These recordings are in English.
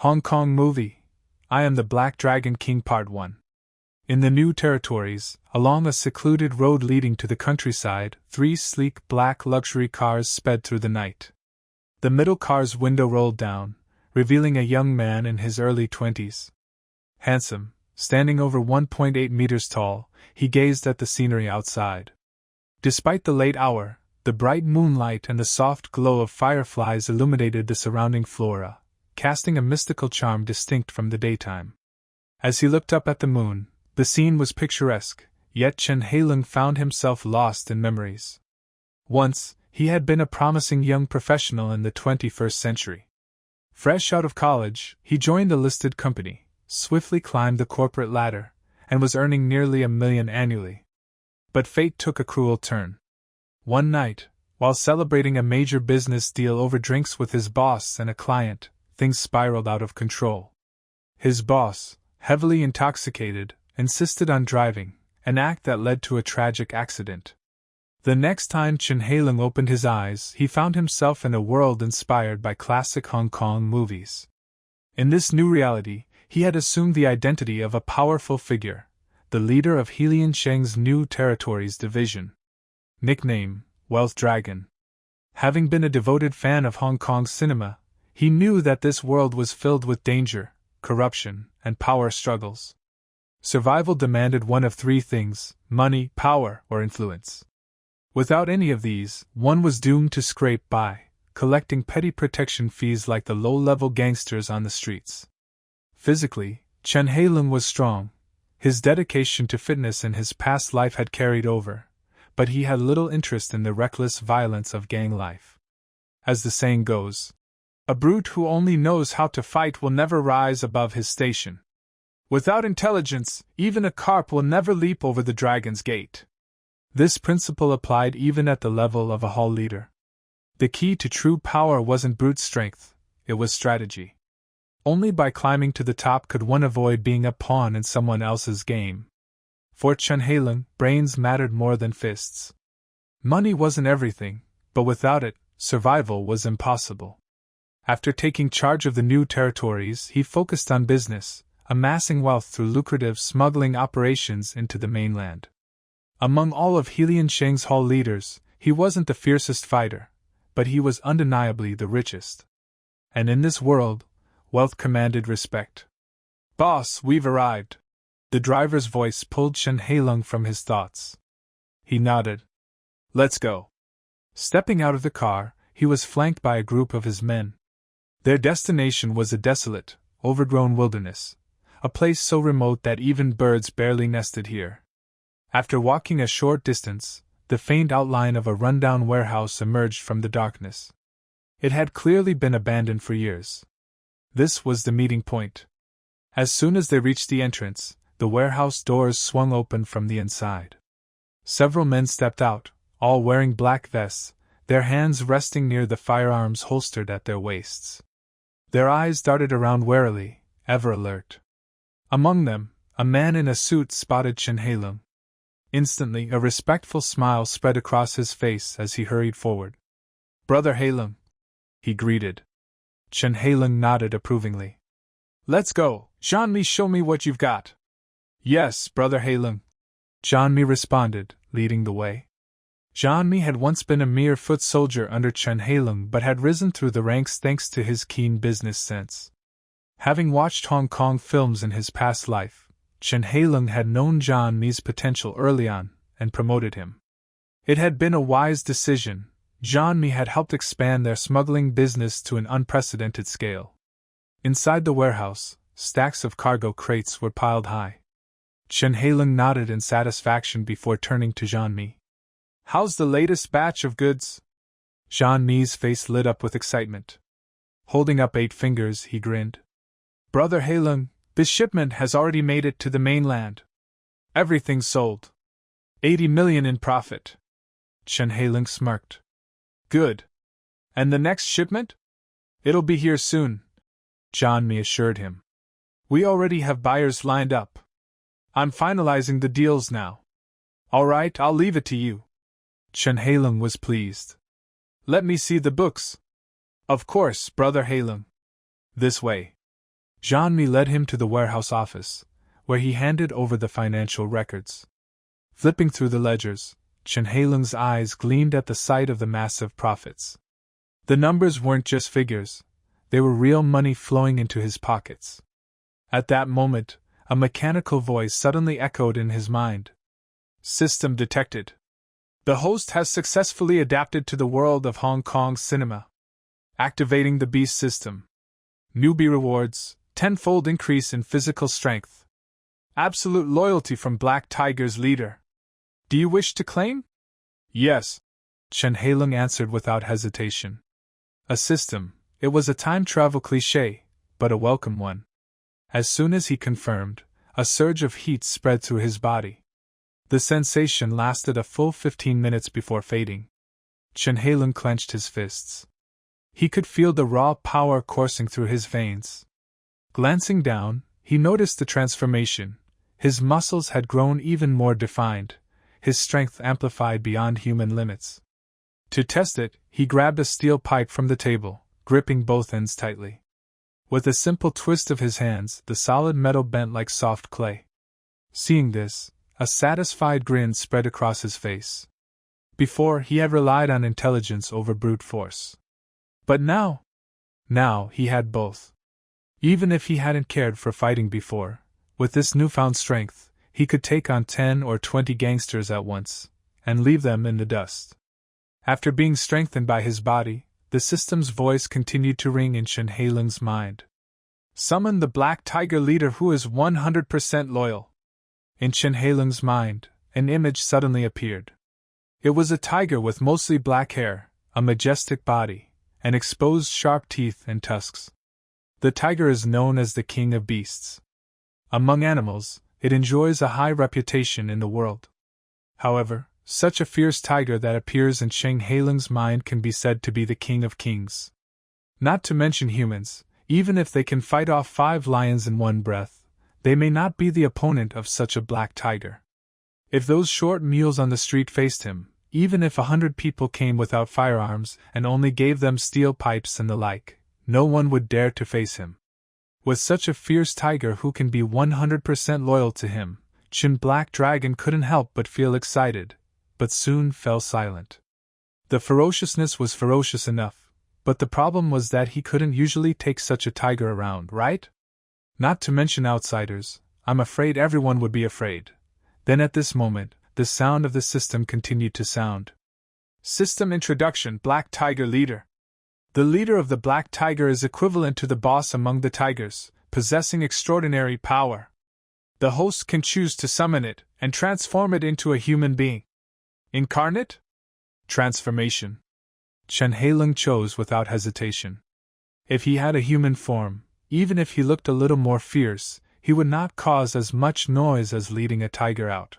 Hong Kong movie. I Am the Black Dragon King Part 1. In the New Territories, along a secluded road leading to the countryside, 3 sleek black luxury cars sped through the night. The middle car's window rolled down, revealing a young man in his early 20s. Handsome, standing over 1.8 meters tall, he gazed at the scenery outside. Despite the late hour, the bright moonlight and the soft glow of fireflies illuminated the surrounding flora, casting a mystical charm distinct from the daytime. As he looked up at the moon, the scene was picturesque, yet Chen Hailung found himself lost in memories. Once, he had been a promising young professional in the 21st century. Fresh out of college, he joined a listed company, swiftly climbed the corporate ladder, and was earning nearly $1 million annually. But fate took a cruel turn. One night, while celebrating a major business deal over drinks with his boss and a client, things spiraled out of control. His boss, heavily intoxicated, insisted on driving, an act that led to a tragic accident. The next time Chen Hailung opened his eyes, he found himself in a world inspired by classic Hong Kong movies. In this new reality, he had assumed the identity of a powerful figure, the leader of Helian Sheng's New Territories division. Nickname, Wealth Dragon. Having been a devoted fan of Hong Kong cinema, he knew that this world was filled with danger, corruption, and power struggles. Survival demanded one of 3 things: money, power, or influence. Without any of these, one was doomed to scrape by, collecting petty protection fees like the low-level gangsters on the streets. Physically, Chen Hailung was strong. His dedication to fitness in his past life had carried over, but he had little interest in the reckless violence of gang life. As the saying goes, a brute who only knows how to fight will never rise above his station. Without intelligence, even a carp will never leap over the dragon's gate. This principle applied even at the level of a hall leader. The key to true power wasn't brute strength, it was strategy. Only by climbing to the top could one avoid being a pawn in someone else's game. For Chen Hailung, brains mattered more than fists. Money wasn't everything, but without it, survival was impossible. After taking charge of the New Territories, he focused on business, amassing wealth through lucrative smuggling operations into the mainland. Among all of Helian Sheng's hall leaders, he wasn't the fiercest fighter, but he was undeniably the richest. And in this world, wealth commanded respect. "Boss, we've arrived." The driver's voice pulled Chen Hailung from his thoughts. He nodded. "Let's go." Stepping out of the car, he was flanked by a group of his men. Their destination was a desolate, overgrown wilderness, a place so remote that even birds barely nested here. After walking a short distance, the faint outline of a rundown warehouse emerged from the darkness. It had clearly been abandoned for years. This was the meeting point. As soon as they reached the entrance, the warehouse doors swung open from the inside. Several men stepped out, all wearing black vests, their hands resting near the firearms holstered at their waists. Their eyes darted around warily, ever alert. Among them, a man in a suit spotted Chen Hailung. Instantly, a respectful smile spread across his face as he hurried forward. "Brother Hailung," he greeted. Chen Hailung nodded approvingly. "Let's go, Jean-Mi, show me what you've got." "Yes, Brother Hailung," Jean-Mi responded, leading the way. Jean-Mi had once been a mere foot soldier under Chen Hailung but had risen through the ranks thanks to his keen business sense. Having watched Hong Kong films in his past life, Chen Hailung had known Jean-Mi's potential early on and promoted him. It had been a wise decision. Jean-Mi had helped expand their smuggling business to an unprecedented scale. Inside the warehouse, stacks of cargo crates were piled high. Chen Hailung nodded in satisfaction before turning to Jean-Mi. "How's the latest batch of goods?" Jean-Mi's face lit up with excitement. Holding up 8 fingers, he grinned. "Brother Hailung, this shipment has already made it to the mainland. Everything's sold. 80 million in profit." Chen Hailung smirked. "Good. And the next shipment?" "It'll be here soon," Jean-Mi assured him. "We already have buyers lined up. I'm finalizing the deals now." "All right, I'll leave it to you." Chen Hailung was pleased. "Let me see the books." "Of course, Brother Hailung. This way." Jean-Mi led him to the warehouse office, where he handed over the financial records. Flipping through the ledgers, Chen Heilung's eyes gleamed at the sight of the massive profits. The numbers weren't just figures, they were real money flowing into his pockets. At that moment, a mechanical voice suddenly echoed in his mind. System detected. The host has successfully adapted to the world of Hong Kong cinema. Activating the Beast system. Newbie rewards, 10-fold increase in physical strength. Absolute loyalty from Black Tiger's leader. Do you wish to claim? Yes, Chen Heilung answered without hesitation. A system, it was a time travel cliché, but a welcome one. As soon as he confirmed, a surge of heat spread through his body. The sensation lasted a full 15 minutes before fading. Chen Heilung clenched his fists. He could feel the raw power coursing through his veins. Glancing down, he noticed the transformation. His muscles had grown even more defined, his strength amplified beyond human limits. To test it, he grabbed a steel pipe from the table, gripping both ends tightly. With a simple twist of his hands, the solid metal bent like soft clay. Seeing this, a satisfied grin spread across his face. Before, he had relied on intelligence over brute force. But now he had both. Even if he hadn't cared for fighting before, with this newfound strength, he could take on 10 or 20 gangsters at once, and leave them in the dust. After being strengthened by his body, the system's voice continued to ring in Chen Heilung's mind. Summon the Black Tiger leader who is 100% loyal. In Chen Heilung's mind, an image suddenly appeared. It was a tiger with mostly black hair, a majestic body, and exposed sharp teeth and tusks. The tiger is known as the king of beasts. Among animals, it enjoys a high reputation in the world. However, such a fierce tiger that appears in Chen Heilung's mind can be said to be the king of kings. Not to mention humans, even if they can fight off 5 lions in one breath, they may not be the opponent of such a black tiger. If those short mules on the street faced him, even if 100 people came without firearms and only gave them steel pipes and the like, no one would dare to face him. With such a fierce tiger who can be 100% loyal to him, Chen Black Dragon couldn't help but feel excited, but soon fell silent. The ferociousness was ferocious enough, but the problem was that he couldn't usually take such a tiger around, right? Not to mention outsiders, I'm afraid everyone would be afraid. Then at this moment, the sound of the system continued to sound. System introduction: Black Tiger Leader. The leader of the Black Tiger is equivalent to the boss among the tigers, possessing extraordinary power. The host can choose to summon it and transform it into a human being. Incarnate? Transformation. Chen Heilung chose without hesitation. If he had a human form, even if he looked a little more fierce, he would not cause as much noise as leading a tiger out.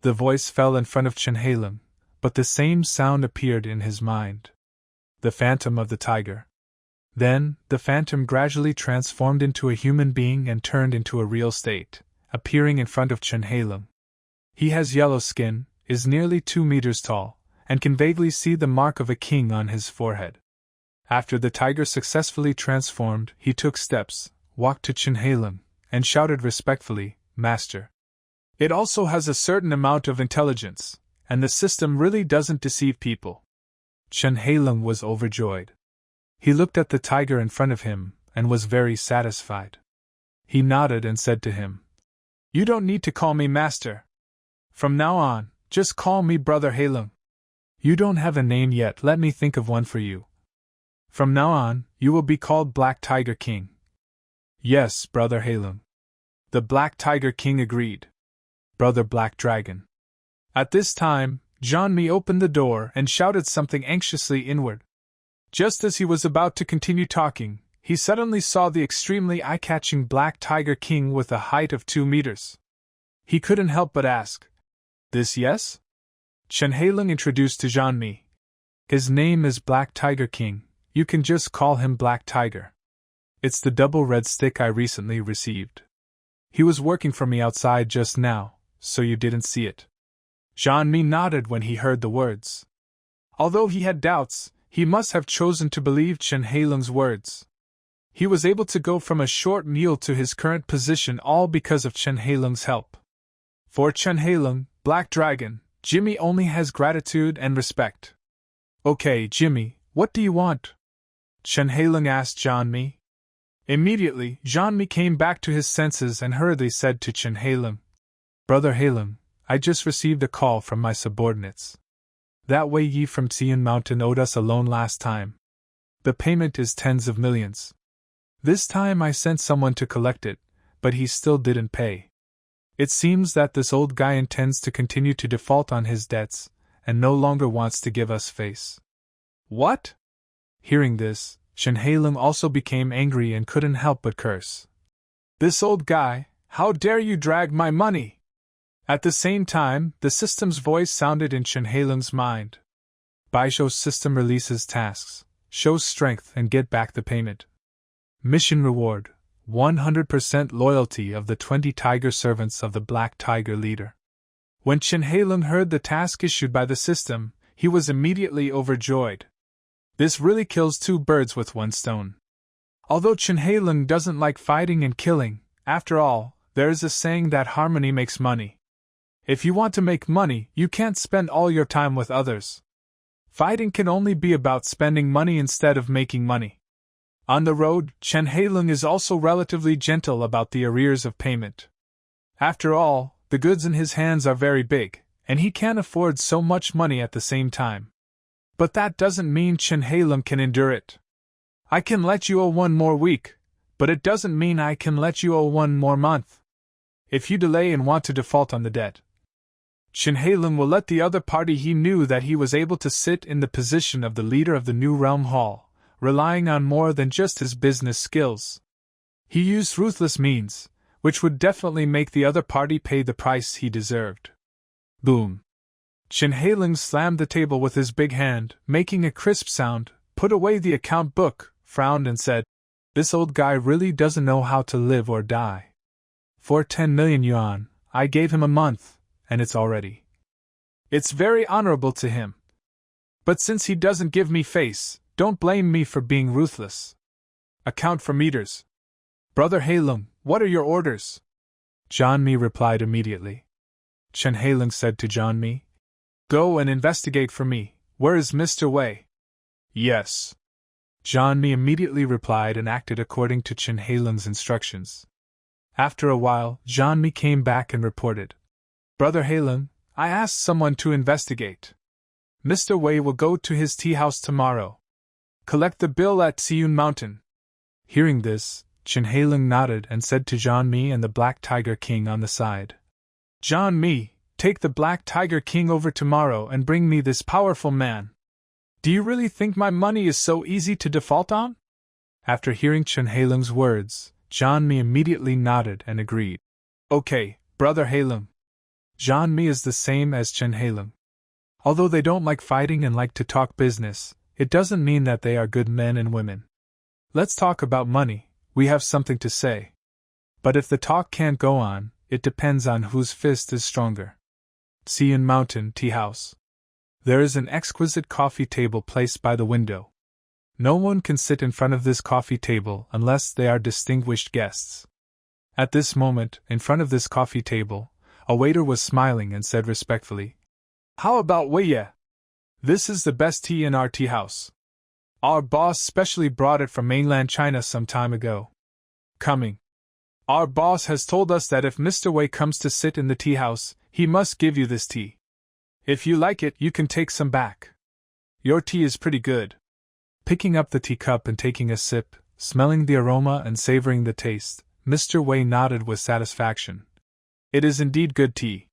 The voice fell in front of Chen Heilung, but the same sound appeared in his mind. The phantom of the tiger. Then, the phantom gradually transformed into a human being and turned into a real state, appearing in front of Chen Heilung. He has yellow skin, is nearly 2 meters tall, and can vaguely see the mark of a king on his forehead. After the tiger successfully transformed, he took steps, walked to Chen Heilung, and shouted respectfully, "Master." It also has a certain amount of intelligence, and the system really doesn't deceive people. Chen Heilung was overjoyed. He looked at the tiger in front of him, and was very satisfied. He nodded and said to him, "You don't need to call me master. From now on, just call me Brother Heilung. You don't have a name yet, let me think of one for you. From now on, you will be called Black Tiger King." "Yes, Brother Heilung." The Black Tiger King agreed. "Brother Black Dragon." At this time, Jean-Mi opened the door and shouted something anxiously inward. Just as he was about to continue talking, he suddenly saw the extremely eye-catching Black Tiger King with a height of 2 meters. He couldn't help but ask, "This yes?" Chen Heilung introduced to Jean-Mi. "His name is Black Tiger King, you can just call him Black Tiger. It's the double red stick I recently received. He was working for me outside just now, so you didn't see it." Jean-Mi nodded when he heard the words. Although he had doubts, he must have chosen to believe Chen Heilung's words. he was able to go from a short meal to his current position, all because of Chen Heilung's help. For Chen Heilung, Black Dragon, Jimmy only has gratitude and respect. Okay, Jimmy, what do you want? Chen Heilung asked Jianmi. Immediately, Jianmi came back to his senses and hurriedly said to Chen Heilung, Brother Heilung, I just received a call from my subordinates. That Wei Yi from Xian Mountain owed us a loan last time. The payment is tens of millions. This time I sent someone to collect it, but he still didn't pay. It seems that this old guy intends to continue to default on his debts, and no longer wants to give us face. What? Hearing this, Chen Heilung also became angry and couldn't help but curse. This old guy, how dare you drag my money? At the same time, the system's voice sounded in Chen Heilung's mind. Baisho's system releases tasks, shows strength and get back the payment. Mission reward, 100% loyalty of the 20 tiger servants of the Black Tiger leader. When Chen Heilung heard the task issued by the system, he was immediately overjoyed. This really kills two birds with one stone. Although Chen Heilung doesn't like fighting and killing, after all, there is a saying that harmony makes money. If you want to make money, you can't spend all your time with others. Fighting can only be about spending money instead of making money. On the road, Chen Heilung is also relatively gentle about the arrears of payment. After all, the goods in his hands are very big, and he can't afford so much money at the same time. But that doesn't mean Chen Heilung can endure it. I can let you owe one more week, but it doesn't mean I can let you owe one more month. If you delay and want to default on the debt, Chen Heilung will let the other party. He knew that he was able to sit in the position of the leader of the New Realm Hall, relying on more than just his business skills. He used ruthless means, which would definitely make the other party pay the price he deserved. Boom. Chen Heilung slammed the table with his big hand, making a crisp sound, put away the account book, frowned and said, This old guy really doesn't know how to live or die. For 10 million yuan, I gave him a month, and it's already. It's very honorable to him. But since he doesn't give me face, don't blame me for being ruthless. Account for meters. Brother Heilung, what are your orders? Jianmi replied immediately. Chen Heilung said to Jianmi, Go and investigate for me. Where is Mr. Wei? Yes. Jianmi immediately replied and acted according to Chen Heilung's instructions. After a while, Jianmi came back and reported, Brother Heilung, I asked someone to investigate. Mr. Wei will go to his tea house tomorrow. Collect the bill at Xiun Mountain. Hearing this, Chen Heilung nodded and said to Jianmi and the Black Tiger King on the side, Jianmi, take the Black Tiger King over tomorrow and bring me this powerful man. Do you really think my money is so easy to default on? After hearing Chen Heilung's words, Jianmi immediately nodded and agreed. Okay, Brother Heilung. Jianmi is the same as Chen Heilung. Although they don't like fighting and like to talk business, it doesn't mean that they are good men and women. Let's talk about money, we have something to say. But if the talk can't go on, it depends on whose fist is stronger. Xian Mountain Tea House. There is an exquisite coffee table placed by the window. No one can sit in front of this coffee table unless they are distinguished guests. At this moment, in front of this coffee table, a waiter was smiling and said respectfully, How about Wei Ye? This is the best tea in our tea house. Our boss specially brought it from mainland China some time ago. Coming. Our boss has told us that if Mr. Wei comes to sit in the tea house, he must give you this tea. If you like it, you can take some back. Your tea is pretty good. Picking up the teacup and taking a sip, smelling the aroma and savoring the taste, Mr. Wei nodded with satisfaction. It is indeed good tea.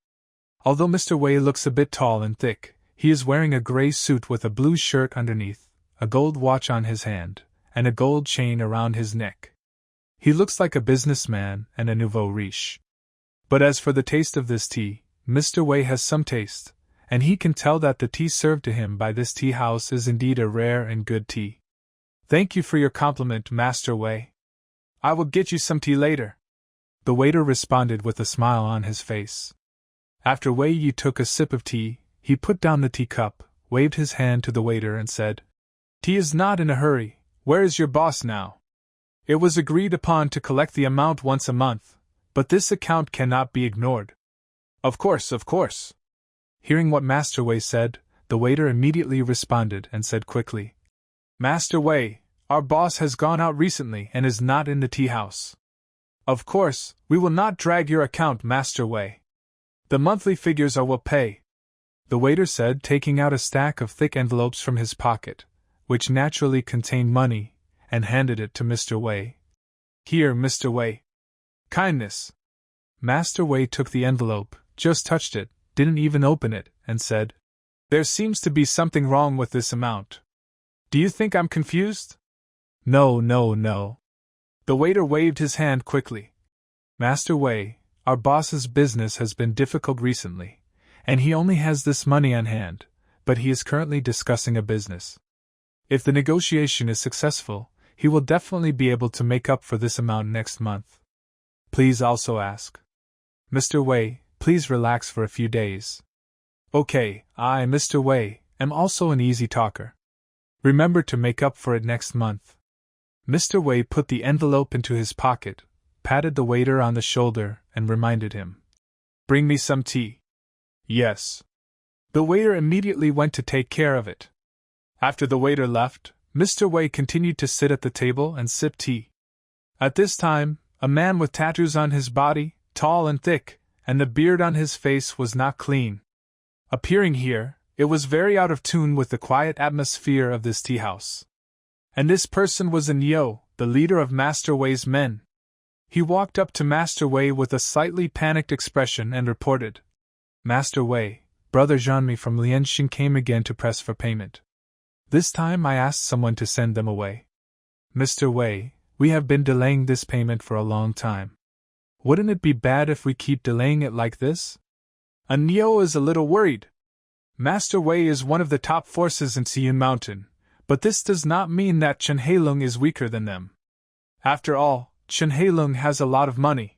Although Mr. Wei looks a bit tall and thick, he is wearing a gray suit with a blue shirt underneath, a gold watch on his hand, and a gold chain around his neck. He looks like a businessman and a nouveau riche. But as for the taste of this tea, Mr. Wei has some taste, and he can tell that the tea served to him by this tea house is indeed a rare and good tea. Thank you for your compliment, Master Wei. I will get you some tea later. The waiter responded with a smile on his face. After Wei Yi took a sip of tea, he put down the teacup, waved his hand to the waiter and said, Tea is not in a hurry, where is your boss now? It was agreed upon to collect the amount once a month, but this account cannot be ignored. Of course, of course. Hearing what Master Wei said, the waiter immediately responded and said quickly, Master Wei, our boss has gone out recently and is not in the tea house. Of course, we will not drag your account, Master Wei. The monthly figures are will pay, the waiter said, taking out a stack of thick envelopes from his pocket, which naturally contained money, and handed it to Mr. Wei. Here, Mr. Wei. Kindness. Master Wei took the envelope, just touched it, didn't even open it, and said, There seems to be something wrong with this amount. Do you think I'm confused? No, no, no. The waiter waved his hand quickly. Master Wei, our boss's business has been difficult recently, and he only has this money on hand, but he is currently discussing a business. If the negotiation is successful, he will definitely be able to make up for this amount next month. Please also ask. Mr. Wei, please relax for a few days. Okay, I, Mr. Wei, am also an easy talker. Remember to make up for it next month. Mr. Wei put the envelope into his pocket, patted the waiter on the shoulder, and reminded him, Bring me some tea. Yes. The waiter immediately went to take care of it. After the waiter left, Mr. Wei continued to sit at the table and sip tea. At this time, a man with tattoos on his body, tall and thick, and the beard on his face was not clean. Appearing here, it was very out of tune with the quiet atmosphere of this tea house. And this person was Niu, the leader of Master Wei's men. He walked up to Master Wei with a slightly panicked expression and reported, Master Wei, Brother Zhanmi from Lianxin came again to press for payment. This time I asked someone to send them away. Mr. Wei, we have been delaying this payment for a long time. Wouldn't it be bad if we keep delaying it like this? Niu is a little worried. Master Wei is one of the top forces in Xiyun Mountain, but this does not mean that Chen Heilong is weaker than them. After all, Chen Heilong has a lot of money.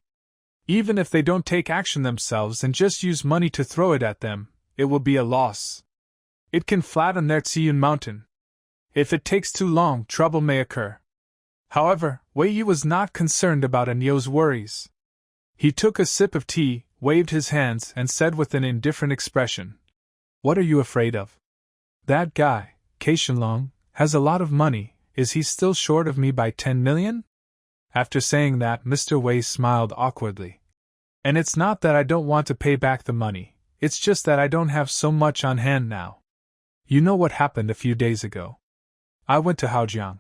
Even if they don't take action themselves and just use money to throw it at them, it will be a loss. It can flatten their Xiyun Mountain. If it takes too long, trouble may occur. However, Wei Yu was not concerned about Niu's worries. He took a sip of tea, waved his hands, and said with an indifferent expression, What are you afraid of? That guy, Ke Shenlong, has a lot of money. Is he still short of me by 10 million? After saying that, Mr. Wei smiled awkwardly. And it's not that I don't want to pay back the money, it's just that I don't have so much on hand now. You know what happened a few days ago. I went to Haojiang.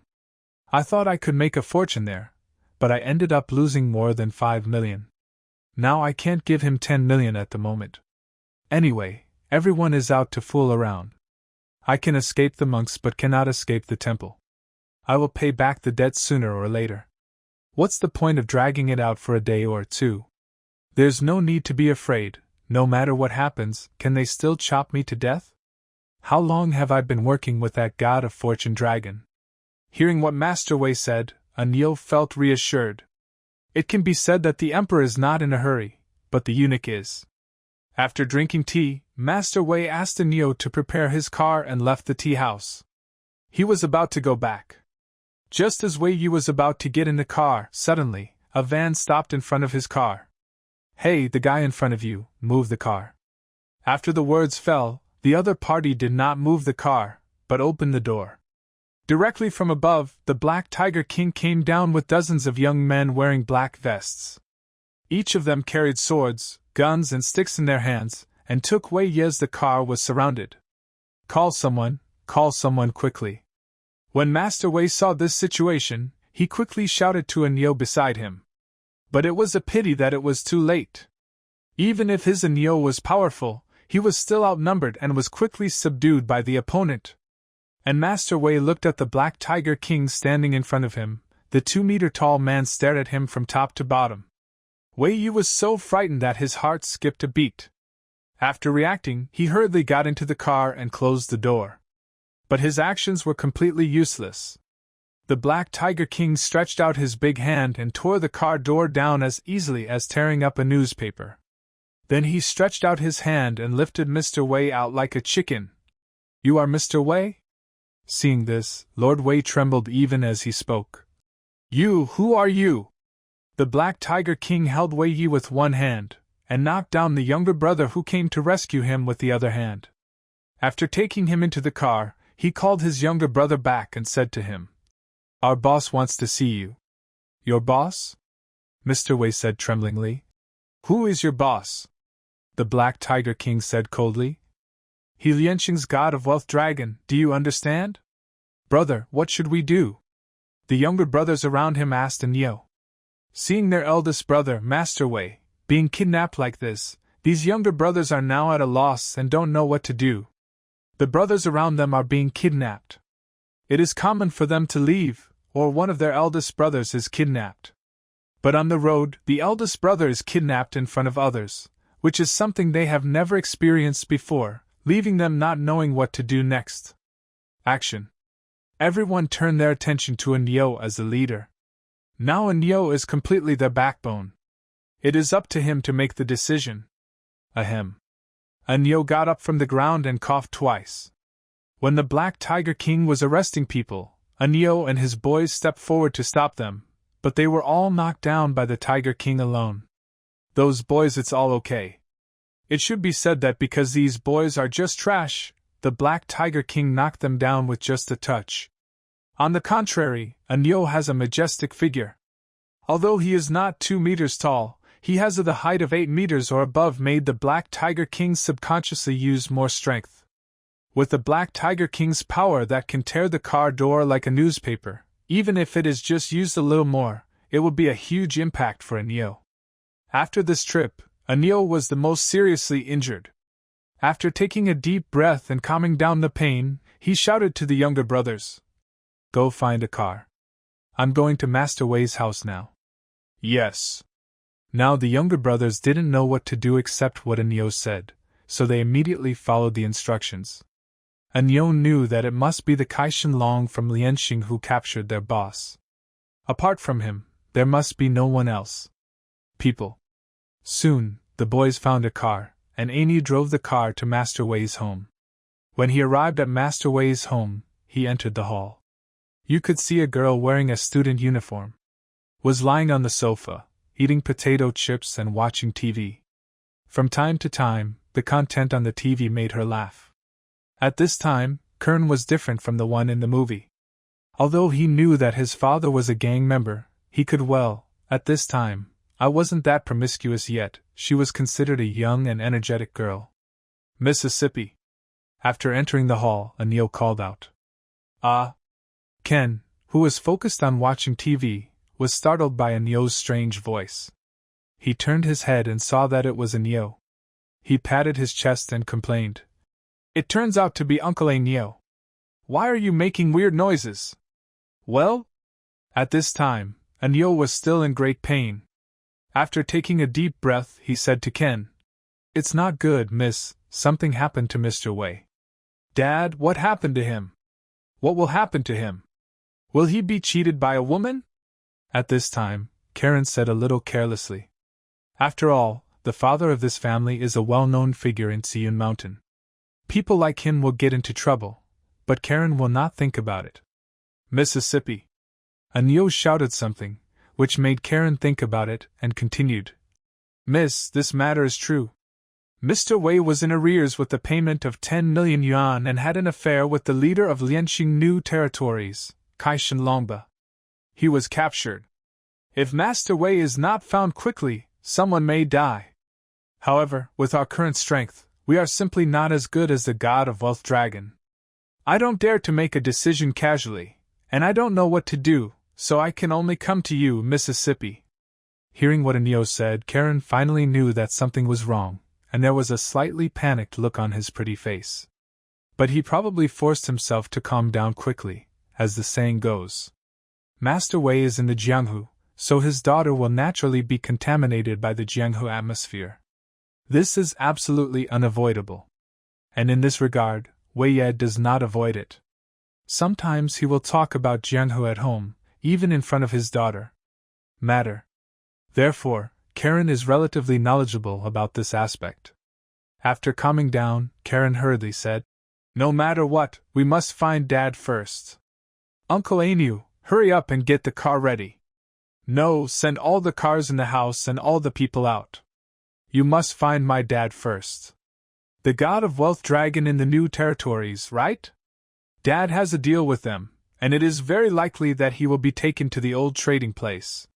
I thought I could make a fortune there, but I ended up losing more than 5 million. Now I can't give him 10 million at the moment. Anyway, everyone is out to fool around. I can escape the monks but cannot escape the temple. I will pay back the debt sooner or later. What's the point of dragging it out for a day or two? There's no need to be afraid. No matter what happens, can they still chop me to death? How long have I been working with that god of fortune dragon? Hearing what Master Wei said, Niu felt reassured. It can be said that the emperor is not in a hurry, but the eunuch is. After drinking tea, Master Wei asked Niu to prepare his car and left the tea house. He was about to go back. Just as Wei Yu was about to get in the car, suddenly, a van stopped in front of his car. Hey, the guy in front of you, move the car. After the words fell, the other party did not move the car, but opened the door. Directly from above, the Black Tiger King came down with dozens of young men wearing black vests. Each of them carried swords, guns and sticks in their hands, and took Wei Yu as the car was surrounded. Call someone quickly. When Master Wei saw this situation, he quickly shouted to Niu beside him. But it was a pity that it was too late. Even if his Niu was powerful, he was still outnumbered and was quickly subdued by the opponent. And Master Wei looked at the Black Tiger King standing in front of him. The 2-meter-tall man stared at him from top to bottom. Wei Yu was so frightened that his heart skipped a beat. After reacting, he hurriedly got into the car and closed the door. But his actions were completely useless. The Black Tiger King stretched out his big hand and tore the car door down as easily as tearing up a newspaper. Then he stretched out his hand and lifted Mr. Wei out like a chicken. You are Mr. Wei? Seeing this, Lord Wei trembled even as he spoke. You, who are you? The Black Tiger King held Wei Yi with one hand, and knocked down the younger brother who came to rescue him with the other hand. After taking him into the car, he called his younger brother back and said to him, "Our boss wants to see you." "Your boss?" Mr. Wei said tremblingly. "Who is your boss?" The Black Tiger King said coldly. "He Lianxing's god of wealth dragon, do you understand?" "Brother, what should we do?" The younger brothers around him asked in Neo. Seeing their eldest brother, Master Wei, being kidnapped like this, these younger brothers are now at a loss and don't know what to do. The brothers around them are being kidnapped. It is common for them to leave, or one of their eldest brothers is kidnapped. But on the road, the eldest brother is kidnapped in front of others, which is something they have never experienced before, leaving them not knowing what to do next. Action. Everyone turned their attention to Neo as the leader. Now Neo is completely their backbone. It is up to him to make the decision. Ahem. Neo got up from the ground and coughed twice. When the Black Tiger King was arresting people, Neo and his boys stepped forward to stop them, but they were all knocked down by the Tiger King alone. Those boys, it's all okay. It should be said that because these boys are just trash, the Black Tiger King knocked them down with just a touch. On the contrary, Neo has a majestic figure. Although he is not 2 meters tall, he has the height of 8 meters or above made the Black Tiger King subconsciously use more strength. With the Black Tiger King's power that can tear the car door like a newspaper, even if it is just used a little more, it will be a huge impact for Neo. After this trip, Neo was the most seriously injured. After taking a deep breath and calming down the pain, he shouted to the younger brothers, "Go find a car. I'm going to Master Wei's house now." "Yes." Now the younger brothers didn't know what to do except what Neo said, so they immediately followed the instructions. Neo knew that it must be the Kaishan Long from Lianxing who captured their boss. Apart from him, there must be no one else. People. Soon, the boys found a car, and Annie drove the car to Master Wei's home. When he arrived at Master Wei's home, he entered the hall. You could see a girl wearing a student uniform was lying on the sofa, eating potato chips and watching TV. From time to time, the content on the TV made her laugh. At this time, Kern was different from the one in the movie. Although he knew that his father was a gang member, he could at this time, I wasn't that promiscuous yet, she was considered a young and energetic girl. Mississippi. After entering the hall, Neo called out. "Ah." Ken, who was focused on watching TV, was startled by Neo's strange voice. He turned his head and saw that it was Neo. He patted his chest and complained. "It turns out to be Uncle Neo. Why are you making weird noises?" "Well?" At this time, Neo was still in great pain. After taking a deep breath, he said to Ken, "It's not good, miss, something happened to Mr. Wei." "Dad, what happened to him?" "What will happen to him? Will he be cheated by a woman?" At this time, Karen said a little carelessly. "After all, the father of this family is a well-known figure in Siyun Mountain. People like him will get into trouble, but Karen will not think about it." Mississippi. Neo shouted something, which made Karen think about it, and continued. "Miss, this matter is true. Mr. Wei was in arrears with the payment of 10 million yuan and had an affair with the leader of Lianxing New Territories, Kaishan Longba. He was captured. If Master Wei is not found quickly, someone may die. However, with our current strength, we are simply not as good as the god of wealth dragon. I don't dare to make a decision casually, and I don't know what to do, so I can only come to you, Mississippi." Hearing what Neo said, Karen finally knew that something was wrong, and there was a slightly panicked look on his pretty face. But he probably forced himself to calm down quickly, as the saying goes. Master Wei is in the Jianghu, so his daughter will naturally be contaminated by the Jianghu atmosphere. This is absolutely unavoidable. And in this regard, Wei Ye does not avoid it. Sometimes he will talk about Jianghu at home, even in front of his daughter. Therefore, Karen is relatively knowledgeable about this aspect. After calming down, Karen hurriedly said, "No matter what, we must find Dad first. Uncle Anu, hurry up and get the car ready." No, send all the cars in the house and all the people out. You must find my dad first. The god of wealth dragon in the new territories, right? Dad has a deal with them, and it is very likely that he will be taken to the old trading place.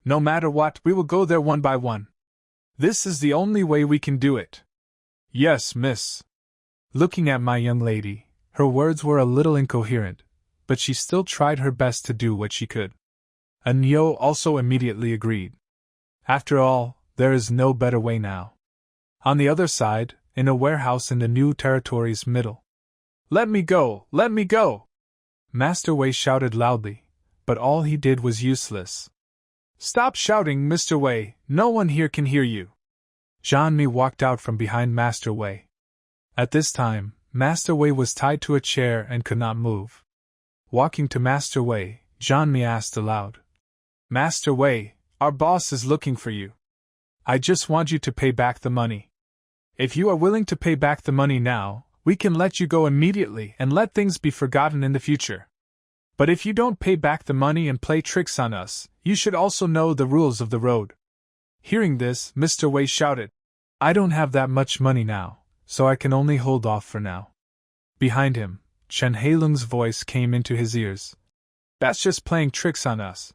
No matter what, we will go there one by one. This is the only way we can do it. Yes, miss. Looking at my young lady, her words were a little incoherent, but she still tried her best to do what she could. Anyo also immediately agreed. After all, there is no better way now. On the other side, in a warehouse in the new territory's middle. Let me go! Let me go! Master Wei shouted loudly, but all he did was useless. Stop shouting, Mr. Wei, no one here can hear you. Jean-Mi walked out from behind Master Wei. At this time, Master Wei was tied to a chair and could not move. Walking to Master Wei, Jean-Mi asked aloud. Master Wei, our boss is looking for you. I just want you to pay back the money. If you are willing to pay back the money now, we can let you go immediately and let things be forgotten in the future. But if you don't pay back the money and play tricks on us, you should also know the rules of the road. Hearing this, Mr. Wei shouted, I don't have that much money now, so I can only hold off for now. Behind him, Chen Heilung's voice came into his ears. That's just playing tricks on us.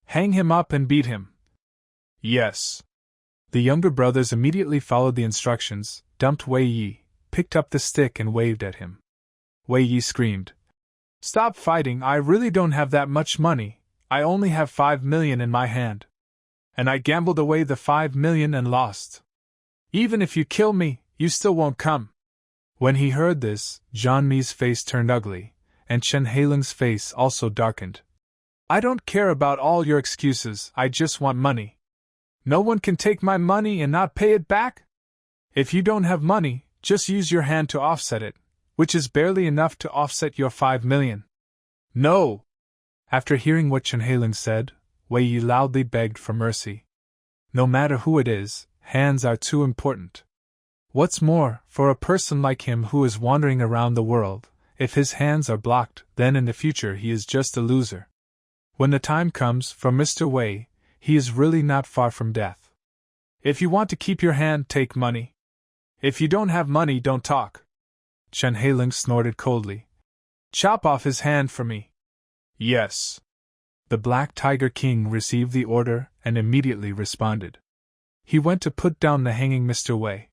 Hang him up and beat him. Yes. The younger brothers immediately followed the instructions, dumped Wei Yi, picked up the stick and waved at him. Wei Yi screamed. Stop fighting, I really don't have that much money, I only have 5 million in my hand. And I gambled away the 5 million and lost. Even if you kill me, you still won't come. When he heard this, Jean-Mi's face turned ugly, and Chen Heilung's face also darkened. I don't care about all your excuses, I just want money. No one can take my money and not pay it back? If you don't have money, just use your hand to offset it, which is barely enough to offset your 5 million. No! After hearing what Chen Heilung said, Wei Yi loudly begged for mercy. No matter who it is, hands are too important. What's more, for a person like him who is wandering around the world, if his hands are blocked, then in the future he is just a loser. When the time comes for Mr. Wei, he is really not far from death. If you want to keep your hand, take money. If you don't have money, don't talk. Chen Heilung snorted coldly. Chop off his hand for me. Yes. The Black Tiger King received the order and immediately responded. He went to put down the hanging Mr. Wei.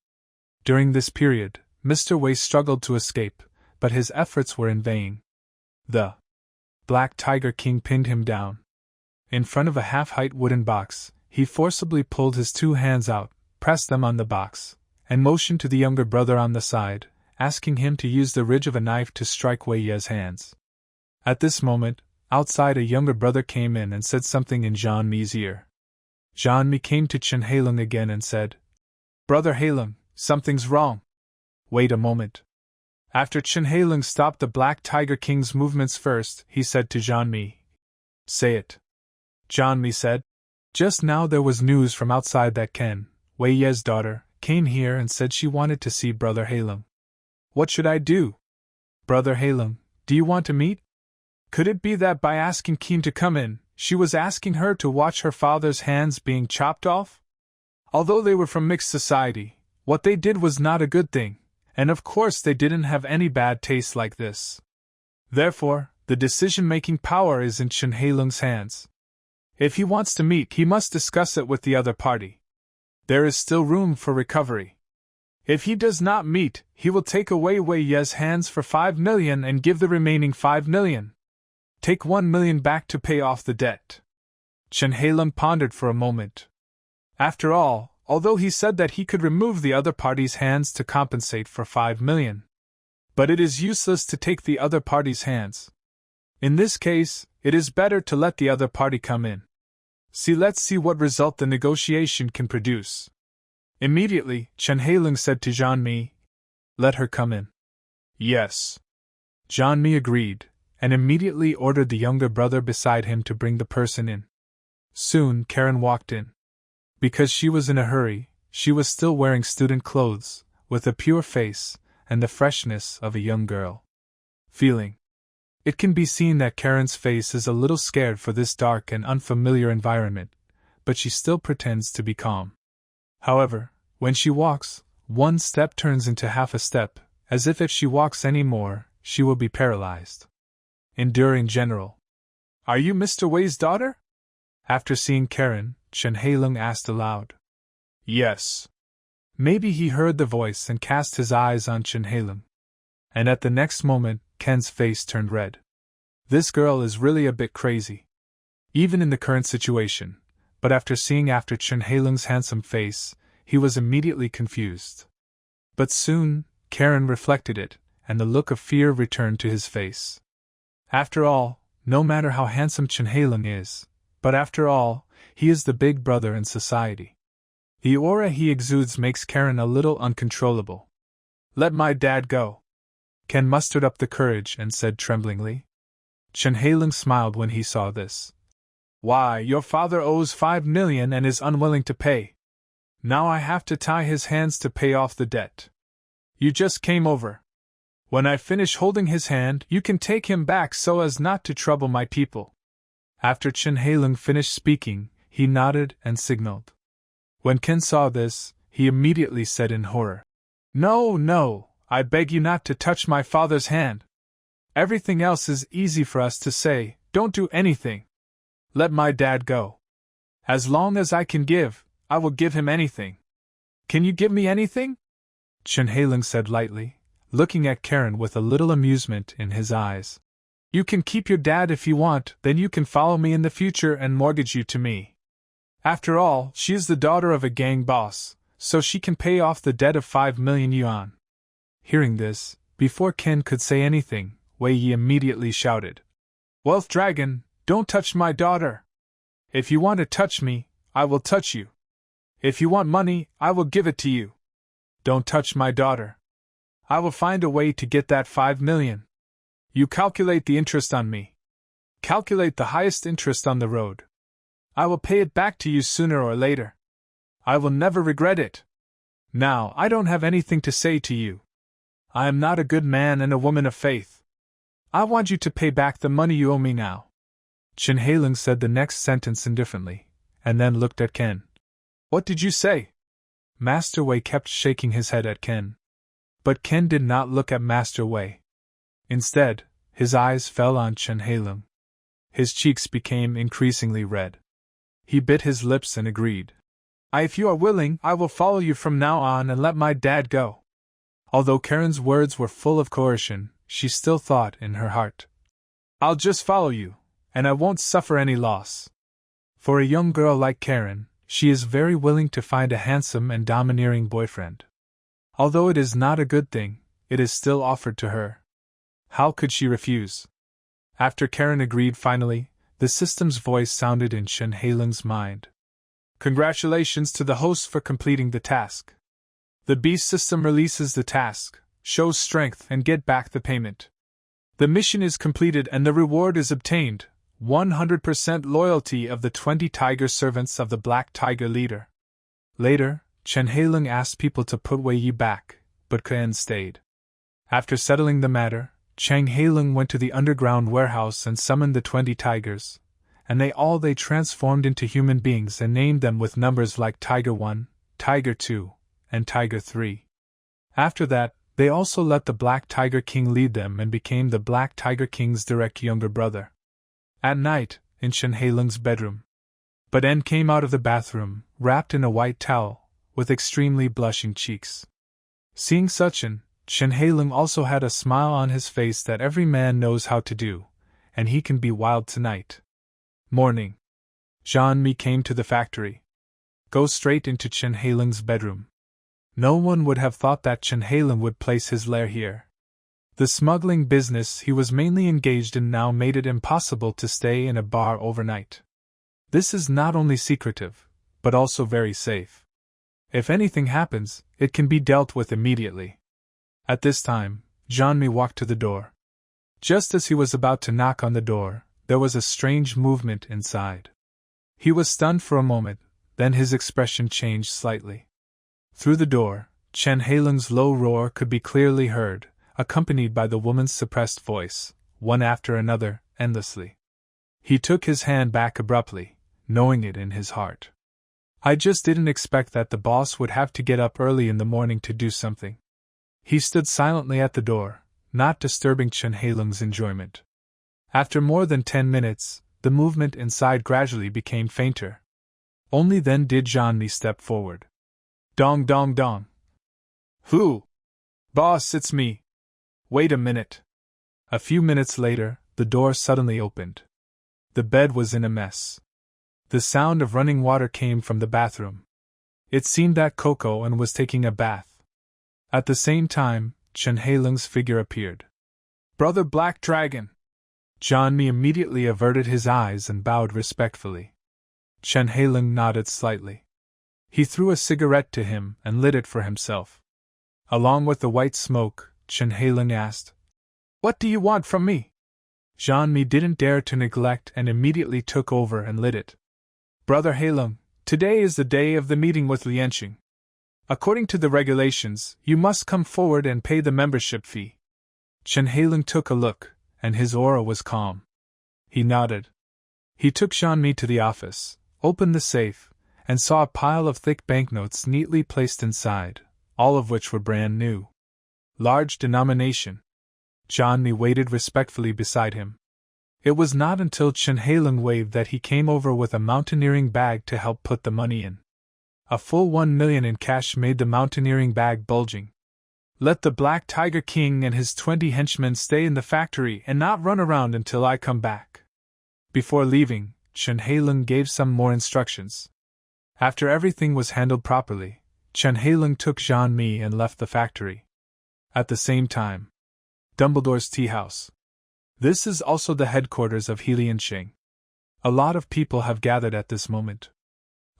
During this period, Mr. Wei struggled to escape, but his efforts were in vain. The Black Tiger King pinned him down. In front of a half-height wooden box, he forcibly pulled his 2 hands out, pressed them on the box, and motioned to the younger brother on the side, asking him to use the ridge of a knife to strike Wei Yi's hands. At this moment, outside a younger brother came in and said something in Jean-Mi's ear. Jean-Mi came to Chen Heilung again and said, Brother Heilung, something's wrong. Wait a moment. After Chen Heilung stopped the Black Tiger King's movements first, he said to Jean-Mi, Say it. Jean-Mi said, Just now there was news from outside that Ken, Wei Yi's daughter, came here and said she wanted to see Brother Heilung. What should I do? Brother Heilung, do you want to meet? Could it be that by asking Qin to come in, she was asking her to watch her father's hands being chopped off? Although they were from mixed society, what they did was not a good thing, and of course they didn't have any bad taste like this. Therefore, the decision-making power is in Chen Heilung's hands. If he wants to meet, he must discuss it with the other party. There is still room for recovery. If he does not meet, he will take away Wei Yi's hands for 5 million and give the remaining 5 million. Take 1 million back to pay off the debt. Chen Heilung pondered for a moment. After all, although he said that he could remove the other party's hands to compensate for 5 million. But it is useless to take the other party's hands. In this case, it is better to let the other party come in. Let's see what result the negotiation can produce. Immediately, Chen Heilung said to Jean-Mi, Let her come in. Yes. Jean-Mi agreed, and immediately ordered the younger brother beside him to bring the person in. Soon Karen walked in. Because she was in a hurry, she was still wearing student clothes, with a pure face, and the freshness of a young girl. Feeling It can be seen that Karen's face is a little scared for this dark and unfamiliar environment, but she still pretends to be calm. However, when she walks, one step turns into half a step, as if she walks any more, she will be paralyzed. Enduring General. Are you Mr. Wei's daughter? After seeing Karen, Chen Heilung asked aloud. Yes. Maybe he heard the voice and cast his eyes on Chen Heilung. And at the next moment, Ken's face turned red. This girl is really a bit crazy. Even in the current situation, but after seeing Chen Heilung's handsome face, he was immediately confused. But soon, Karen reflected it, and the look of fear returned to his face. After all, no matter how handsome Chen Heilung is, but after all, he is the big brother in society. The aura he exudes makes Karen a little uncontrollable. Let my dad go. Ken mustered up the courage and said tremblingly. Chen Heilung smiled when he saw this. Why, your father owes 5 million and is unwilling to pay. Now I have to tie his hands to pay off the debt. You just came over. When I finish holding his hand, you can take him back so as not to trouble my people. After Chen Heilung finished speaking, he nodded and signaled. When Ken saw this, he immediately said in horror, No, no, I beg you not to touch my father's hand. Everything else is easy for us to say, don't do anything. Let my dad go. As long as I can give, I will give him anything. Can you give me anything? Chen Heilung said lightly, looking at Karen with a little amusement in his eyes. You can keep your dad if you want, then you can follow me in the future and mortgage you to me. After all, she is the daughter of a gang boss, so she can pay off the debt of 5 million yuan. Hearing this, before Ken could say anything, Wei Yi immediately shouted. Wealth Dragon, don't touch my daughter. If you want to touch me, I will touch you. If you want money, I will give it to you. Don't touch my daughter. I will find a way to get that 5 million. You calculate the interest on me. Calculate the highest interest on the road. I will pay it back to you sooner or later. I will never regret it. Now, I don't have anything to say to you. I am not a good man and a woman of faith. I want you to pay back the money you owe me now. Chen Heilung said the next sentence indifferently, and then looked at Ken. What did you say? Master Wei kept shaking his head at Ken. But Ken did not look at Master Wei. Instead, his eyes fell on Chen Heilung. His cheeks became increasingly red. He bit his lips and agreed. If you are willing, I will follow you from now on and let my dad go. Although Karen's words were full of coercion, she still thought in her heart. I'll just follow you, and I won't suffer any loss. For a young girl like Karen, she is very willing to find a handsome and domineering boyfriend. Although it is not a good thing, it is still offered to her. How could she refuse? After Karen agreed finally, the system's voice sounded in Chen Heilung's mind. Congratulations to the host for completing the task. The beast system releases the task, shows strength and get back the payment. The mission is completed and the reward is obtained, 100% loyalty of the 20 tiger servants of the Black Tiger leader. Later, Chen Heilung asked people to put Wei Yi back, but Ken stayed. After settling the matter, Chen Heilung went to the underground warehouse and summoned the 20 tigers, and they transformed into human beings and named them with numbers like Tiger 1, Tiger 2, and Tiger 3. After that, they also let the Black Tiger King lead them and became the Black Tiger King's direct younger brother. At night, in Chen Heilung's bedroom, Baden came out of the bathroom, wrapped in a white towel, with extremely blushing cheeks. Seeing Chen Heilung also had a smile on his face that every man knows how to do, and he can be wild tonight. Morning. Jean Mi came to the factory. Go straight into Chen Heilung's bedroom. No one would have thought that Chen Heilung would place his lair here. The smuggling business he was mainly engaged in now made it impossible to stay in a bar overnight. This is not only secretive, but also very safe. If anything happens, it can be dealt with immediately. At this time, Jean Mi walked to the door. Just as he was about to knock on the door, there was a strange movement inside. He was stunned for a moment, then his expression changed slightly. Through the door, Chen Heilung's low roar could be clearly heard, accompanied by the woman's suppressed voice. one after another, endlessly. He took his hand back abruptly, knowing it in his heart. I just didn't expect that the boss would have to get up early in the morning to do something. He stood silently at the door, not disturbing Chen Heilung's enjoyment. After more than 10 minutes, the movement inside gradually became fainter. Only then did Zhanmi step forward. Dong dong dong. Who? Boss, it's me. Wait a minute. A few minutes later, the door suddenly opened. The bed was in a mess. The sound of running water came from the bathroom. It seemed that Coco and was taking a bath. At the same time, Chen Heilung's figure appeared. Brother Black Dragon! Zhanmi immediately averted his eyes and bowed respectfully. Chen Heilung nodded slightly. He threw a cigarette to him and lit it for himself. Along with the white smoke, Chen Heilung asked, What do you want from me? Zhanmi didn't dare to neglect and immediately took over and lit it. Brother Heilung, today is the day of the meeting with Lianqing. According to the regulations, you must come forward and pay the membership fee. Chen Heilung took a look, and his aura was calm. He nodded. He took Zhanmi to the office, opened the safe, and saw a pile of thick banknotes neatly placed inside, all of which were brand new. Large denomination. Zhanmi waited respectfully beside him. It was not until Chen Heilung waved that he came over with a mountaineering bag to help put the money in. A full 1 million in cash made the mountaineering bag bulging. Let the Black Tiger King and his 20 henchmen stay in the factory and not run around until I come back. Before leaving, Chen Heilung gave some more instructions. After everything was handled properly, Chen Heilung took Zhanmi and left the factory. At the same time, Dumbledore's tea house. This is also the headquarters of He Lianqing. A lot of people have gathered at this moment.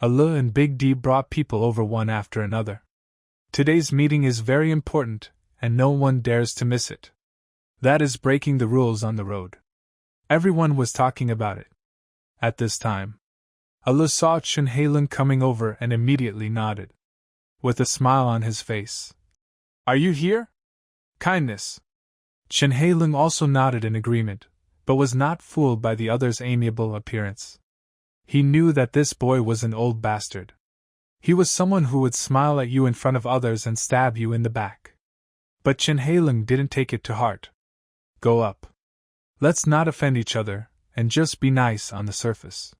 Ale and Big D brought people over one after another. Today's meeting is very important, and no one dares to miss it. That is breaking the rules on the road. Everyone was talking about it. At this time, Ale saw Chen Heilung coming over and immediately nodded. With a smile on his face. Are you here? Kindness. Chen Heilung also nodded in agreement, but was not fooled by the other's amiable appearance. He knew that this boy was an old bastard. He was someone who would smile at you in front of others and stab you in the back. But Chen Heilung didn't take it to heart. Go up. Let's not offend each other, and just be nice on the surface.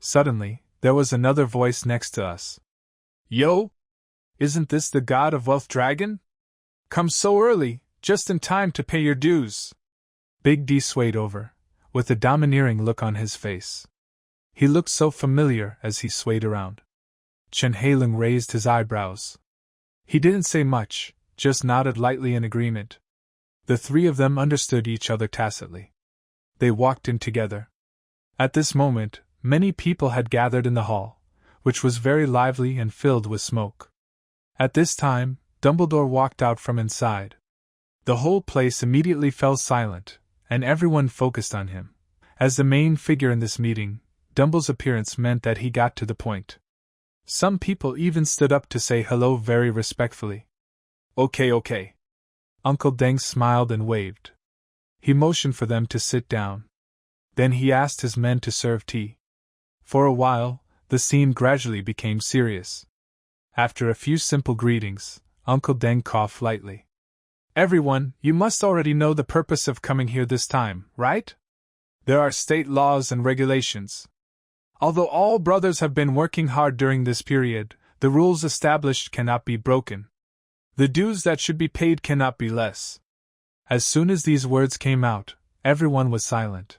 Suddenly, there was another voice next to us. Yo! Isn't this the God of Wealth Dragon? Come so early, just in time to pay your dues. Big D swayed over, with a domineering look on his face. He looked so familiar as he swayed around. Chen Heilung raised his eyebrows. He didn't say much, just nodded lightly in agreement. The three of them understood each other tacitly. They walked in together. At this moment, many people had gathered in the hall, which was very lively and filled with smoke. At this time, Dumbledore walked out from inside. The whole place immediately fell silent, and everyone focused on him. As the main figure in this meeting, Dumbledore's appearance meant that he got to the point. Some people even stood up to say hello very respectfully. Okay. Uncle Deng smiled and waved. He motioned for them to sit down. Then he asked his men to serve tea. For a while, the scene gradually became serious. After a few simple greetings, Uncle Deng coughed lightly. Everyone, you must already know the purpose of coming here this time, right? There are state laws and regulations. Although all brothers have been working hard during this period, the rules established cannot be broken. The dues that should be paid cannot be less. As soon as these words came out, everyone was silent.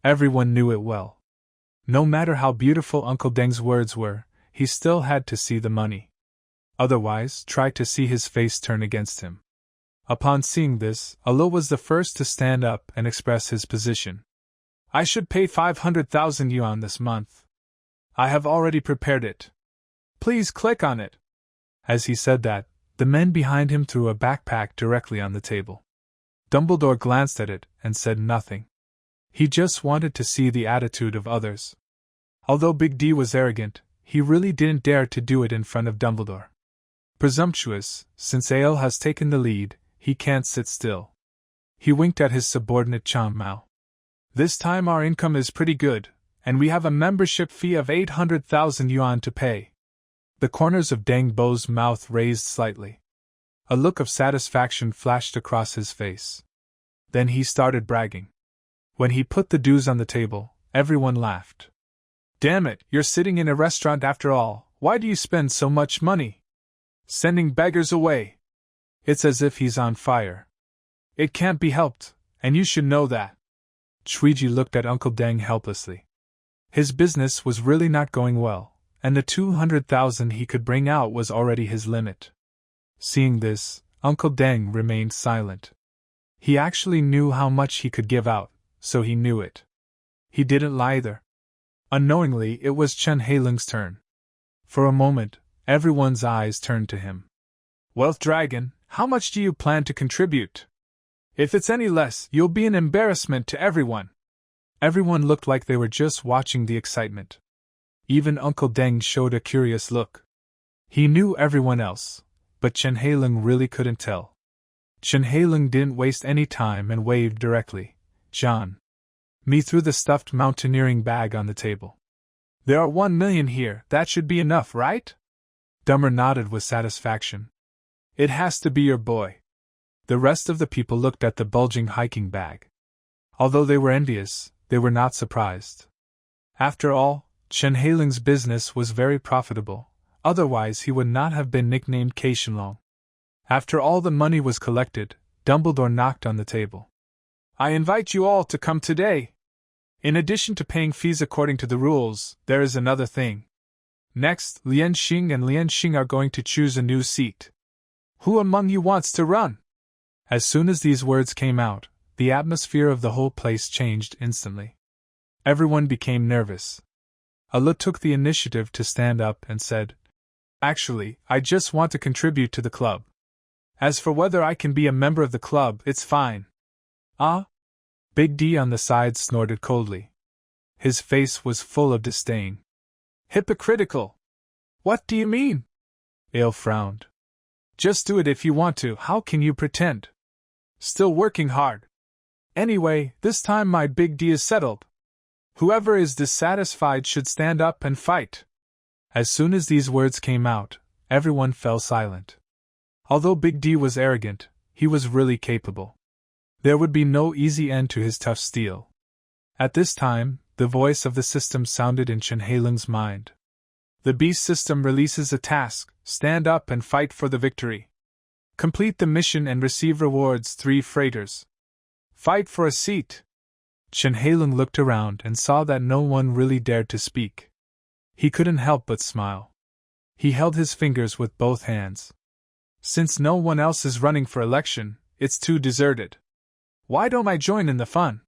Everyone knew it well. No matter how beautiful Uncle Deng's words were, he still had to see the money. Otherwise, try to see his face turn against him. Upon seeing this, Ale was the first to stand up and express his position. I should pay 500,000 yuan this month. I have already prepared it. Please click on it. As he said that, the men behind him threw a backpack directly on the table. Dumbledore glanced at it and said nothing. He just wanted to see the attitude of others. Although Big D was arrogant, he really didn't dare to do it in front of Dumbledore. Presumptuous, since Ale has taken the lead, he can't sit still. He winked at his subordinate Chang Mao. This time our income is pretty good, and we have a membership fee of 800,000 yuan to pay. The corners of Deng Bo's mouth raised slightly. A look of satisfaction flashed across his face. Then he started bragging. When he put the dues on the table, everyone laughed. Damn it, you're sitting in a restaurant after all, why do you spend so much money? Sending beggars away. It's as if he's on fire. It can't be helped, and you should know that. Chuiji looked at Uncle Deng helplessly. His business was really not going well, and the 200,000 he could bring out was already his limit. Seeing this, Uncle Deng remained silent. He actually knew how much he could give out, so he knew it. He didn't lie either. Unknowingly, it was Chen Hailing's turn. For a moment, everyone's eyes turned to him. Wealth Dragon, how much do you plan to contribute? If it's any less, you'll be an embarrassment to everyone. Everyone looked like they were just watching the excitement. Even Uncle Deng showed a curious look. He knew everyone else, but Chen Hailing really couldn't tell. Chen Hailing didn't waste any time and waved directly. John. Me threw the stuffed mountaineering bag on the table. There are 1 million here, that should be enough, right? Dummer nodded with satisfaction. It has to be your boy. The rest of the people looked at the bulging hiking bag. Although they were envious, they were not surprised. After all, Chen Hailing's business was very profitable, otherwise he would not have been nicknamed Keishenlong. After all the money was collected, Dumbledore knocked on the table. I invite you all to come today. In addition to paying fees according to the rules, there is another thing. Next, Lian Xing and Lian Xing are going to choose a new seat. Who among you wants to run? As soon as these words came out, the atmosphere of the whole place changed instantly. Everyone became nervous. Allah took the initiative to stand up and said, Actually, I just want to contribute to the club. As for whether I can be a member of the club, it's fine. Ah? Big D on the side snorted coldly. His face was full of disdain. Hypocritical! What do you mean? Ale frowned. Just do it if you want to, how can you pretend? Still working hard. Anyway, this time my Big D is settled. Whoever is dissatisfied should stand up and fight. As soon as these words came out, everyone fell silent. Although Big D was arrogant, he was really capable. There would be no easy end to his tough steel. At this time, the voice of the system sounded in Chen Hailing's mind. The beast system releases a task, stand up and fight for the victory. Complete the mission and receive rewards 3 freighters. Fight for a seat. Chen Hailing looked around and saw that no one really dared to speak. He couldn't help but smile. He held his fingers with both hands. Since no one else is running for election, it's too deserted. Why don't I join in the fun?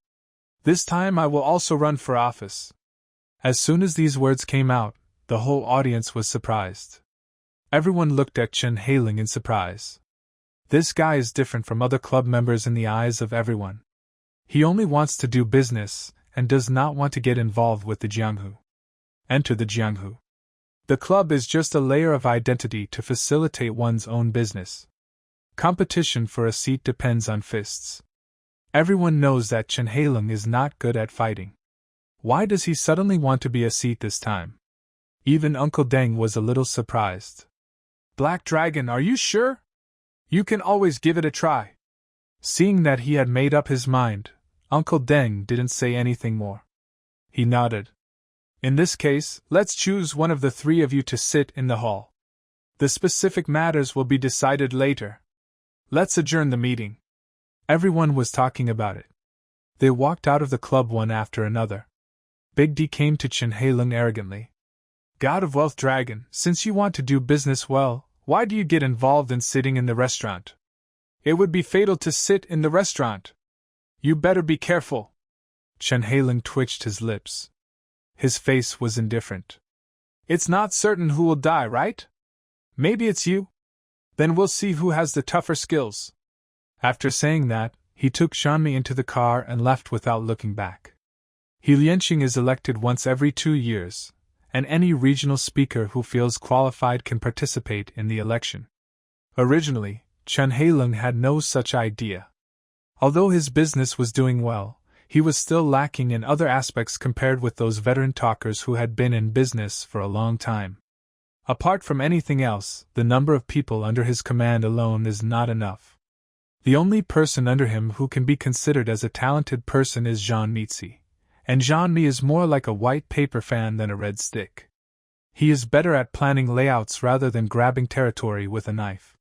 This time I will also run for office. As soon as these words came out, the whole audience was surprised. Everyone looked at Chen Hailing in surprise. This guy is different from other club members in the eyes of everyone. He only wants to do business, and does not want to get involved with the Jianghu. Enter the Jianghu. The club is just a layer of identity to facilitate one's own business. Competition for a seat depends on fists. Everyone knows that Chen Hailing is not good at fighting. Why does he suddenly want to be a seat this time? Even Uncle Deng was a little surprised. Black Dragon, are you sure? You can always give it a try. Seeing that he had made up his mind, Uncle Deng didn't say anything more. He nodded. In this case, let's choose one of the 3 of you to sit in the hall. The specific matters will be decided later. Let's adjourn the meeting. Everyone was talking about it. They walked out of the club one after another. Big D came to Chen Hailing arrogantly. God of Wealth Dragon, since you want to do business well, why do you get involved in sitting in the restaurant? It would be fatal to sit in the restaurant. You better be careful. Chen Hailing twitched his lips. His face was indifferent. It's not certain who will die, right? Maybe it's you? Then we'll see who has the tougher skills. After saying that, he took Shanmi into the car and left without looking back. He Lianqing is elected once every 2 years, and any regional speaker who feels qualified can participate in the election. Originally, Chen Hailing had no such idea. Although his business was doing well, he was still lacking in other aspects compared with those veteran talkers who had been in business for a long time. Apart from anything else, the number of people under his command alone is not enough. The only person under him who can be considered as a talented person is Jean Mitzi, and Jean-Mi is more like a white paper fan than a red stick. He is better at planning layouts rather than grabbing territory with a knife.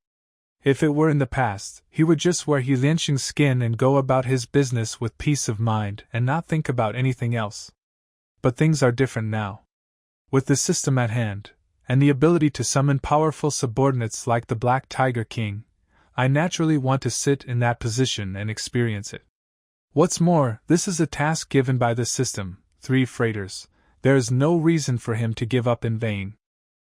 If it were in the past, he would just wear He Lianxing's skin and go about his business with peace of mind and not think about anything else. But things are different now. With the system at hand, and the ability to summon powerful subordinates like the Black Tiger King, I naturally want to sit in that position and experience it. What's more, this is a task given by the system, 3 freighters. There is no reason for him to give up in vain.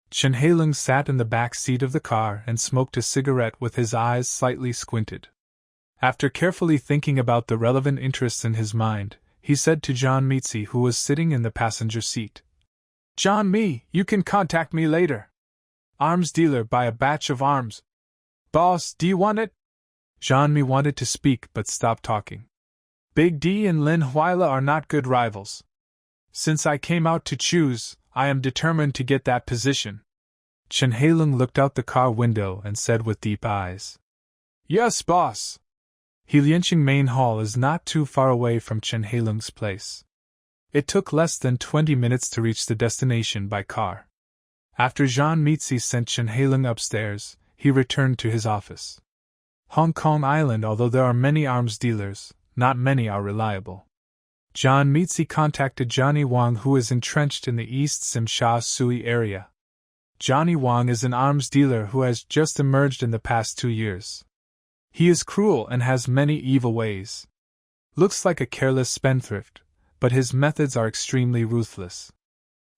Chen Heilung sat in the back seat of the car and smoked a cigarette with his eyes slightly squinted. After carefully thinking about the relevant interests in his mind, he said to Jean Mitzi, who was sitting in the passenger seat, "Jean-Mi, you can contact me later. Arms dealer, buy a batch of arms. Boss, do you want it?" Jean-Mi wanted to speak but stopped talking. Big D and Lin Huila are not good rivals. Since I came out to choose, I am determined to get that position. Chen Heilung looked out the car window and said with deep eyes, "Yes, boss." He Lianxing Main Hall is not too far away from Chen Heilung's place. It took less than 20 minutes to reach the destination by car. After Jean Mitzi sent Chen Heilung upstairs, he returned to his office. Hong Kong Island, although there are many arms dealers, not many are reliable. Jean Mitzi contacted Johnny Wang, who is entrenched in the East Sim Sha Sui area. Johnny Wang is an arms dealer who has just emerged in the past 2 years. He is cruel and has many evil ways. Looks like a careless spendthrift, but his methods are extremely ruthless.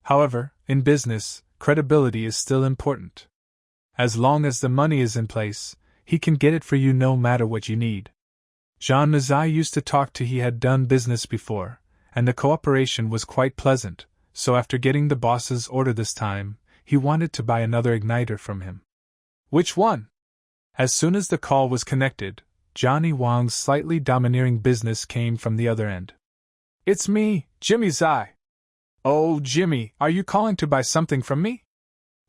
However, in business, credibility is still important. As long as the money is in place, he can get it for you no matter what you need. Jean Mazai used to talk to he had done business before, and the cooperation was quite pleasant, so after getting the boss's order this time, he wanted to buy another igniter from him. Which one? As soon as the call was connected, Johnny Wang's slightly domineering business came from the other end. "It's me, Jimmy Zai." "Oh, Jimmy, are you calling to buy something from me?"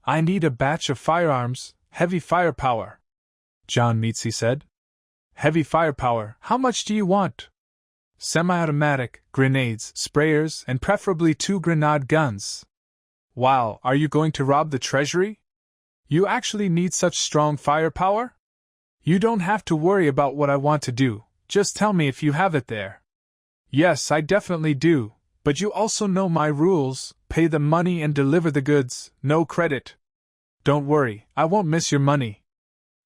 "I need a batch of firearms, heavy firepower," Jean Mitzi said. "Heavy firepower, how much do you want?" "Semi-automatic, grenades, sprayers, and preferably 2 grenade guns." "Wow, are you going to rob the treasury? You actually need such strong firepower?" "You don't have to worry about what I want to do, just tell me if you have it there." "Yes, I definitely do, but you also know my rules, pay the money and deliver the goods, no credit." "Don't worry, I won't miss your money.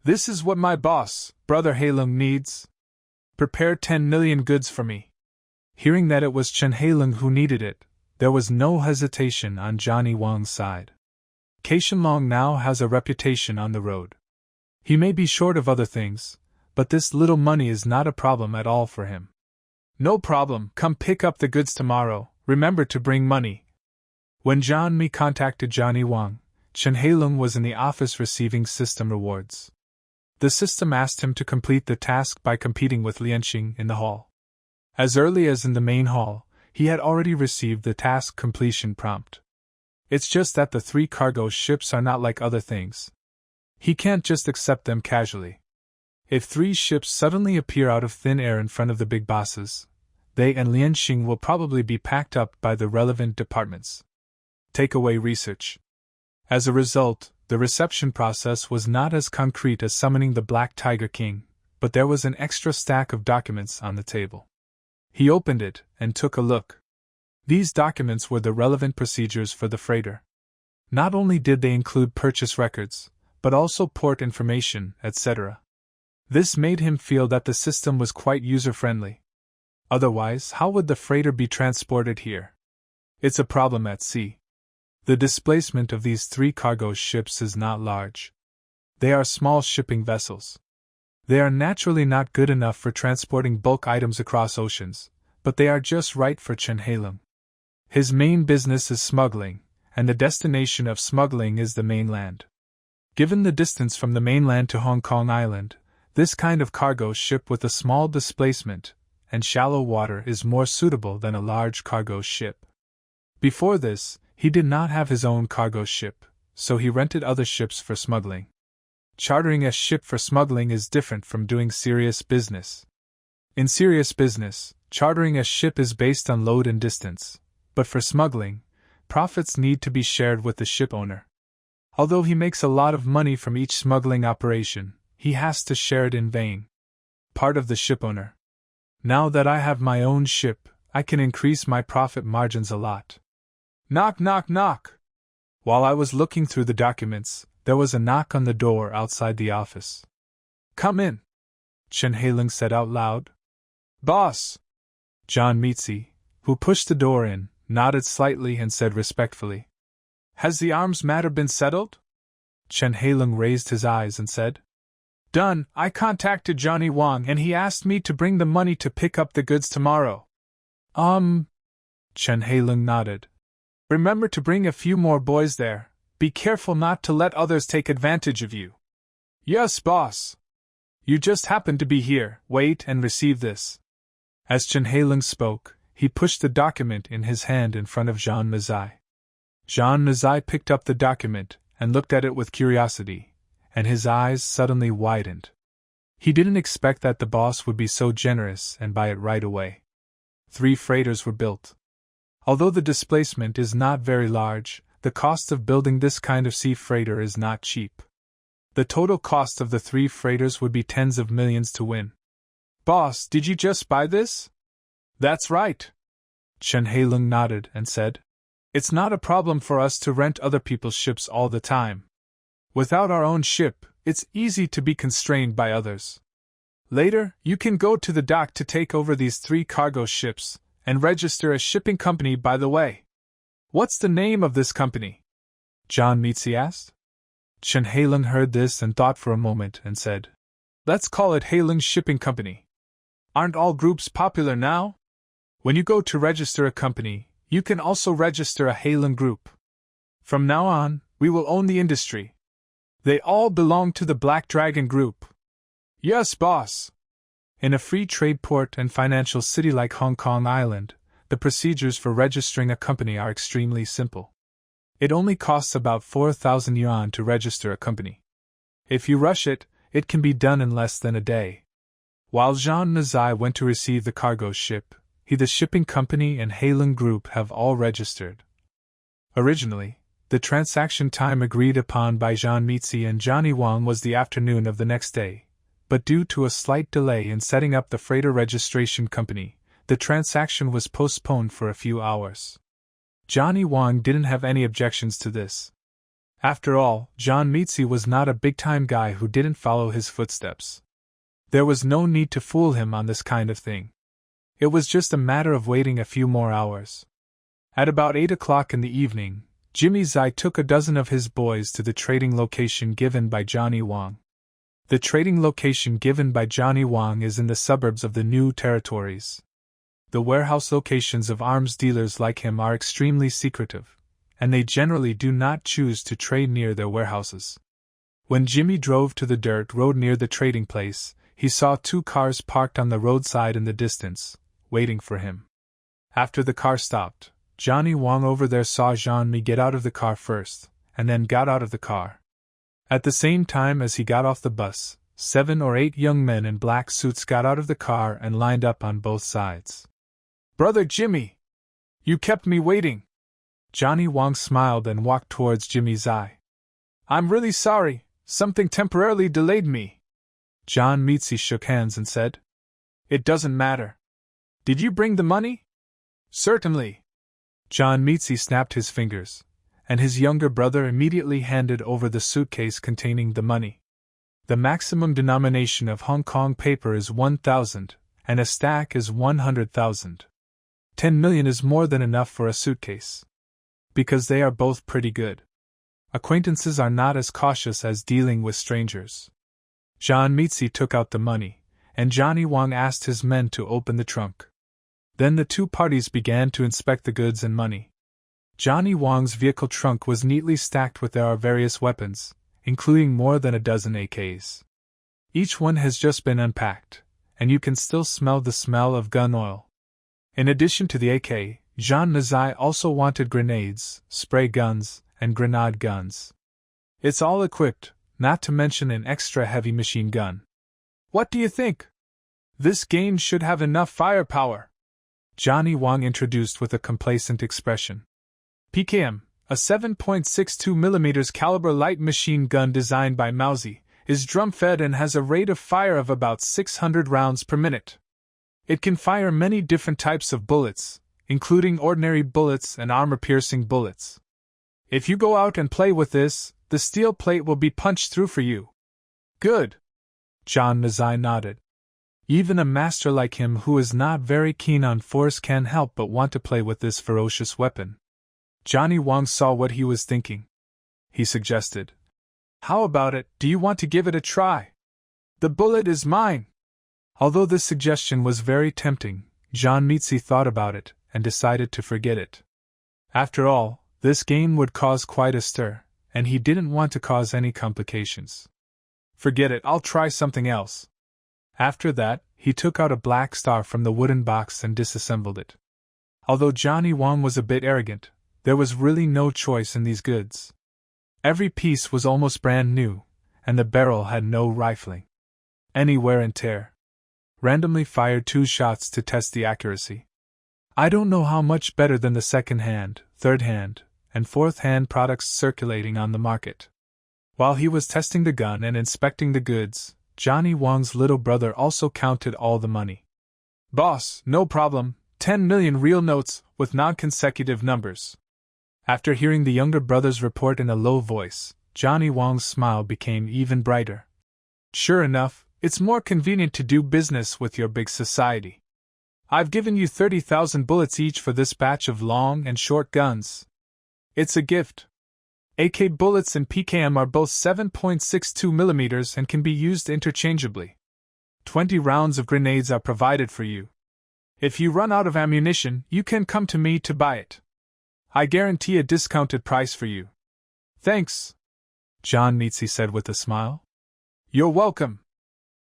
This is what my boss, Brother Heilung, needs. Prepare 10 million goods for me." Hearing that it was Chen Heilung who needed it, there was no hesitation on Johnny Wang's side. Kei Shenlong now has a reputation on the road. He may be short of other things, but this little money is not a problem at all for him. "No problem, come pick up the goods tomorrow, remember to bring money." When Jean-Mi contacted Johnny Wang, Chen Heilung was in the office receiving system rewards. The system asked him to complete the task by competing with Lianxing in the hall. As early as in the main hall, he had already received the task completion prompt. It's just that the 3 cargo ships are not like other things. He can't just accept them casually. If 3 ships suddenly appear out of thin air in front of the big bosses, they and Lianxing will probably be packed up by the relevant departments. Takeaway research. As a result, the reception process was not as concrete as summoning the Black Tiger King, but there was an extra stack of documents on the table. He opened it and took a look. These documents were the relevant procedures for the freighter. Not only did they include purchase records, but also port information, etc. This made him feel that the system was quite user-friendly. Otherwise, how would the freighter be transported here? It's a problem at sea. The displacement of these 3 cargo ships is not large. They are small shipping vessels. They are naturally not good enough for transporting bulk items across oceans, but they are just right for Chen Heilung. His main business is smuggling, and the destination of smuggling is the mainland. Given the distance from the mainland to Hong Kong Island, This kind of cargo ship with a small displacement and shallow water is more suitable than a large cargo ship. Before this, he did not have his own cargo ship, so he rented other ships for smuggling. Chartering a ship for smuggling is different from doing serious business. In serious business, chartering a ship is based on load and distance, but for smuggling, profits need to be shared with the ship owner. Although he makes a lot of money from each smuggling operation, he has to share it in vain. Part of the ship owner. Now that I have my own ship, I can increase my profit margins a lot. Knock, knock, knock! While I was looking through the documents, there was a knock on the door outside the office. Come in, Chen Heilung said out loud. Boss! John Meetsy, who pushed the door in, nodded slightly and said respectfully. Has the arms matter been settled? Chen Heilung raised his eyes and said. Done. I contacted Johnny Wang and he asked me to bring the money to pick up the goods tomorrow. Chen Heilung nodded. Remember to bring a few more boys there. Be careful not to let others take advantage of you. Yes, boss. You just happened to be here. Wait and receive this. As Chen Heilung spoke, he pushed the document in his hand in front of Jean Mazai. Jean Mazai picked up the document and looked at it with curiosity, and his eyes suddenly widened. He didn't expect that the boss would be so generous and buy it right away. 3 freighters were built. Although the displacement is not very large, the cost of building this kind of sea freighter is not cheap. The total cost of the 3 freighters would be tens of millions to win. Boss, did you just buy this? That's right. Chen Heilung nodded and said. It's not a problem for us to rent other people's ships all the time. Without our own ship, it's easy to be constrained by others. Later, you can go to the dock to take over these 3 cargo ships, and register a shipping company by the way. What's the name of this company? John Meetsy asked. Chen Heilung heard this and thought for a moment and said, Let's call it Heilung Shipping Company. Aren't all groups popular now? When you go to register a company, you can also register a Heilung group. From now on, we will own the industry. They all belong to the Black Dragon Group. Yes, boss. In a free trade port and financial city like Hong Kong Island, the procedures for registering a company are extremely simple. It only costs about 4,000 yuan to register a company. If you rush it, it can be done in less than a day. While Jean Mazai went to receive the cargo ship, the shipping company and Heilung Group have all registered. Originally, the transaction time agreed upon by Jean Meetsy and Johnny Wang was the afternoon of the next day, but due to a slight delay in setting up the freighter registration company, the transaction was postponed for a few hours. Johnny Wang didn't have any objections to this. After all, John Meetsy was not a big-time guy who didn't follow his footsteps. There was no need to fool him on this kind of thing. It was just a matter of waiting a few more hours. At about 8 o'clock in the evening, Jimmy Zai took a dozen of his boys to the trading location given by Johnny Wang. The trading location given by Johnny Wang is in the suburbs of the New Territories. The warehouse locations of arms dealers like him are extremely secretive, and they generally do not choose to trade near their warehouses. When Jimmy drove to the dirt road near the trading place, he saw 2 cars parked on the roadside in the distance, waiting for him. After the car stopped, Johnny Wang over there saw Jean Mi get out of the car first, and then got out of the car. At the same time as he got off the bus, 7 or 8 young men in black suits got out of the car and lined up on both sides. Brother Jimmy! You kept me waiting! Johnny Wang smiled and walked towards Jimmy Zai. I'm really sorry, something temporarily delayed me. John Meetsy shook hands and said, It doesn't matter. Did you bring the money? Certainly. John Meetsy snapped his fingers, and his younger brother immediately handed over the suitcase containing the money. The maximum denomination of Hong Kong paper is 1,000, and a stack is 100,000. 10 million is more than enough for a suitcase. Because they are both pretty good. Acquaintances are not as cautious as dealing with strangers. John Meetsy took out the money, and Johnny Wang asked his men to open the trunk. Then the 2 parties began to inspect the goods and money. Johnny Wang's vehicle trunk was neatly stacked with their various weapons, including more than a dozen AKs. Each one has just been unpacked, and you can still smell the smell of gun oil. In addition to the AK, Jean Nazai also wanted grenades, spray guns, and grenade guns. It's all equipped, not to mention an extra heavy machine gun. What do you think? This game should have enough firepower, Johnny Wong introduced with a complacent expression. PKM, a 7.62mm caliber light machine gun designed by Mauser, is drum-fed and has a rate of fire of about 600 rounds per minute. It can fire many different types of bullets, including ordinary bullets and armor-piercing bullets. If you go out and play with this, the steel plate will be punched through for you. Good. Jean Nazai nodded. Even a master like him who is not very keen on force can't help but want to play with this ferocious weapon. Johnny Wong saw what he was thinking. He suggested, "How about it, do you want to give it a try? The bullet is mine." Although this suggestion was very tempting, Jean Mitzi thought about it and decided to forget it. After all, this game would cause quite a stir, and he didn't want to cause any complications. "Forget it, I'll try something else." After that, he took out a black star from the wooden box and disassembled it. Although Johnny Wong was a bit arrogant, there was really no choice in these goods. Every piece was almost brand new, and the barrel had no rifling. Any wear and tear. Randomly fired 2 shots to test the accuracy. I don't know how much better than the second-hand, third-hand, and fourth-hand products circulating on the market. While he was testing the gun and inspecting the goods, Johnny Wong's little brother also counted all the money. "Boss, no problem, 10 million real notes, with non-consecutive numbers." After hearing the younger brother's report in a low voice, Johnny Wong's smile became even brighter. "Sure enough, it's more convenient to do business with your big society. I've given you 30,000 bullets each for this batch of long and short guns. It's a gift. AK bullets and PKM are both 7.62mm and can be used interchangeably. 20 rounds of grenades are provided for you. If you run out of ammunition, you can come to me to buy it. I guarantee a discounted price for you." "Thanks," Jean Mitzi said with a smile. "You're welcome."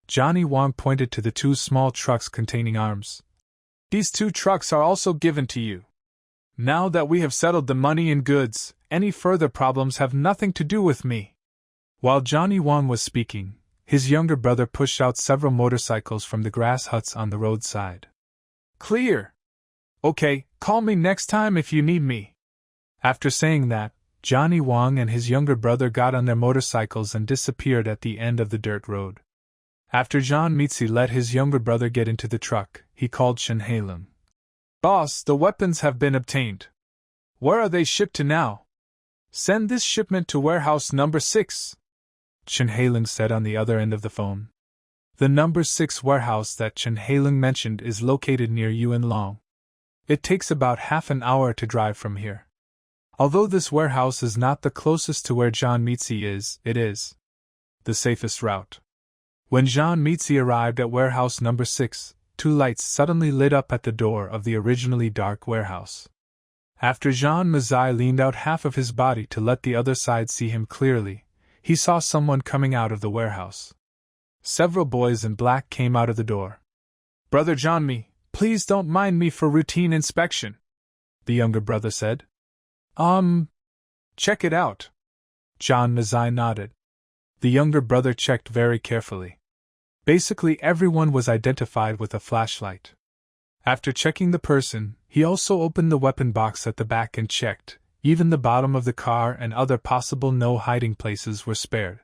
Johnny Wong pointed to the 2 small trucks containing arms. "These 2 trucks are also given to you. Now that we have settled the money and goods, any further problems have nothing to do with me." While Johnny Wong was speaking, his younger brother pushed out several motorcycles from the grass huts on the roadside. "Clear. Okay, call me next time if you need me." After saying that, Johnny Wong and his younger brother got on their motorcycles and disappeared at the end of the dirt road. After Jean Mitzi let his younger brother get into the truck, he called Chen Hailung. "Boss, the weapons have been obtained. Where are they shipped to now?" "Send this shipment to warehouse number 6, Chen Hailung said on the other end of the phone. The number 6 warehouse that Chen Hailung mentioned is located near Yuan Long. It takes about half an hour to drive from here. Although this warehouse is not the closest to where Jean Mitzi is, it is the safest route. When Jean Mitzi arrived at warehouse number 6, 2 lights suddenly lit up at the door of the originally dark warehouse. After Jean Nazai leaned out half of his body to let the other side see him clearly, he saw someone coming out of the warehouse. Several boys in black came out of the door. "Brother Jean, please don't mind me for routine inspection," the younger brother said. Check it out." Jean Nazai nodded. The younger brother checked very carefully. Basically everyone was identified with a flashlight. After checking the person, he also opened the weapon box at the back and checked. Even the bottom of the car and other possible no hiding places were spared.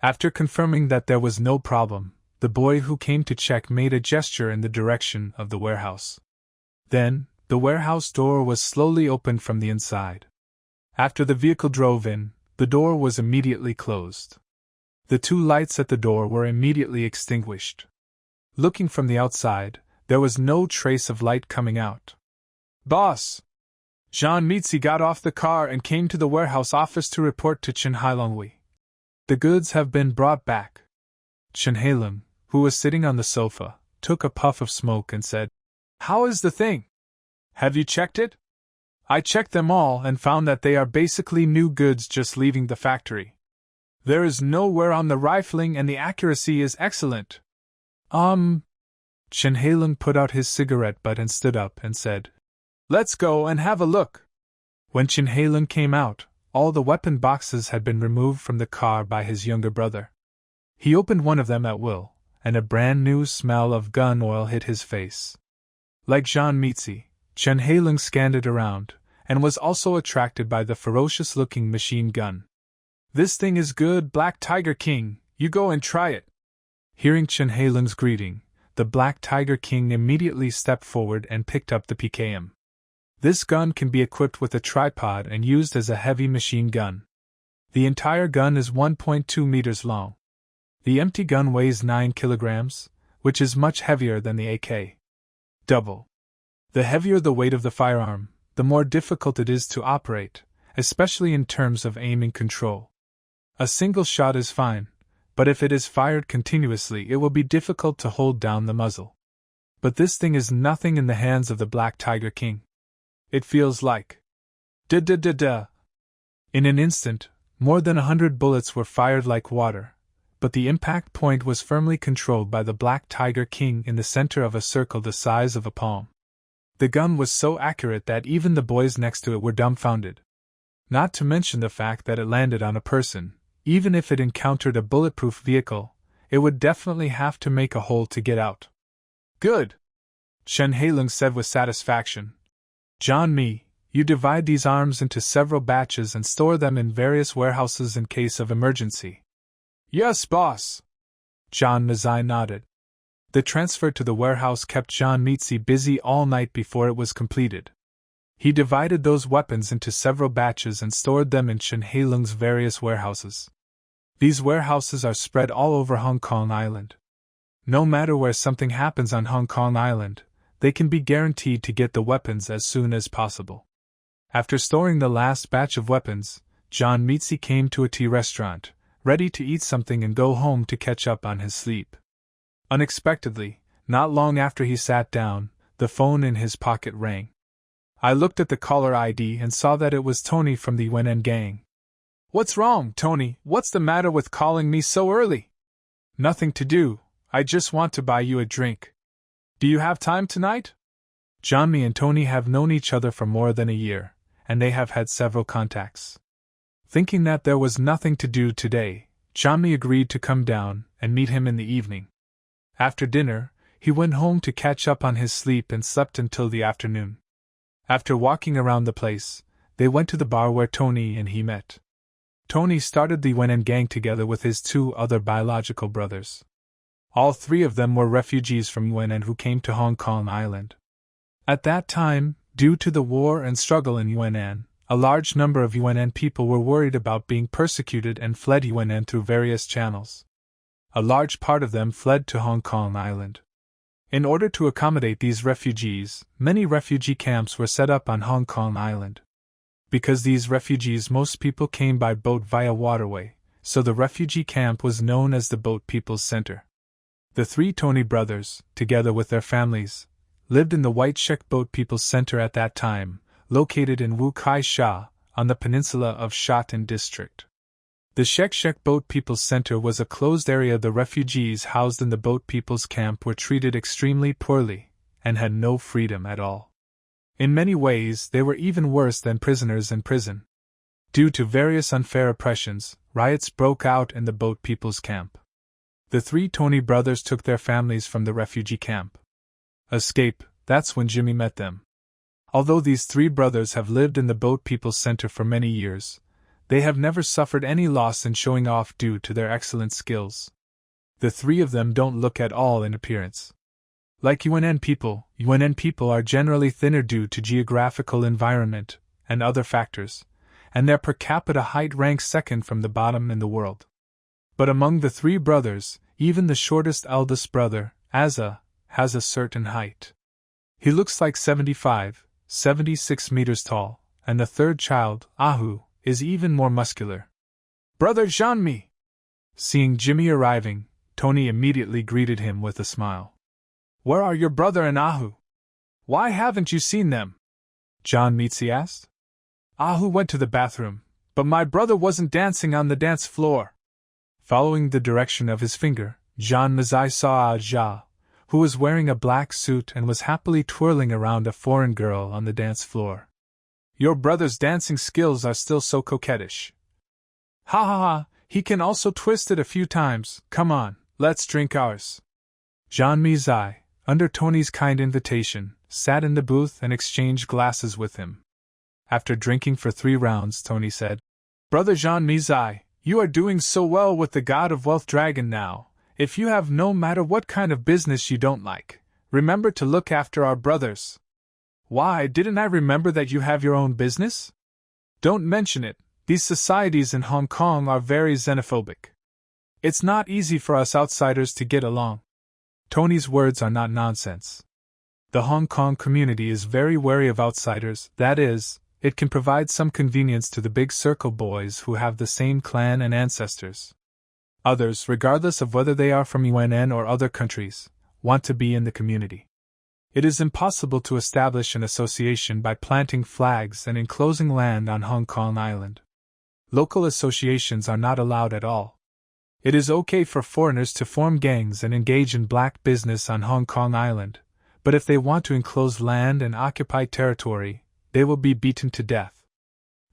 After confirming that there was no problem, the boy who came to check made a gesture in the direction of the warehouse. Then, the warehouse door was slowly opened from the inside. After the vehicle drove in, the door was immediately closed. The 2 lights at the door were immediately extinguished. Looking from the outside, there was no trace of light coming out. "Boss!" Jean Mitzi got off the car and came to the warehouse office to report to Chen Hailung. "The goods have been brought back." Chen Hailung, who was sitting on the sofa, took a puff of smoke and said, "How is the thing? Have you checked it?" "I checked them all and found that they are basically new goods just leaving the factory." There is no wear on the rifling and the accuracy is excellent. Chen Heilung put out his cigarette butt and stood up and said, Let's go and have a look. When Chen Heilung came out, all the weapon boxes had been removed from the car by his younger brother. He opened one of them at will, and a brand new smell of gun oil hit his face. Like Jean Mitzi, Chen Heilung scanned it around, and was also attracted by the ferocious-looking machine gun. This thing is good, Black Tiger King, you go and try it. Hearing Chen Heilung's greeting, the Black Tiger King immediately stepped forward and picked up the PKM. This gun can be equipped with a tripod and used as a heavy machine gun. The entire gun is 1.2 meters long. The empty gun weighs 9 kilograms, which is much heavier than the AK. Double. The heavier the weight of the firearm, the more difficult it is to operate, especially in terms of aiming control. A single shot is fine, but if it is fired continuously, it will be difficult to hold down the muzzle. But this thing is nothing in the hands of the Black Tiger King. It feels like da-da-da-da. In an instant, more than 100 bullets were fired like water, but the impact point was firmly controlled by the Black Tiger King in the center of a circle the size of a palm. The gun was so accurate that even the boys next to it were dumbfounded. Not to mention the fact that it landed on a person. Even if it encountered a bulletproof vehicle, it would definitely have to make a hole to get out. Good! Chen Heilung said with satisfaction. John Mi, you divide these arms into several batches and store them in various warehouses in case of emergency. Yes, boss! John Mazai nodded. The transfer to the warehouse kept John Mitzi busy all night before it was completed. He divided those weapons into several batches and stored them in Chen Heilung's various warehouses. These warehouses are spread all over Hong Kong Island. No matter where something happens on Hong Kong Island, they can be guaranteed to get the weapons as soon as possible. After storing the last batch of weapons, John Mitzi came to a tea restaurant, ready to eat something and go home to catch up on his sleep. Unexpectedly, not long after he sat down, the phone in his pocket rang. I looked at the caller ID and saw that it was Tony from the UNN gang. What's wrong, Tony? What's the matter with calling me so early? Nothing to do, I just want to buy you a drink. Do you have time tonight? Johnny and Tony have known each other for more than a year, and they have had several contacts. Thinking that there was nothing to do today, Johnny agreed to come down and meet him in the evening. After dinner, he went home to catch up on his sleep and slept until the afternoon. After walking around the place, they went to the bar where Tony and he met. Tony started the UNN gang together with his 2 other biological brothers. All 3 of them were refugees from UNN who came to Hong Kong Island. At that time, due to the war and struggle in UNN, a large number of UNN people were worried about being persecuted and fled UNN through various channels. A large part of them fled to Hong Kong Island. In order to accommodate these refugees, many refugee camps were set up on Hong Kong Island. Because these refugees most people came by boat via waterway, so the refugee camp was known as the Boat People's Center. The 3 Tony brothers, together with their families, lived in the White Shek Boat People's Center at that time, located in Wu Kai Sha, on the peninsula of Sha Tin District. The Shek Shek Boat People's Center was a closed area. The refugees housed in the Boat People's Camp were treated extremely poorly, and had no freedom at all. In many ways, they were even worse than prisoners in prison. Due to various unfair oppressions, riots broke out in the Boat People's Camp. The 3 Tony brothers took their families from the refugee camp. Escape, that's when Jimmy met them. Although these 3 brothers have lived in the Boat People's Center for many years, they have never suffered any loss in showing off due to their excellent skills. The 3 of them don't look at all in appearance like UNN people are generally thinner due to geographical environment and other factors, and their per capita height ranks second from the bottom in the world. But among the 3 brothers, even the shortest eldest brother, Asa, has a certain height. He looks like 76 meters tall, and the 3rd child, Ahu, is even more muscular. Brother Jean-Mi! Seeing Jimmy arriving, Tony immediately greeted him with a smile. Where are your brother and Ahu? Why haven't you seen them? John Mitzi asked. Ahu went to the bathroom, but my brother wasn't dancing on the dance floor, Following the direction of his finger, Jean Mazai saw Jia, who was wearing a black suit and was happily twirling around a foreign girl on the dance floor. Your brother's dancing skills are still so coquettish. Ha ha ha, he can also twist it a few times. Come on, let's drink ours. Jean Mazai, under Tony's kind invitation, sat in the booth and exchanged glasses with him. After drinking for 3 rounds, Tony said, Brother Jean Mazai, you are doing so well with the God of Wealth Dragon now. If you have no matter what kind of business you don't like, remember to look after our brothers. Why, didn't I remember that you have your own business? Don't mention it, these societies in Hong Kong are very xenophobic. It's not easy for us outsiders to get along. Tony's words are not nonsense. The Hong Kong community is very wary of outsiders, that is, it can provide some convenience to the big circle boys who have the same clan and ancestors. Others, regardless of whether they are from UNN or other countries, want to be in the community. It is impossible to establish an association by planting flags and enclosing land on Hong Kong Island. Local associations are not allowed at all. It is okay for foreigners to form gangs and engage in black business on Hong Kong Island, but if they want to enclose land and occupy territory, they will be beaten to death.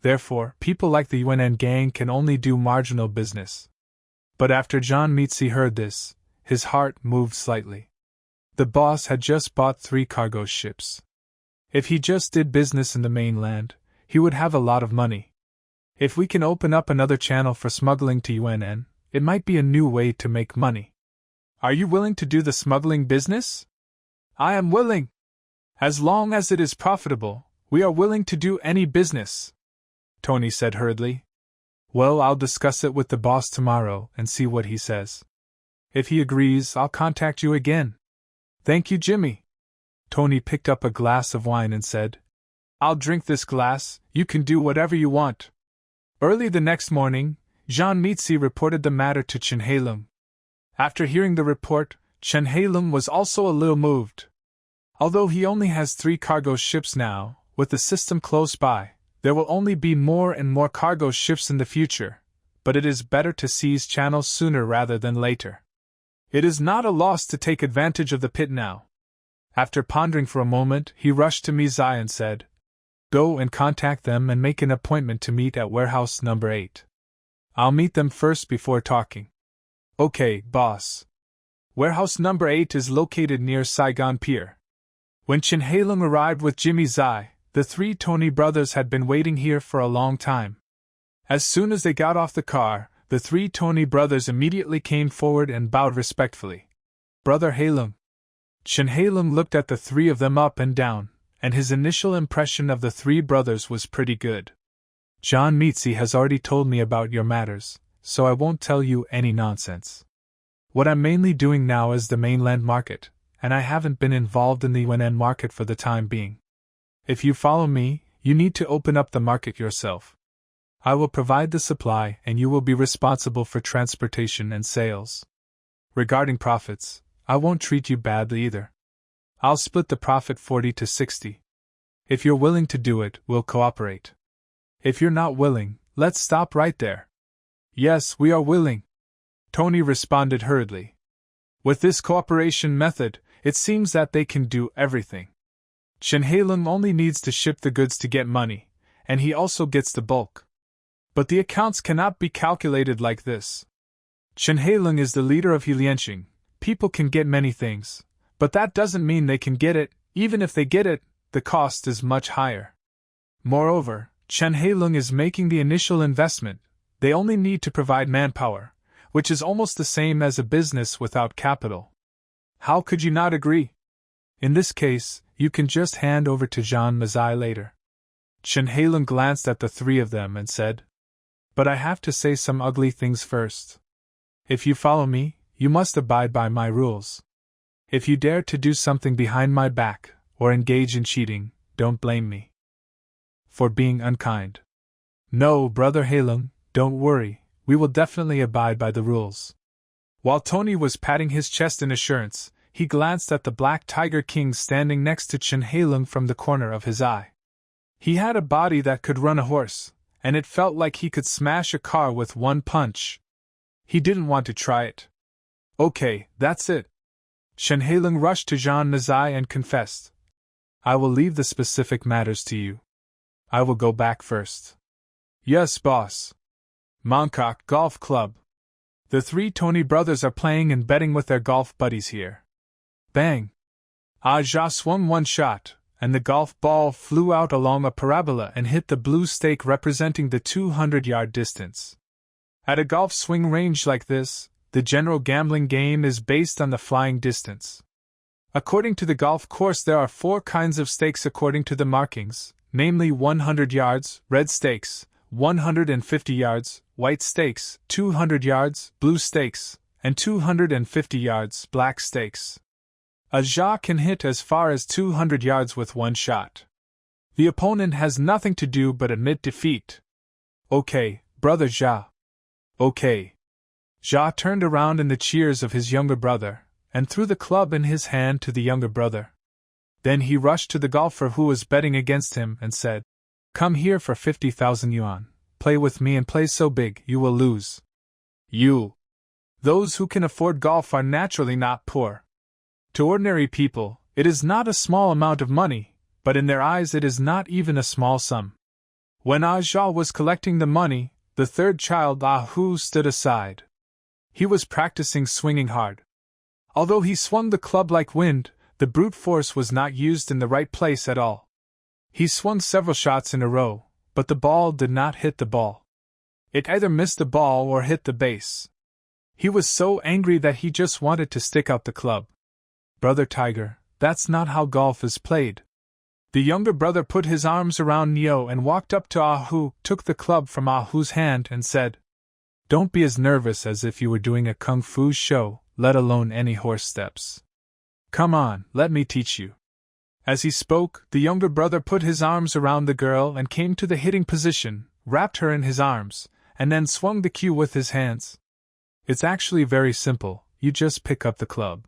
Therefore, people like the UNN gang can only do marginal business. But after John Meetsy heard this, his heart moved slightly. The boss had just bought 3 cargo ships. If he just did business in the mainland, he would have a lot of money. If we can open up another channel for smuggling to UNN, it might be a new way to make money. Are you willing to do the smuggling business? I am willing. As long as it is profitable, we are willing to do any business, Tony said hurriedly. Well, I'll discuss it with the boss tomorrow and see what he says. If he agrees, I'll contact you again. Thank you, Jimmy. Tony picked up a glass of wine and said, I'll drink this glass, you can do whatever you want. Early the next morning, Jean Meetsy reported the matter to Chen Hailung. After hearing the report, Chen Hailung was also a little moved. Although he only has 3 cargo ships now, with the system close by, there will only be more and more cargo ships in the future, but it is better to seize channels sooner rather than later. It is not a loss to take advantage of the pit now. After pondering for a moment, he rushed to Mizai and said, Go and contact them and make an appointment to meet at warehouse number 8. I'll meet them first before talking. Okay, boss. Warehouse number 8 is located near Saigon Pier. When Chen Hailung arrived with Jimmy Zai, the 3 Tony brothers had been waiting here for a long time. As soon as they got off the car, the 3 Tony brothers immediately came forward and bowed respectfully. Brother Hailung. Chen Hailung looked at the 3 of them up and down, and his initial impression of the 3 brothers was pretty good. John Meetsy has already told me about your matters, so I won't tell you any nonsense. What I'm mainly doing now is the mainland market, and I haven't been involved in the UNN market for the time being. If you follow me, you need to open up the market yourself. I will provide the supply and you will be responsible for transportation and sales. Regarding profits, I won't treat you badly either. I'll split the profit 40 to 60. If you're willing to do it, we'll cooperate. If you're not willing, let's stop right there. Yes, we are willing, Tony responded hurriedly. With this cooperation method, it seems that they can do everything. Chen Hailung only needs to ship the goods to get money, and he also gets the bulk. But the accounts cannot be calculated like this. Chen Hailung is the leader of Helianqing. People can get many things, but that doesn't mean they can get it. Even if they get it, the cost is much higher. Moreover, Chen Hailung is making the initial investment. They only need to provide manpower, which is almost the same as a business without capital. How could you not agree? In this case, you can just hand over to Jean Mazai later. Chen Hailung glanced at the 3 of them and said, But I have to say some ugly things first. If you follow me, you must abide by my rules. If you dare to do something behind my back, or engage in cheating, don't blame me for being unkind. No, Brother Hailung, don't worry, we will definitely abide by the rules. While Tony was patting his chest in assurance, he glanced at the Black Tiger King standing next to Chen Hailung from the corner of his eye. He had a body that could run a horse, and it felt like he could smash a car with one punch. He didn't want to try it. Okay, that's it. Shen Heilung rushed to Jean Nazai and confessed. I will leave the specific matters to you. I will go back first. Yes, boss. Mongkok Golf Club. The three Tony brothers are playing and betting with their golf buddies here. Bang! Ah Ja swung one shot, and the golf ball flew out along a parabola and hit the blue stake representing the 200-yard distance. At a golf swing range like this, the general gambling game is based on the flying distance. According to the golf course, there are 4 kinds of stakes according to the markings, namely 100 yards, red stakes, 150 yards, white stakes, 200 yards, blue stakes, and 250 yards, black stakes. A Ja can hit as far as 200 yards with one shot. The opponent has nothing to do but admit defeat. Okay, brother Ja. Okay. Ja turned around in the cheers of his younger brother, and threw the club in his hand to the younger brother. Then he rushed to the golfer who was betting against him and said, Come here for 50,000 yuan. Play with me and play so big you will lose. You. Those who can afford golf are naturally not poor. To ordinary people, it is not a small amount of money, but in their eyes it is not even a small sum. When Ah Ja was collecting the money, the third child Ah Hu stood aside. He was practicing swinging hard. Although he swung the club like wind, the brute force was not used in the right place at all. He swung several shots in a row, but the ball did not hit the ball. It either missed the ball or hit the base. He was so angry that he just wanted to stick out the club. Brother Tiger, that's not how golf is played. The younger brother put his arms around Neo and walked up to Ah Hu, took the club from Ah Hu's hand and said, Don't be as nervous as if you were doing a kung fu show, let alone any horse steps. Come on, let me teach you. As he spoke, the younger brother put his arms around the girl and came to the hitting position, wrapped her in his arms, and then swung the cue with his hands. It's actually very simple, you just pick up the club.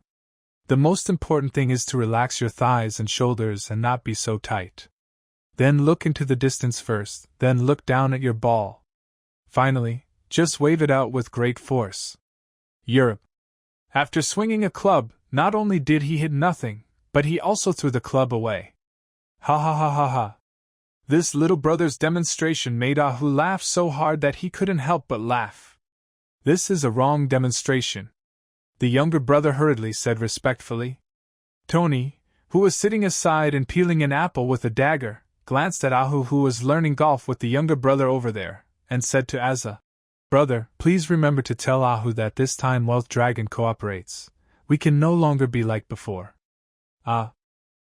The most important thing is to relax your thighs and shoulders and not be so tight. Then look into the distance first, then look down at your ball. Finally, just wave it out with great force. Europe. After swinging a club, not only did he hit nothing, but he also threw the club away. Ha ha ha ha ha. This little brother's demonstration made Ah Hu laugh so hard that he couldn't help but laugh. This is a wrong demonstration. The younger brother hurriedly said respectfully. Tony, who was sitting aside and peeling an apple with a dagger, glanced at Ah Hu, who was learning golf with the younger brother over there, and said to Azza, Brother, please remember to tell Ah Hu that this time Wealth Dragon cooperates. We can no longer be like before. Ah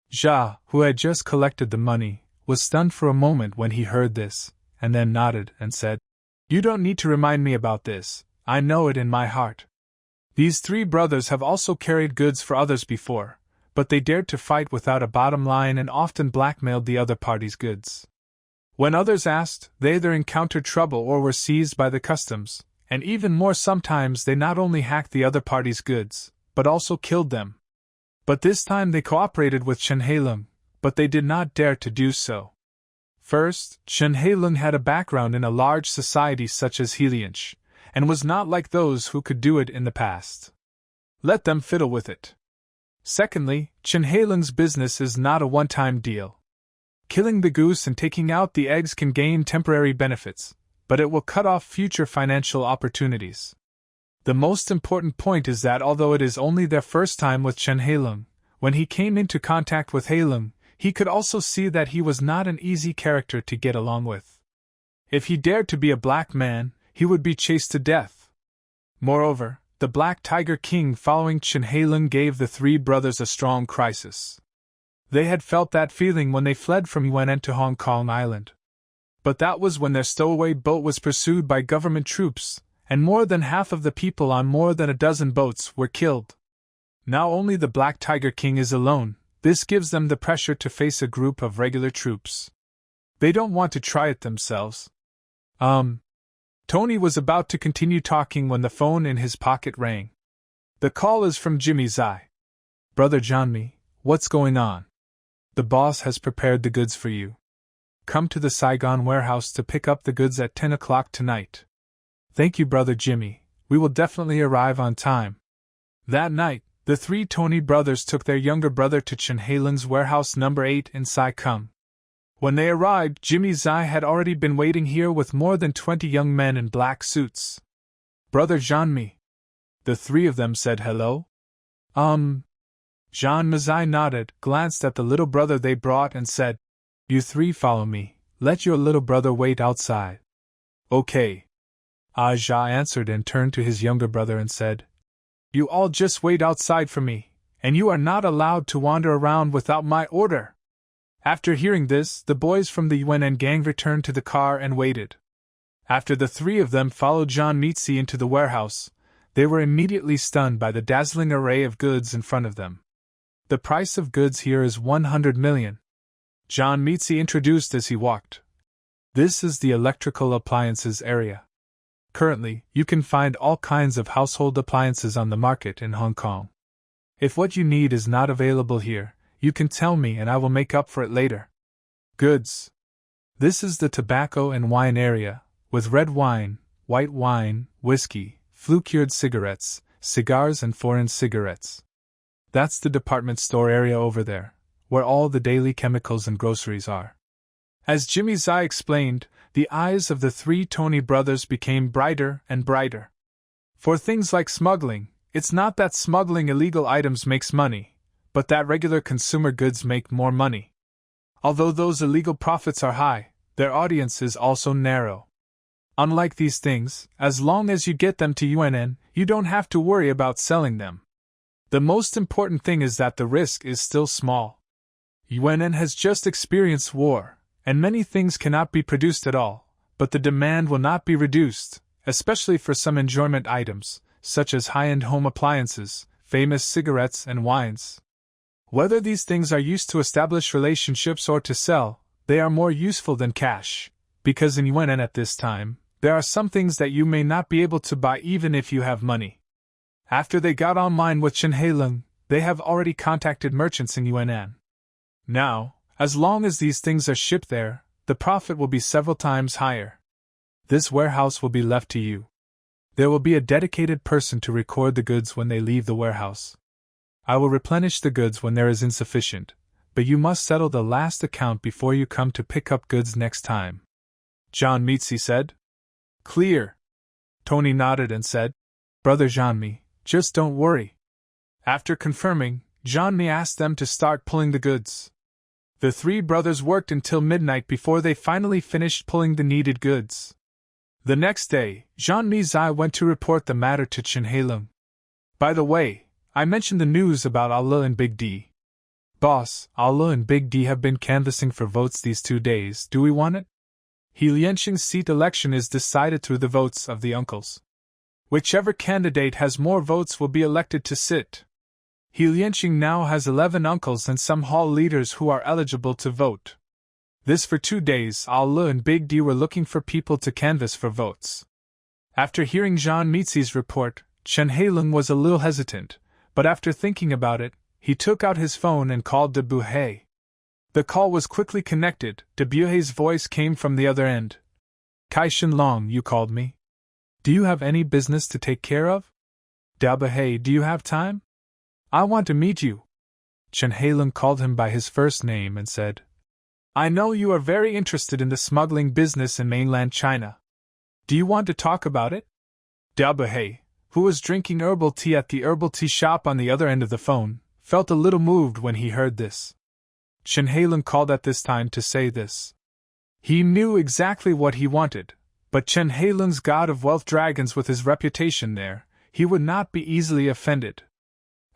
Ja, who had just collected the money, was stunned for a moment when he heard this, and then nodded and said, You don't need to remind me about this, I know it in my heart. These 3 brothers have also carried goods for others before, but they dared to fight without a bottom line and often blackmailed the other party's goods. When others asked, they either encountered trouble or were seized by the customs, and even more sometimes they not only hacked the other party's goods, but also killed them. But this time they cooperated with Shen Heilung, but they did not dare to do so. First, Shen Heilung had a background in a large society such as Helianch, and was not like those who could do it in the past. Let them fiddle with it. Secondly, Shen Heilung's business is not a one-time deal. Killing the goose and taking out the eggs can gain temporary benefits, but it will cut off future financial opportunities. The most important point is that although it is only their first time with Shen Heilung, when he came into contact with Heilung, he could also see that he was not an easy character to get along with. If he dared to be a black man, he would be chased to death. Moreover, the Black Tiger King following Shen Heilung gave the 3 brothers a strong crisis. They had felt that feeling when they fled from Yuan to Hong Kong Island. But that was when their stowaway boat was pursued by government troops, and more than half of the people on more than a dozen boats were killed. Now only the Black Tiger King is alone. This gives them the pressure to face a group of regular troops. They don't want to try it themselves. Tony was about to continue talking when the phone in his pocket rang. The call is from Jimmy Zai. Brother Johnmy, what's going on? The boss has prepared the goods for you. Come to the Saigon warehouse to pick up the goods at 10 o'clock tonight. Thank you, Brother Jimmy. We will definitely arrive on time. That night, the three Tony brothers took their younger brother to Chen Heilung's warehouse number 8 in Sai Kung. When they arrived, Jimmy Zai had already been waiting here with more than 20 young men in black suits. Brother Jean-Mi. The three of them said hello. Jean-Mi nodded, glanced at the little brother they brought and said, "You three follow me, let your little brother wait outside." "Okay." Aja answered and turned to his younger brother and said, "You all just wait outside for me, and you are not allowed to wander around without my order." After hearing this, the boys from the UNN gang returned to the car and waited. After the three of them followed John Mitzi into the warehouse, they were immediately stunned by the dazzling array of goods in front of them. "The price of goods here is 100 million. John Mitzi introduced as he walked. "This is the electrical appliances area. Currently, you can find all kinds of household appliances on the market in Hong Kong. If what you need is not available here, you can tell me and I will make up for it later. Goods. This is the tobacco and wine area, with red wine, white wine, whiskey, flue-cured cigarettes, cigars and foreign cigarettes. That's the department store area over there, where all the daily chemicals and groceries are." As Jimmy Zai explained, the eyes of the three Tony brothers became brighter and brighter. For things like smuggling, it's not that smuggling illegal items makes money, but that regular consumer goods make more money. Although those illegal profits are high, their audience is also narrow. Unlike these things, as long as you get them to UNN, you don't have to worry about selling them. The most important thing is that the risk is still small. UNN has just experienced war, and many things cannot be produced at all, but the demand will not be reduced, especially for some enjoyment items, such as high-end home appliances, famous cigarettes and wines. Whether these things are used to establish relationships or to sell, they are more useful than cash, because in UNN at this time, there are some things that you may not be able to buy even if you have money. After they got online with Chen Heilung, they have already contacted merchants in UNN. Now, as long as these things are shipped there, the profit will be several times higher. This warehouse will be left to you. There will be a dedicated person to record the goods when they leave the warehouse. I will replenish the goods when there is insufficient, but you must settle the last account before you come to pick up goods next time. John Mitzi said. Clear. Tony nodded and said, Brother Jean-Mi, just don't worry. After confirming, Jean-Mi asked them to start pulling the goods. The three brothers worked until midnight before they finally finished pulling the needed goods. The next day, Jean-Mi Zai went to report the matter to Chen Heilung. By the way, I mentioned the news about Allah and Big D. Boss, Allah and Big D have been canvassing for votes these 2 days. Do we want it? He Lianqing's seat election is decided through the votes of the uncles. Whichever candidate has more votes will be elected to sit. He Lianqing now has 11 uncles and some hall leaders who are eligible to vote. This for 2 days, Allah and Big D were looking for people to canvass for votes. After hearing Jean Mitzi's report, Chen Heilung was a little hesitant, but after thinking about it, he took out his phone and called de Buhay. The call was quickly connected. De Buhay's voice came from the other end. Kai Shenlong, you called me? Do you have any business to take care of? De Buhay, do you have time? I want to meet you. Chen Heilung called him by his first name and said, I know you are very interested in the smuggling business in mainland China. Do you want to talk about it? De Buhay, who was drinking herbal tea at the herbal tea shop on the other end of the phone, felt a little moved when he heard this. Chen Heilung called at this time to say this. He knew exactly what he wanted, but Chen Heilung's god of wealth dragons with his reputation there, he would not be easily offended.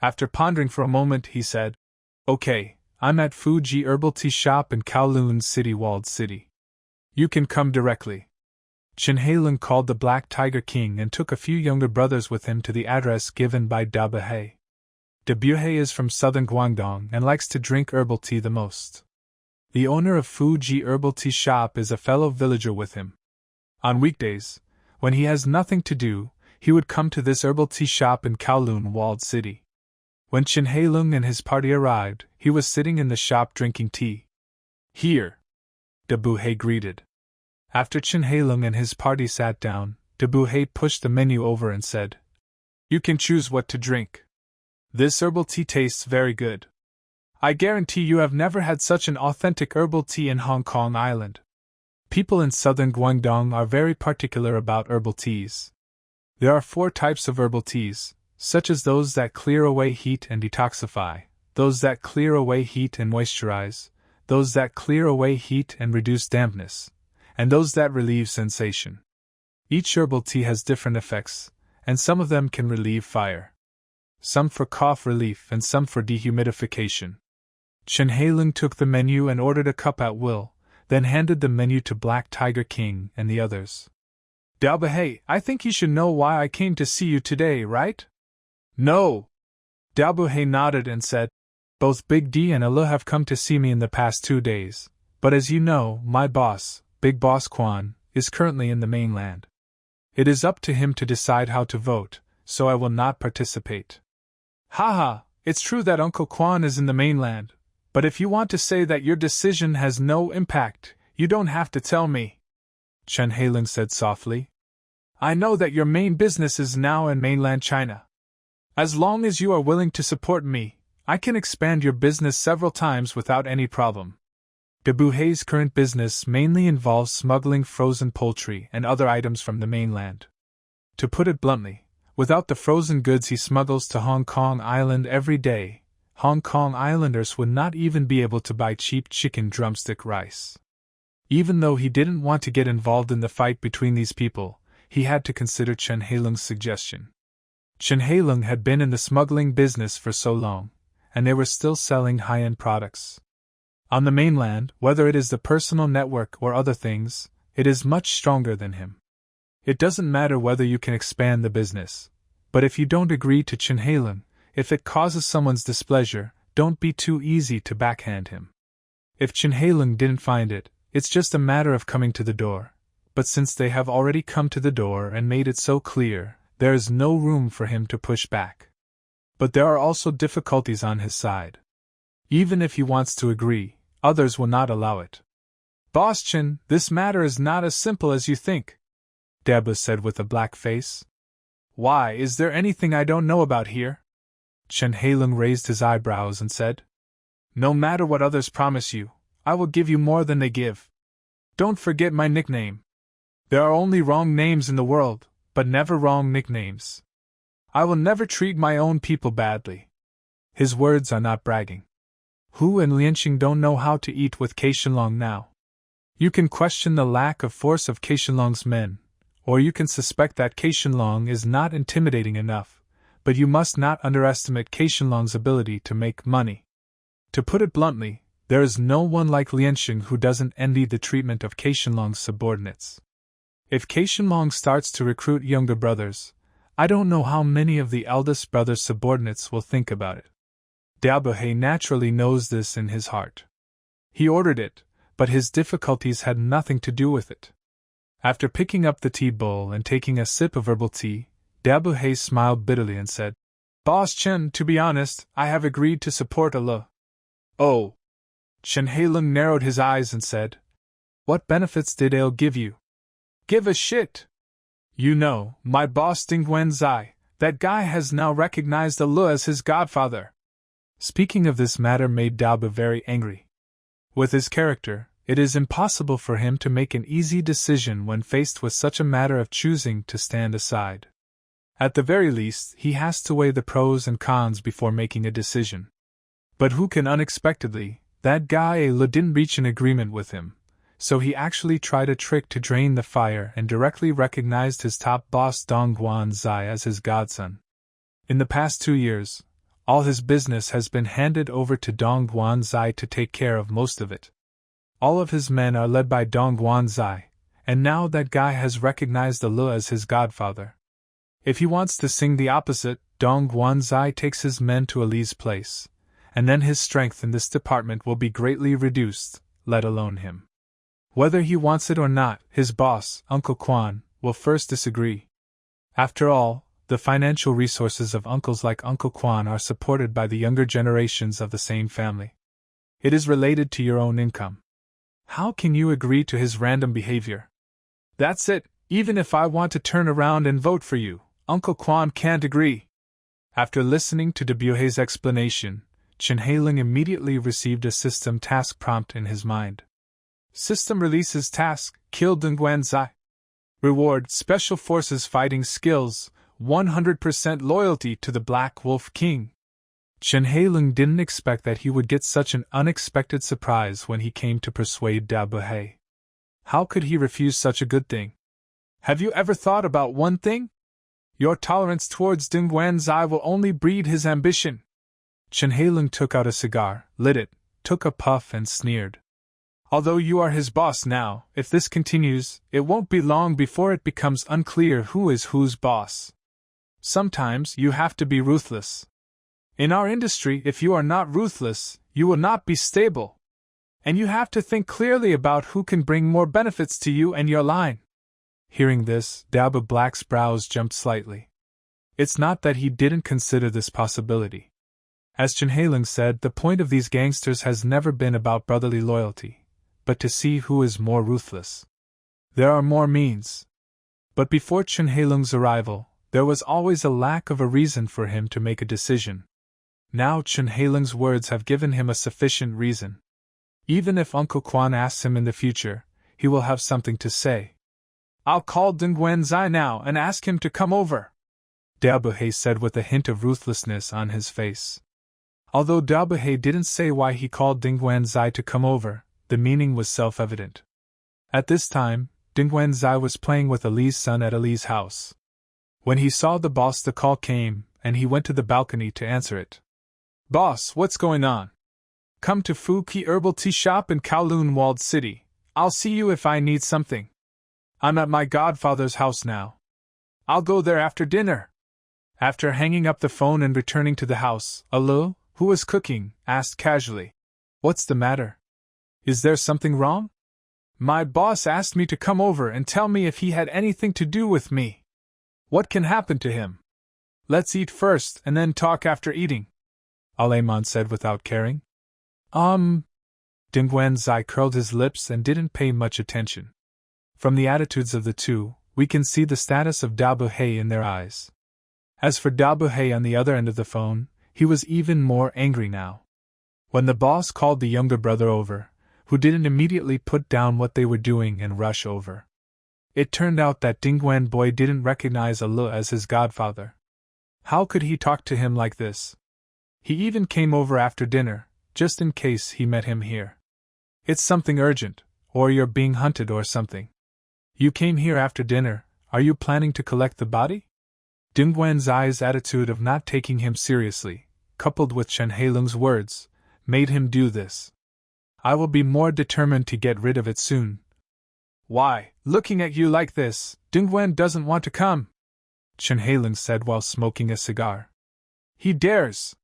After pondering for a moment, he said, Okay, I'm at Fuji Herbal Tea Shop in Kowloon City, Walled City. You can come directly. Chen Heilung called the Black Tiger King and took a few younger brothers with him to the address given by De Buhay. De Buhay is from southern Guangdong and likes to drink herbal tea the most. The owner of Fuji Herbal Tea Shop is a fellow villager with him. On weekdays, when he has nothing to do, he would come to this herbal tea shop in Kowloon Walled City. When Chen Heilung and his party arrived, he was sitting in the shop drinking tea. Here, De Buhay greeted. After Chen Heilung and his party sat down, De De Buhay pushed the menu over and said, "You can choose what to drink. This herbal tea tastes very good. I guarantee you have never had such an authentic herbal tea in Hong Kong Island. People in southern Guangdong are very particular about herbal teas. There are 4 types of herbal teas, such as those that clear away heat and detoxify, those that clear away heat and moisturize, those that clear away heat and reduce dampness, and those that relieve sensation. Each herbal tea has different effects, and some of them can relieve fire. Some for cough relief and some for dehumidification." Chen Hailung took the menu and ordered a cup at will, then handed the menu to Black Tiger King and the others. "Dao Buhay, I think you should know why I came to see you today, right?" "No." Dao Buhay nodded and said, "Both Big D and Ella have come to see me in the past 2 days, but as you know, my boss, Big Boss Quan, is currently in the mainland. It is up to him to decide how to vote, so I will not participate." "Haha, it's true that Uncle Quan is in the mainland, but if you want to say that your decision has no impact, you don't have to tell me," Chen Hailung said softly. "I know that your main business is now in mainland China. As long as you are willing to support me, I can expand your business several times without any problem." De Buhay's current business mainly involves smuggling frozen poultry and other items from the mainland. To put it bluntly, without the frozen goods he smuggles to Hong Kong Island every day, Hong Kong Islanders would not even be able to buy cheap chicken drumstick rice. Even though he didn't want to get involved in the fight between these people, he had to consider Chen Hailung's suggestion. Chen Hailung had been in the smuggling business for so long, and they were still selling high-end products. On the mainland, whether it is the personal network or other things, it is much stronger than him. It doesn't matter whether you can expand the business, but if you don't agree to Chen Hailung, if it causes someone's displeasure, don't be too easy to backhand him. If Chen Hailung didn't find it, it's just a matter of coming to the door, but since they have already come to the door and made it so clear, there is no room for him to push back. But there are also difficulties on his side. Even if he wants to agree, others will not allow it. "Boss Chen, this matter is not as simple as you think," Deba said with a black face. "Why, is there anything I don't know about here?" Chen Hailung raised his eyebrows and said, "No matter what others promise you, I will give you more than they give. Don't forget my nickname. There are only wrong names in the world, but never wrong nicknames. I will never treat my own people badly." His words are not bragging. Hu and Lianxing don't know how to eat with Kei Shenlong now. You can question the lack of force of Kei Shenlong's men, or you can suspect that Kei Shenlong is not intimidating enough, but you must not underestimate Kei Shenlong's ability to make money. To put it bluntly, there is no one like Lianxing who doesn't envy the treatment of Kei Shenlong's subordinates. If Kei Shenlong starts to recruit younger brothers, I don't know how many of the eldest brother's subordinates will think about it. Dao Buhay naturally knows this in his heart. He ordered it, but his difficulties had nothing to do with it. After picking up the tea bowl and taking a sip of herbal tea, Dao Buhay smiled bitterly and said, "Boss Chen, to be honest, I have agreed to support Allah." "Oh." Chen Hailung narrowed his eyes and said, "What benefits did Ale give you?" "Give a shit. You know, my boss Ding Wenzai, that guy has now recognized Allah as his godfather." Speaking of this matter made Dao Bu very angry. With his character, it is impossible for him to make an easy decision when faced with such a matter of choosing to stand aside. At the very least, he has to weigh the pros and cons before making a decision. But who can unexpectedly, that guy Le didn't reach an agreement with him, so he actually tried a trick to drain the fire and directly recognized his top boss Dong Guanzai as his godson. In the past 2 years, all his business has been handed over to Dong Guanzai to take care of most of it. All of his men are led by Dong Guanzai, and now that guy has recognized Allah as his godfather. If he wants to sing the opposite, Dong Guanzai takes his men to Ali's place, and then his strength in this department will be greatly reduced, let alone him. Whether he wants it or not, his boss, Uncle Quan, will first disagree. After all, the financial resources of uncles like Uncle Quan are supported by the younger generations of the same family. It is related to your own income. How can you agree to his random behavior? That's it, Even if I want to turn around and vote for you, Uncle Quan can't agree. After listening to Dabuhe's explanation, Chen Heiling immediately received a system task prompt in his mind. System releases task, kill Dongguan Zai. Reward, Special Forces Fighting Skills, 100% loyalty to the Black Wolf King. Chen Heiling didn't expect that he would get such an unexpected surprise when he came to persuade Dabuhe. How could he refuse such a good thing? Have you ever thought about one thing? Your tolerance towards Dongguan Zai will only breed his ambition. Chen Heiling took out a cigar, lit it, took a puff and sneered. Although you are his boss now, if this continues, it won't be long before it becomes unclear who is whose boss. Sometimes you have to be ruthless. In our industry, if you are not ruthless, you will not be stable. And you have to think clearly about who can bring more benefits to you and your line. Hearing this, Dabu Black's brows jumped slightly. It's not that he didn't consider this possibility. As Chen Heiling said, the point of these gangsters has never been about brotherly loyalty, but to see who is more ruthless. There are more means. But before Chen Heiling's arrival, there was always a lack of a reason for him to make a decision. Now Chen Heiling's words have given him a sufficient reason. Even if Uncle Quan asks him in the future, he will have something to say. I'll call Dongguan Zai now and ask him to come over, Dabuhe said with a hint of ruthlessness on his face. Although Dabuhe didn't say why he called Dongguan Zai to come over, the meaning was self-evident. At this time, Dongguan Zai was playing with Ali's son at Ali's house. When he saw the boss, the call came, and he went to the balcony to answer it. Boss, what's going on? Come to Fu Qi Herbal Tea Shop in Kowloon Walled City. I'll see you if I need something. I'm at my godfather's house now. I'll go there after dinner. After hanging up the phone and returning to the house, Alu, who was cooking, asked casually, What's the matter? Is there something wrong? My boss asked me to come over and tell me if he had anything to do with me. What can happen to him? Let's eat first and then talk after eating, Aleiman said without caring. Dongguan Zai curled his lips and didn't pay much attention. From the attitudes of the two, we can see the status of Dabuhe in their eyes. As for Dabuhe on the other end of the phone, he was even more angry now. When the boss called the younger brother over, who didn't immediately put down what they were doing and rush over. It turned out that Dongguan Boy didn't recognize Alu as his godfather. How could he talk to him like this? He even came over after dinner, just in case he met him here. It's something urgent, or you're being hunted or something. You came here after dinner, are you planning to collect the body? Dongguan Zai's attitude of not taking him seriously, coupled with Chen Heiling's words, made him do this. I will be more determined to get rid of it soon. Why, looking at you like this, Dongguan doesn't want to come, Chen Heiling said while smoking a cigar. He dares.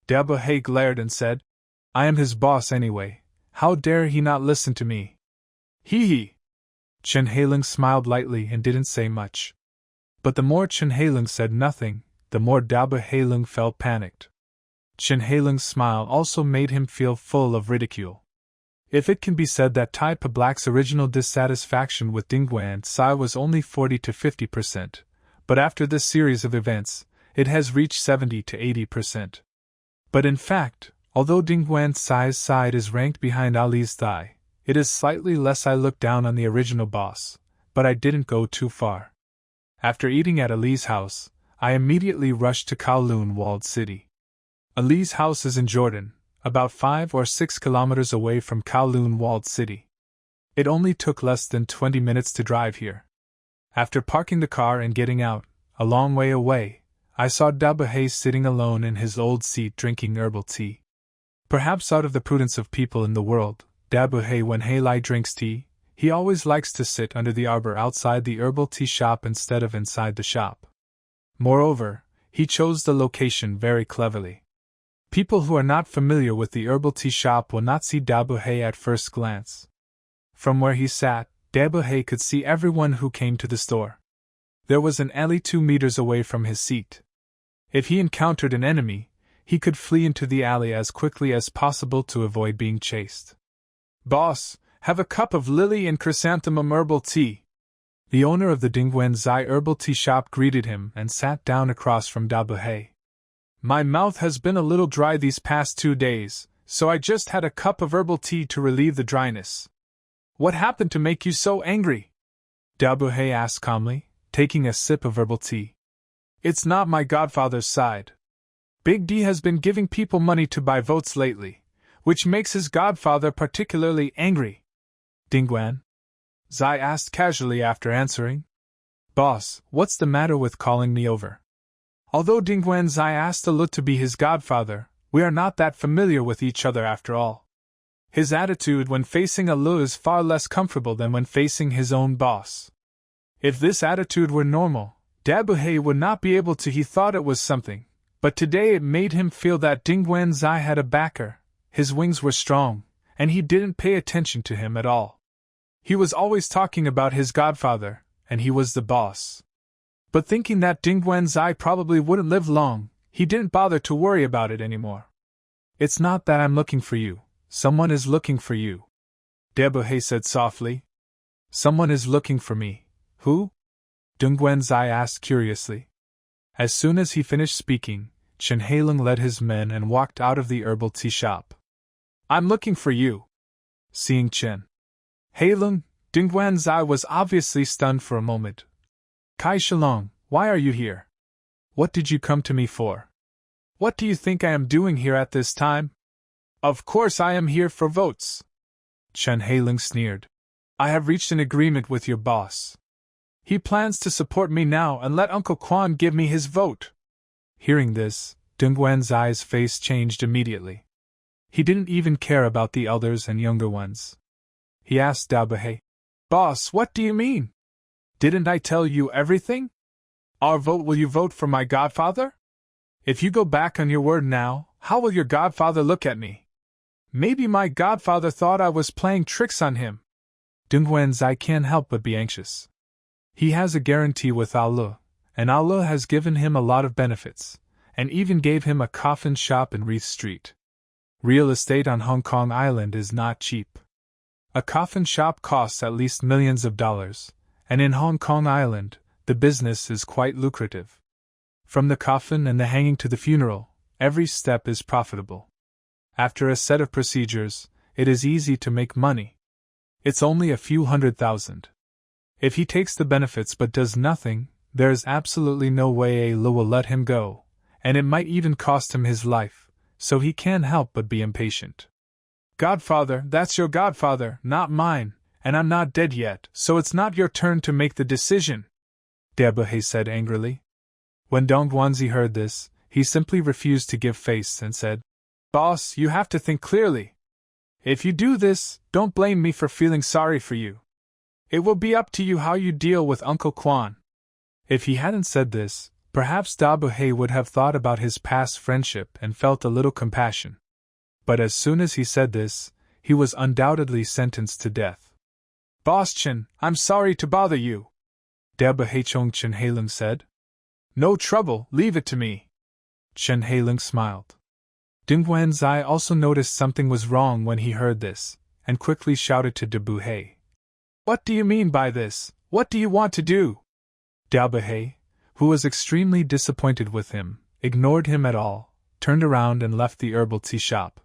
Dabuhe glared and said, I am his boss anyway, how dare he not listen to me? Hee hee. Chen Heiling smiled lightly and didn't say much. But the more Chen Heiling said nothing, the more Dabuhe felt panicked. Chen Heiling's smile also made him feel full of ridicule. If it can be said that Tai Pa Black's original dissatisfaction with Dongguan Zai was only 40 to 50%, but after this series of events, it has reached 70 to 80%. But in fact, although Dongguan Zai's side is ranked behind Ali's thigh, it is slightly less. I looked down on the original boss, but I didn't go too far. After eating at Ali's house, I immediately rushed to Kowloon Walled City. Ali's house is in Jordan, about 5 or 6 kilometers away from Kowloon Walled City. It only took less than 20 minutes to drive here. After parking the car and getting out, a long way away, I saw Dabuhe sitting alone in his old seat drinking herbal tea. Perhaps out of the prudence of people in the world, Dabuhe, when Halai drinks tea, he always likes to sit under the arbor outside the herbal tea shop instead of inside the shop. Moreover, he chose the location very cleverly. People who are not familiar with the herbal tea shop will not see Dabuhe at first glance. From where he sat, Dabuhe could see everyone who came to the store. There was an alley 2 meters away from his seat. If he encountered an enemy, he could flee into the alley as quickly as possible to avoid being chased. Boss, have a cup of lily and chrysanthemum herbal tea, The owner of the Dingguan Zai herbal tea shop greeted him and sat down across from Da Buhei. My mouth has been a little dry these past 2 days, so I just had a cup of herbal tea to relieve the dryness. What happened to make you so angry? Da Buhei asked calmly, taking a sip of herbal tea. It's not my godfather's side. Big D has been giving people money to buy votes lately, which makes his godfather particularly angry. Dingguan Zai asked casually after answering. Boss, what's the matter with calling me over? Although Dingguan Zai asked Alu to be his godfather, we are not that familiar with each other after all. His attitude when facing Alu is far less comfortable than when facing his own boss. If this attitude were normal, Da Buhei would not be able to. He thought it was something, but today it made him feel that Dingguan Zai had a backer, his wings were strong, and he didn't pay attention to him at all. He was always talking about his godfather, and he was the boss. But thinking that Dingguan Zai probably wouldn't live long, he didn't bother to worry about it anymore. It's not that I'm looking for you, someone is looking for you. Da Buhei said softly. Someone is looking for me. Who? Dingguan Zai asked curiously. As soon as he finished speaking, Chen Heilong led his men and walked out of the herbal tea shop. I'm looking for you. Seeing Chen Heilong, Dingguan Zai was obviously stunned for a moment. Kai Shilong, why are you here? What did you come to me for? What do you think I am doing here at this time? Of course I am here for votes. Chen Heilong sneered. I have reached an agreement with your boss. He plans to support me now and let Uncle Quan give me his vote. Hearing this, Dingguan Zai's face changed immediately. He didn't even care about the elders and younger ones. He asked Da Buhei, Boss, what do you mean? Didn't I tell you everything? Our vote, will you vote for my godfather? If you go back on your word now, how will your godfather look at me? Maybe my godfather thought I was playing tricks on him. Dingguan Zai can't help but be anxious. He has a guarantee with Alu, and Alu has given him a lot of benefits, and even gave him a coffin shop in Reith Street. Real estate on Hong Kong Island is not cheap. A coffin shop costs at least millions of dollars, and in Hong Kong Island, the business is quite lucrative. From the coffin and the hanging to the funeral, every step is profitable. After a set of procedures, it is easy to make money. It's only a few $100,000. If he takes the benefits but does nothing, there is absolutely no way Alu will let him go, and it might even cost him his life, so he can't help but be impatient. Godfather, that's your godfather, not mine, and I'm not dead yet, so it's not your turn to make the decision, Da Buhei said angrily. When Dong Guanzi heard this, he simply refused to give face and said, Boss, you have to think clearly. If you do this, don't blame me for feeling sorry for you. It will be up to you how you deal with Uncle Quan. If he hadn't said this, perhaps Da Buhei would have thought about his past friendship and felt a little compassion. But as soon as he said this, he was undoubtedly sentenced to death. Boss Chen, I'm sorry to bother you, Da Buhei Chen Heilong said. No trouble, leave it to me. Chen Heilong smiled. Dingguan Zai also noticed something was wrong when he heard this, and quickly shouted to Da Buhei. What do you mean by this? What do you want to do? Da Buhei, who was extremely disappointed with him, ignored him at all, turned around and left the herbal tea shop.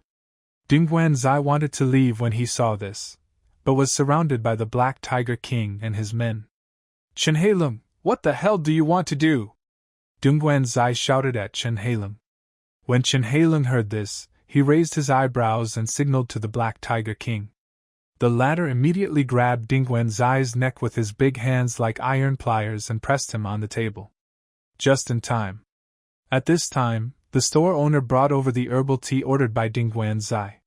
Dingguan Zai wanted to leave when he saw this, but was surrounded by the Black Tiger King and his men. Chen Heilong, what the hell do you want to do? Dingguan Zai shouted at Chen Heilong. When Chen Heilong heard this, he raised his eyebrows and signaled to the Black Tiger King. The latter immediately grabbed Dingguan Zai's neck with his big hands like iron pliers and pressed him on the table. Just in time. At this time, the store owner brought over the herbal tea ordered by Dingguan Zai.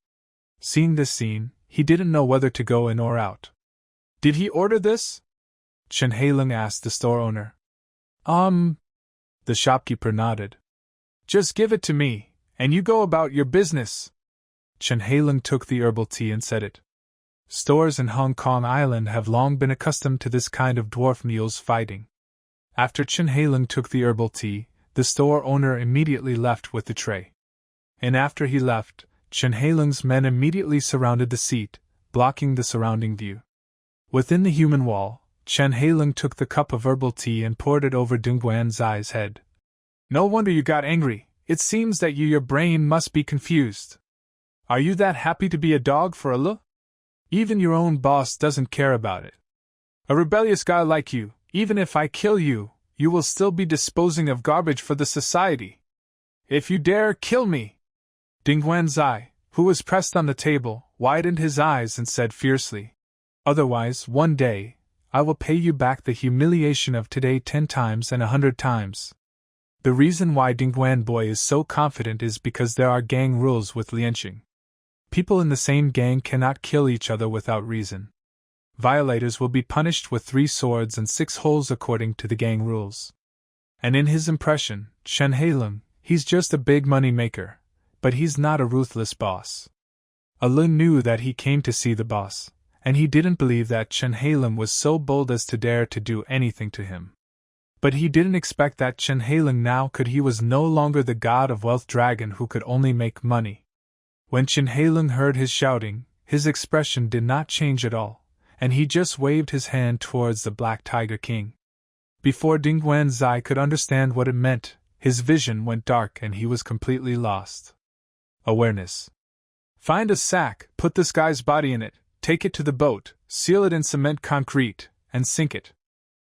Seeing this scene, he didn't know whether to go in or out. Did he order this? Chen Heilong asked the store owner. The shopkeeper nodded. Just give it to me, and you go about your business. Chen Heilong took the herbal tea and set it. Stores in Hong Kong Island have long been accustomed to this kind of dwarf mules fighting. After Chen Heilong took the herbal tea, the store owner immediately left with the tray. And after he left, Chen Heilong's men immediately surrounded the seat, blocking the surrounding view. Within the human wall, Chen Hailung took the cup of herbal tea and poured it over Ding Guanzai's head. No wonder you got angry. It seems that your brain must be confused. Are you that happy to be a dog for a look? Even your own boss doesn't care about it. A rebellious guy like you, even if I kill you, you will still be disposing of garbage for the society. If you dare kill me! Ding Guanzai, who was pressed on the table, widened his eyes and said fiercely, Otherwise, one day, I will pay you back the humiliation of today 10 times and 100 times. The reason why Ding Guanboy is so confident is because there are gang rules with Lianqing. People in the same gang cannot kill each other without reason. Violators will be punished with 3 swords and 6 holes according to the gang rules. And in his impression, Chen Hailung, he's just a big money maker, but he's not a ruthless boss. Alun knew that he came to see the boss, and he didn't believe that Chen Hailung was so bold as to dare to do anything to him. But he didn't expect that Chen Hailung now he was no longer the god of wealth dragon who could only make money. When Chen Hailung heard his shouting, his expression did not change at all, and he just waved his hand towards the Black Tiger King. Before Ding Guanzai could understand what it meant, his vision went dark and he was completely lost. Awareness. Find a sack, put this guy's body in it, take it to the boat, seal it in cement concrete, and sink it.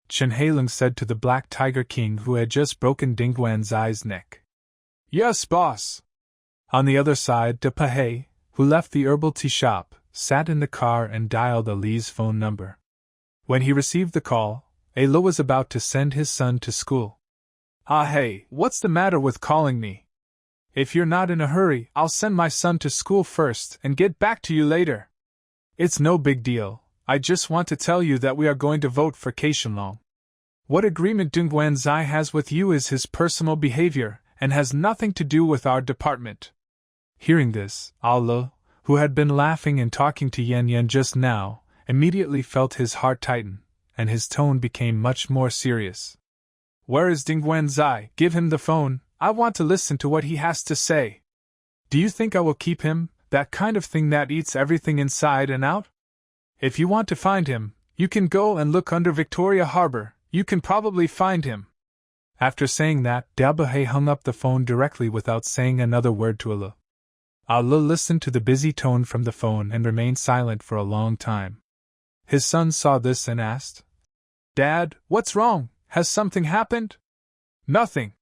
Chen Hailung said to the Black Tiger King who had just broken Ding Guanzai's neck. Yes, boss. On the other side, De Pahe, who left the herbal tea shop, sat in the car and dialed Ali's phone number. When he received the call, Alo was about to send his son to school. Ah hey, what's the matter with calling me? If you're not in a hurry, I'll send my son to school first and get back to you later. It's no big deal, I just want to tell you that we are going to vote for Qianlong. What agreement Ding Guanzai has with you is his personal behavior, and has nothing to do with our department. Hearing this, Alo, who had been laughing and talking to Yan Yan just now, immediately felt his heart tighten, and his tone became much more serious. Where is Ding Guanzai? Give him the phone, I want to listen to what he has to say. Do you think I will keep him, that kind of thing that eats everything inside and out? If you want to find him, you can go and look under Victoria Harbor, you can probably find him. After saying that, Dabahe hung up the phone directly without saying another word to Alo. Alo listened to the busy tone from the phone and remained silent for a long time. His son saw this and asked, Dad, what's wrong? Has something happened? Nothing.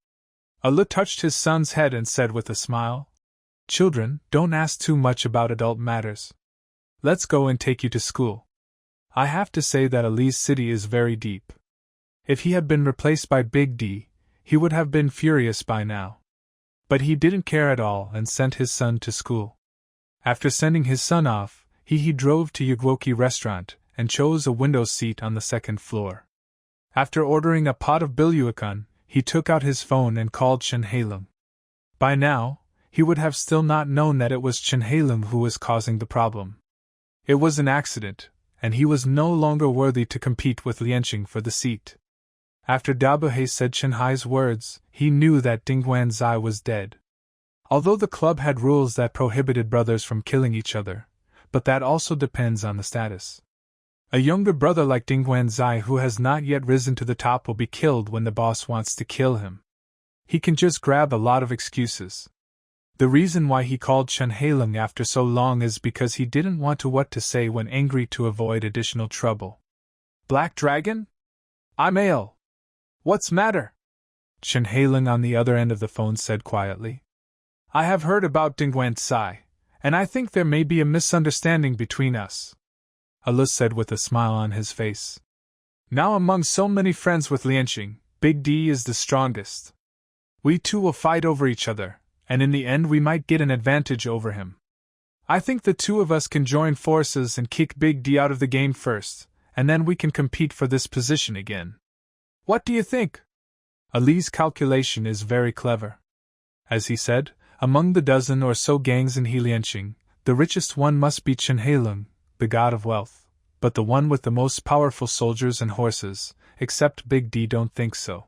Alo touched his son's head and said with a smile, Children, don't ask too much about adult matters. Let's go and take you to school. I have to say that Ali's city is very deep. If he had been replaced by Big D, he would have been furious by now. But he didn't care at all and sent his son to school. After sending his son off, he drove to Yugwoki restaurant and chose a window seat on the 2nd floor. After ordering a pot of bilyuakun, he took out his phone and called Chen Hailung. By now, he would have still not known that it was Chen Hailung who was causing the problem. It was an accident, and he was no longer worthy to compete with Lianqing for the seat. After Dabahe said Chen Hai's words, he knew that Ding Guanzai was dead. Although the club had rules that prohibited brothers from killing each other, but that also depends on the status. A younger brother like Ding Guanzai who has not yet risen to the top will be killed when the boss wants to kill him. He can just grab a lot of excuses. The reason why he called Chen Hailung after so long is because he didn't want to what to say when angry to avoid additional trouble. Black Dragon? I'm ill. What's matter? Chen Hailung on the other end of the phone said quietly. I have heard about Ding Guanzai, and I think there may be a misunderstanding between us. Alo said with a smile on his face. Now among so many friends with Lianqing, Big D is the strongest. We two will fight over each other, and in the end we might get an advantage over him. I think the two of us can join forces and kick Big D out of the game first, and then we can compete for this position again. What do you think? Ali's calculation is very clever. As he said, among the dozen or so gangs in Lianqing, the richest one must be Chen Hailung, the god of wealth, but the one with the most powerful soldiers and horses, except Big D, don't think so.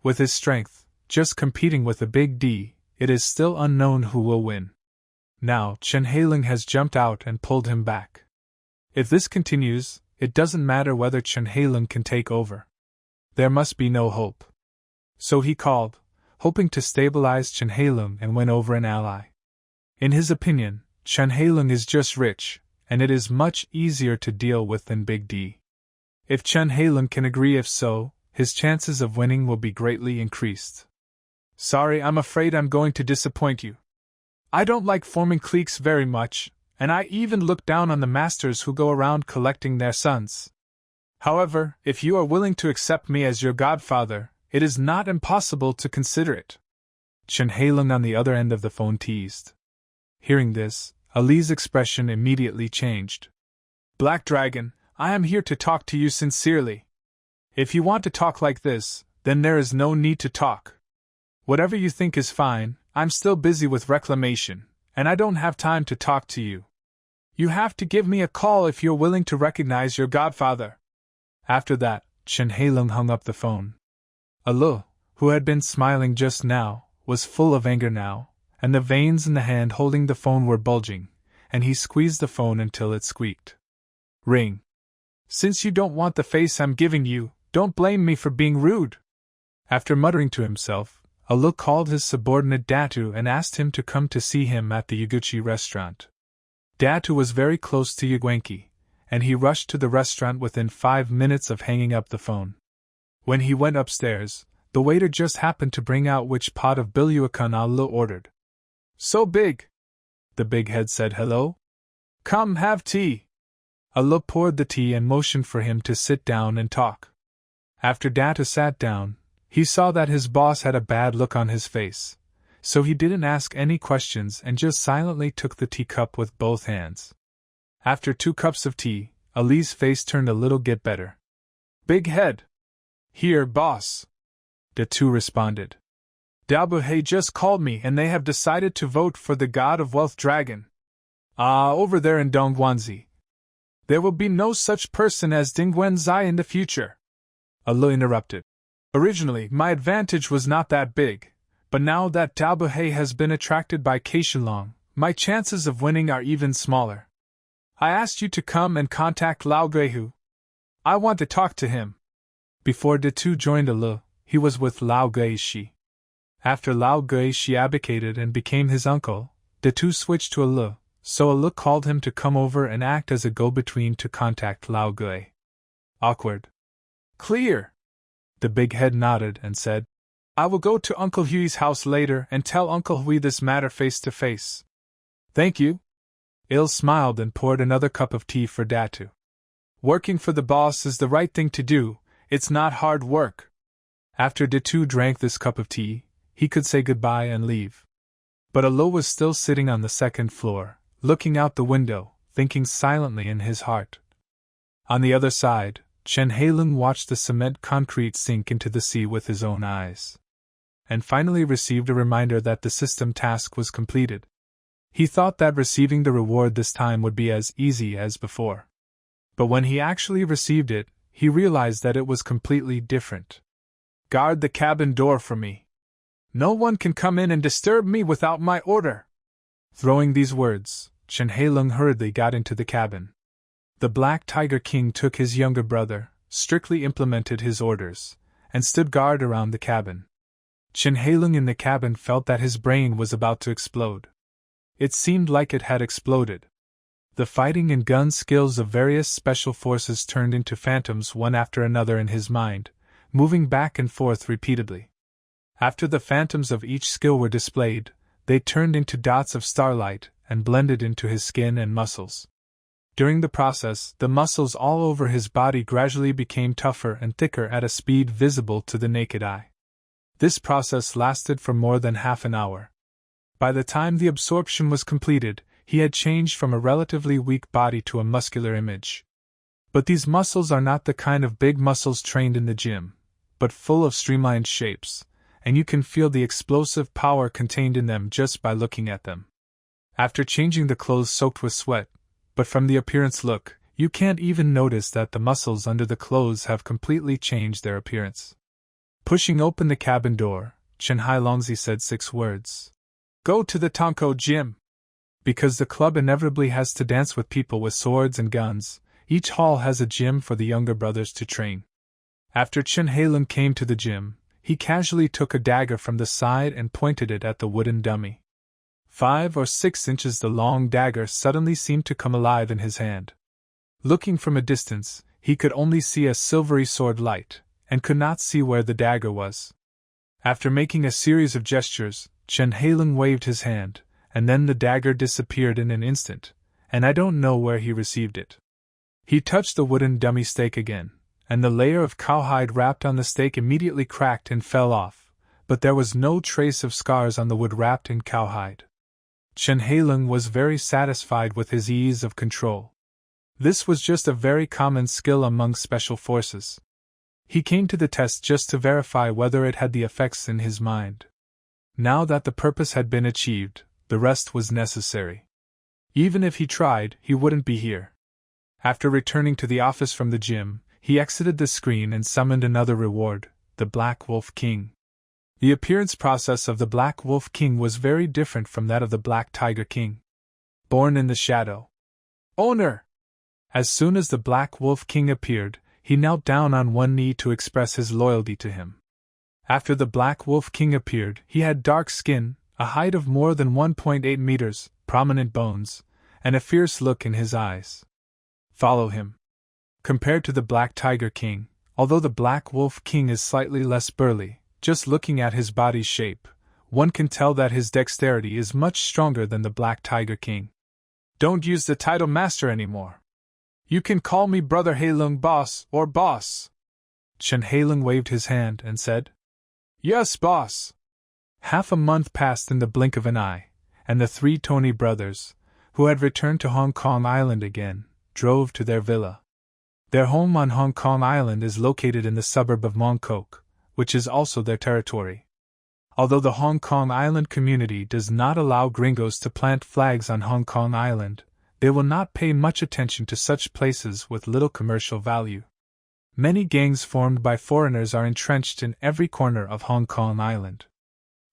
With his strength, just competing with a Big D, it is still unknown who will win. Now, Chen Hailung has jumped out and pulled him back. If this continues, it doesn't matter whether Chen Heilung can take over. There must be no hope. So he called, hoping to stabilize Chen Heilung and win over an ally. In his opinion, Chen Heilung is just rich, and it is much easier to deal with than Big D. If Chen Heilung can agree, if so, his chances of winning will be greatly increased. Sorry, I'm afraid I'm going to disappoint you. I don't like forming cliques very much, and I even look down on the masters who go around collecting their sons. However, if you are willing to accept me as your godfather, it is not impossible to consider it. Chen Heilung on the other end of the phone teased. Hearing this, Ali's expression immediately changed. Black Dragon, I am here to talk to you sincerely. If you want to talk like this, then there is no need to talk. Whatever you think is fine, I'm still busy with reclamation, and I don't have time to talk to you. You have to give me a call if you're willing to recognize your godfather. After that, Chen Heilung hung up the phone. Ali, who had been smiling just now, was full of anger now, and the veins in the hand holding the phone were bulging, and he squeezed the phone until it squeaked. Ring. Since you don't want the face I'm giving you, don't blame me for being rude. After muttering to himself, Ali called his subordinate Datu and asked him to come to see him at the Yaguchi restaurant. Datu was very close to Yagwenki, and he rushed to the restaurant within 5 minutes of hanging up the phone. When he went upstairs, the waiter just happened to bring out which pot of bilyuakan Ali ordered. So big! The big head said hello. Come have tea. Ali poured the tea and motioned for him to sit down and talk. After Datu sat down, he saw that his boss had a bad look on his face, so he didn't ask any questions and just silently took the teacup with both hands. After 2 cups of tea, Ali's face turned a little get better. Big head. Here, boss. Datu responded. Dabuhei just called me and they have decided to vote for the God of Wealth Dragon. Over there in Dongguanzi. There will be no such person as Dingguanzai in the future. Ali interrupted. Originally, my advantage was not that big, but now that Dabuhei has been attracted by Keishanlong, my chances of winning are even smaller. I asked you to come and contact Lao Guihu. I want to talk to him. Before Datu joined Ali, he was with Lao Guishi. After Lao Guishi abdicated and became his uncle, Datu switched to Ali, so Ali called him to come over and act as a go-between to contact Lao Gui. Awkward. Clear. The big head nodded and said, I will go to Uncle Hui's house later and tell Uncle Hui this matter face to face. Thank you. Il smiled and poured another cup of tea for Datu. Working for the boss is the right thing to do, it's not hard work. After Datu drank this cup of tea, he could say goodbye and leave. But Ali was still sitting on the second floor, looking out the window, thinking silently in his heart. On the other side, Chen Heilung watched the cement concrete sink into the sea with his own eyes. And finally received a reminder that the system task was completed. He thought that receiving the reward this time would be as easy as before. But when he actually received it, he realized that it was completely different. Guard the cabin door for me. No one can come in and disturb me without my order. Throwing these words, Chen Heilung hurriedly got into the cabin. The Black Tiger King took his younger brother, strictly implemented his orders, and stood guard around the cabin. Chen Heilung in the cabin felt that his brain was about to explode. It seemed like it had exploded. The fighting and gun skills of various special forces turned into phantoms one after another in his mind, moving back and forth repeatedly. After the phantoms of each skill were displayed, they turned into dots of starlight and blended into his skin and muscles. During the process, the muscles all over his body gradually became tougher and thicker at a speed visible to the naked eye. This process lasted for more than half an hour. By the time the absorption was completed, he had changed from a relatively weak body to a muscular image. But these muscles are not the kind of big muscles trained in the gym, but full of streamlined shapes, and you can feel the explosive power contained in them just by looking at them. After changing the clothes soaked with sweat, but from the appearance look, you can't even notice that the muscles under the clothes have completely changed their appearance. Pushing open the cabin door, Chen Hailongzi said 6 words. Go to the Tonko gym. Because the club inevitably has to dance with people with swords and guns, Each hall has a gym for the younger brothers to train. After Chen Heilun came to the gym, he casually took a dagger from the side and pointed it at the wooden dummy. 5 or 6 inches the long dagger suddenly seemed to come alive in his hand. Looking from a distance, he could only see a silvery sword light, and could not see where the dagger was. After making a series of gestures, Chen Heilun waved his hand, and then the dagger disappeared in an instant, and I don't know where he received it. He touched the wooden dummy stake again, and the layer of cowhide wrapped on the stake immediately cracked and fell off, but there was no trace of scars on the wood wrapped in cowhide. Chen Heilun was very satisfied with his ease of control. This was just a very common skill among special forces. He came to the test just to verify whether it had the effects in his mind. Now that the purpose had been achieved, the rest was necessary. Even if he tried, he wouldn't be here. After returning to the office from the gym, he exited the screen and summoned another reward, the Black Wolf King. The appearance process of the Black Wolf King was very different from that of the Black Tiger King. Born in the shadow. Owner! As soon as the Black Wolf King appeared, he knelt down on one knee to express his loyalty to him. After the Black Wolf King appeared, he had dark skin, a height of more than 1.8 meters, prominent bones, and a fierce look in his eyes. Follow him. Compared to the Black Tiger King, although the Black Wolf King is slightly less burly, just looking at his body's shape, one can tell that his dexterity is much stronger than the Black Tiger King. Don't use the title Master anymore. You can call me Brother Heilun Boss or Boss. Chen Heilun waved his hand and said, Yes, boss. Half a month passed in the blink of an eye, and the 3 Tony brothers, who had returned to Hong Kong Island again, drove to their villa. Their home on Hong Kong Island is located in the suburb of Mong Kok, which is also their territory. Although the Hong Kong Island community does not allow gringos to plant flags on Hong Kong Island, they will not pay much attention to such places with little commercial value. Many gangs formed by foreigners are entrenched in every corner of Hong Kong Island.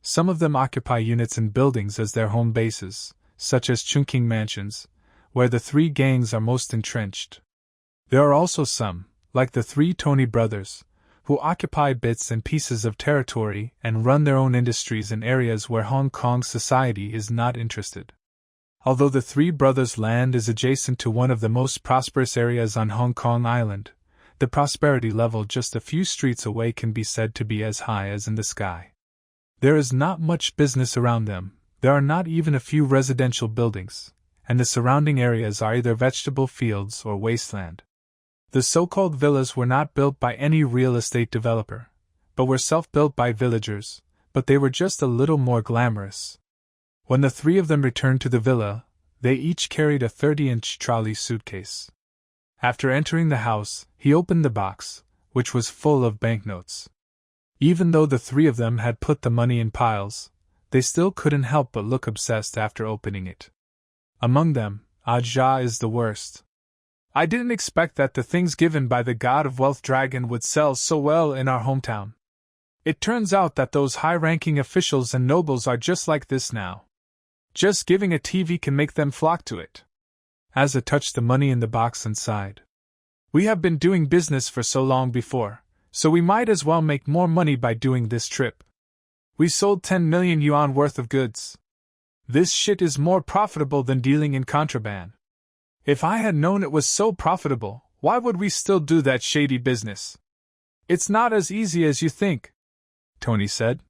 Some of them occupy units and buildings as their home bases, such as Chungking Mansions, where the 3 gangs are most entrenched. There are also some, like the 3 Tony brothers, who occupy bits and pieces of territory and run their own industries in areas where Hong Kong society is not interested. Although the 3 brothers' land is adjacent to one of the most prosperous areas on Hong Kong Island, the prosperity level just a few streets away can be said to be as high as in the sky. There is not much business around them, there are not even a few residential buildings, and the surrounding areas are either vegetable fields or wasteland. The so-called villas were not built by any real estate developer, but were self-built by villagers, but they were just a little more glamorous. When the 3 of them returned to the villa, they each carried a 30-inch trolley suitcase. After entering the house, he opened the box, which was full of banknotes. Even though the 3 of them had put the money in piles, they still couldn't help but look obsessed after opening it. Among them, Ajah is the worst. I didn't expect that the things given by the God of Wealth Dragon would sell so well in our hometown. It turns out that those high-ranking officials and nobles are just like this now. Just giving a TV can make them flock to it. Asa touched the money in the box and sighed. We have been doing business for so long before, so we might as well make more money by doing this trip. We sold 10 million yuan worth of goods. This shit is more profitable than dealing in contraband. If I had known it was so profitable, why would we still do that shady business? It's not as easy as you think, Tony said.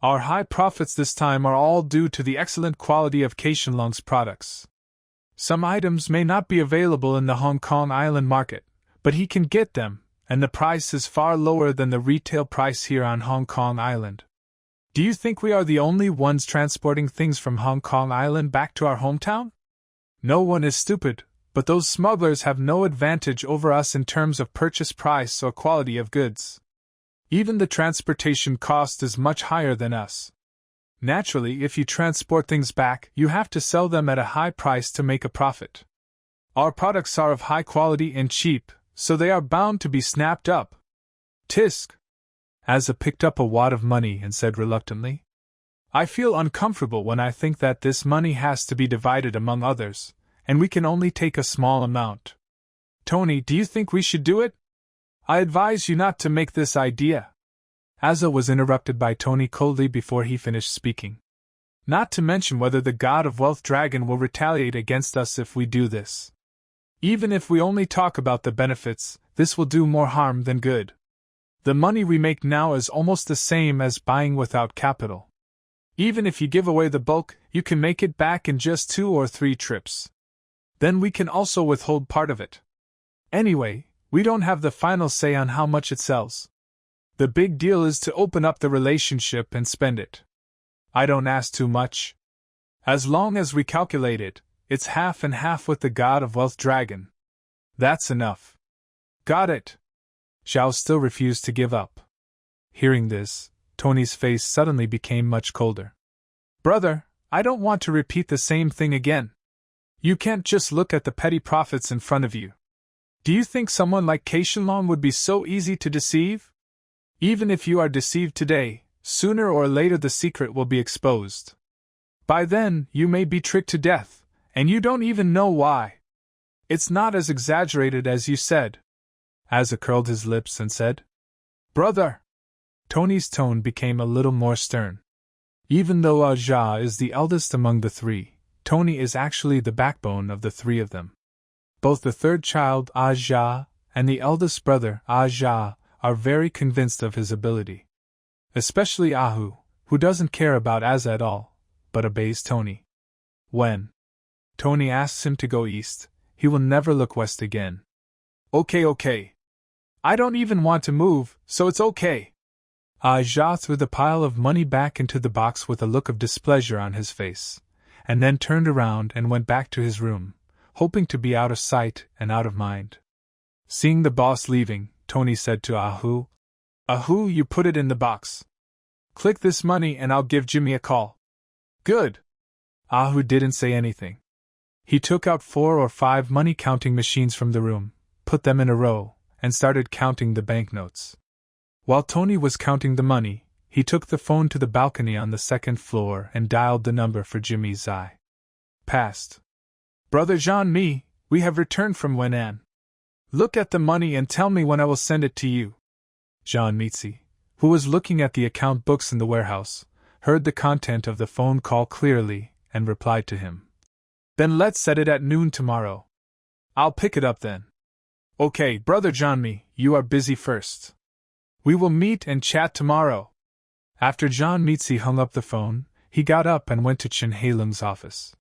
Our high profits this time are all due to the excellent quality of Qianlong's products. Some items may not be available in the Hong Kong Island market, but he can get them, and the price is far lower than the retail price here on Hong Kong Island. Do you think we are the only ones transporting things from Hong Kong Island back to our hometown? No one is stupid, but those smugglers have no advantage over us in terms of purchase price or quality of goods. Even the transportation cost is much higher than us. Naturally, if you transport things back, you have to sell them at a high price to make a profit. Our products are of high quality and cheap, so they are bound to be snapped up. Tisk. Asa picked up a wad of money and said reluctantly, I feel uncomfortable when I think that this money has to be divided among others, and we can only take a small amount. Tony, do you think we should do it? I advise you not to make this idea. Asa was interrupted by Tony coldly before he finished speaking. Not to mention whether the god of wealth dragon will retaliate against us if we do this. Even if we only talk about the benefits, this will do more harm than good. The money we make now is almost the same as buying without capital. Even if you give away the bulk, you can make it back in just 2 or 3 trips. Then we can also withhold part of it. Anyway, we don't have the final say on how much it sells. The big deal is to open up the relationship and spend it. I don't ask too much. As long as we calculate it, it's half and half with the god of wealth dragon. That's enough. Got it. Zhao still refused to give up. Hearing this, Tony's face suddenly became much colder. Brother, I don't want to repeat the same thing again. You can't just look at the petty profits in front of you. Do you think someone like Qianlong would be so easy to deceive? Even if you are deceived today, sooner or later the secret will be exposed. By then, you may be tricked to death, and you don't even know why. It's not as exaggerated as you said. Asa curled his lips and said, Brother! Tony's tone became a little more stern. Even though Ajia is the eldest among the 3, Tony is actually the backbone of the 3 of them. Both the third child, Ajia, and the eldest brother, Ajia, are very convinced of his ability. Especially Ahu, who doesn't care about Asa at all, but obeys Tony. When Tony asks him to go east, he will never look west again. Okay. I don't even want to move, so it's okay. Ajia threw the pile of money back into the box with a look of displeasure on his face, and then turned around and went back to his room, hoping to be out of sight and out of mind. Seeing the boss leaving, Tony said to Ahu, Ahu, you put it in the box. Click this money and I'll give Jimmy a call. Good. Ahu didn't say anything. He took out 4 or 5 money-counting machines from the room, put them in a row, and started counting the banknotes. While Tony was counting the money, he took the phone to the balcony on the 2nd floor and dialed the number for Jimmy Zai. Passed. Brother Jean-Mi, we have returned from Wenan. Look at the money and tell me when I will send it to you. Jean Mitzi, who was looking at the account books in the warehouse, heard the content of the phone call clearly and replied to him. Then let's set it at noon tomorrow. I'll pick it up then. Okay, Brother Jean-Mi, you are busy first. We will meet and chat tomorrow. After Jean Mitzi hung up the phone, he got up and went to Chen Hailung's office.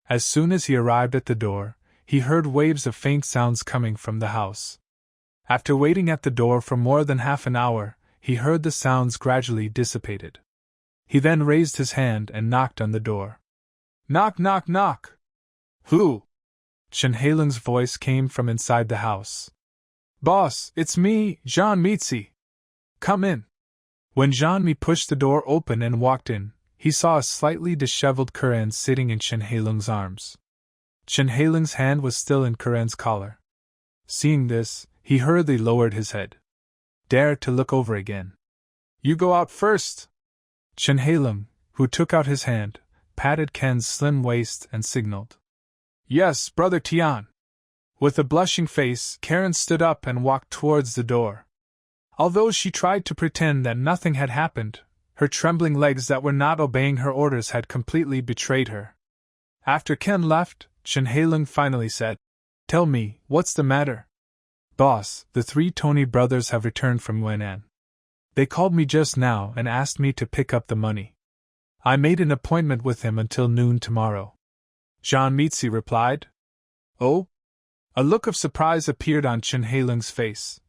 As soon as he arrived at the door, he heard waves of faint sounds coming from the house. After waiting at the door for more than half an hour, he heard the sounds gradually dissipated. He then raised his hand and knocked on the door. Knock, knock, knock! Who? Chen Hailung's voice came from inside the house. Boss, it's me, Jean Mitzi. Come in. When Jean-Mi pushed the door open and walked in, he saw a slightly disheveled Karen sitting in Chen Hailung's arms. Chen Hailung's hand was still in Karen's collar. Seeing this, he hurriedly lowered his head. Dare to look over again. You go out first. Chen Hailung, who took out his hand, patted Ken's slim waist and signaled. Yes, Brother Tian. With a blushing face, Karen stood up and walked towards the door. Although she tried to pretend that nothing had happened, her trembling legs that were not obeying her orders had completely betrayed her. After Ken left, Chen Hailung finally said, Tell me, what's the matter? Boss, the 3 Tony brothers have returned from Wenan. They called me just now and asked me to pick up the money. I made an appointment with him until noon tomorrow. Jean Mitzi replied. Oh? A look of surprise appeared on Chen Hailung's face.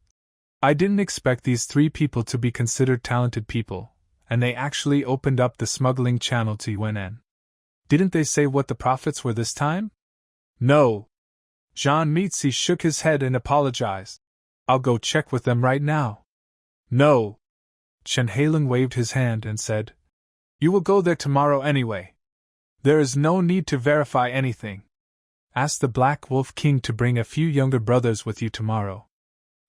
I didn't expect these 3 people to be considered talented people, and they actually opened up the smuggling channel to Wenan. Didn't they say what the profits were this time? No. Jean Mitzi shook his head and apologized. I'll go check with them right now. No. Chen Hailung waved his hand and said, You will go there tomorrow anyway. There is no need to verify anything. Ask the Black Wolf King to bring a few younger brothers with you tomorrow.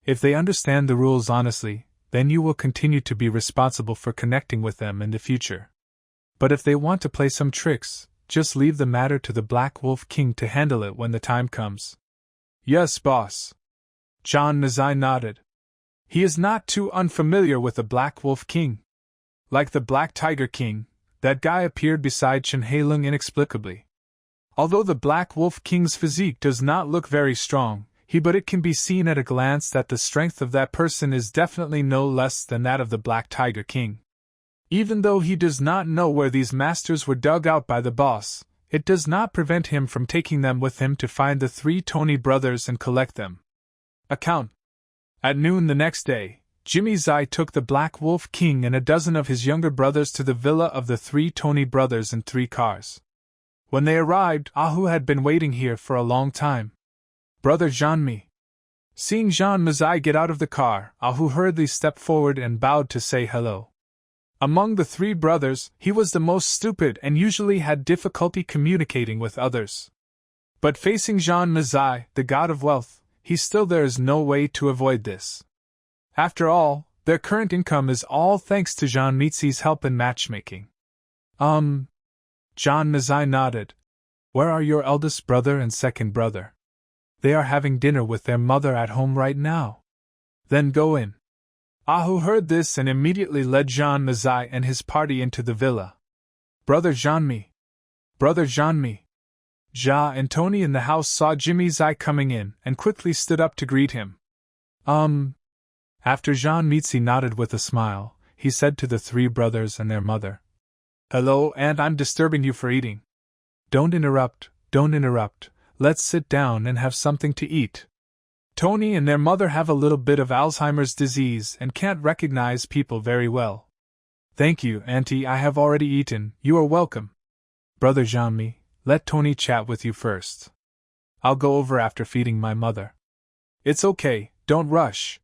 If they understand the rules honestly, then you will continue to be responsible for connecting with them in the future. But if they want to play some tricks, just leave the matter to the Black Wolf King to handle it when the time comes. Yes, boss. John Mazai nodded. He is not too unfamiliar with the Black Wolf King. Like the Black Tiger King, that guy appeared beside Chen Heilung inexplicably. Although the Black Wolf King's physique does not look very strong, but it can be seen at a glance that the strength of that person is definitely no less than that of the Black Tiger King. Even though he does not know where these masters were dug out by the boss, it does not prevent him from taking them with him to find the 3 Tony brothers and collect them. Account. At noon the next day, Jimmy Zai took the Black Wolf King and a dozen of his younger brothers to the villa of the 3 Tony brothers in 3 cars. When they arrived, Ahu had been waiting here for a long time. Brother Jean-Mi. Seeing Jean Mazai get out of the car, Ahu hurriedly stepped forward and bowed to say hello. Among the 3 brothers, he was the most stupid and usually had difficulty communicating with others. But facing Jean Mazai, the god of wealth, there is no way to avoid this. After all, their current income is all thanks to Jean Mizi's help in matchmaking. John Mazai nodded. Where are your eldest brother and second brother? They are having dinner with their mother at home right now. Then go in. Ahu heard this and immediately led Jean Mazai and his party into the villa. Brother Jean-Mi. Brother Jean-Mi. Ja and Tony in the house saw Jimmy Zai coming in and quickly stood up to greet him. After Jean Mizi nodded with a smile, he said to the 3 brothers and their mother. Hello, Aunt, I'm disturbing you for eating. Don't interrupt. Let's sit down and have something to eat. Tony and their mother have a little bit of Alzheimer's disease and can't recognize people very well. Thank you, Auntie, I have already eaten, you are welcome. Brother Jean-Mi, let Tony chat with you first. I'll go over after feeding my mother. It's okay, don't rush.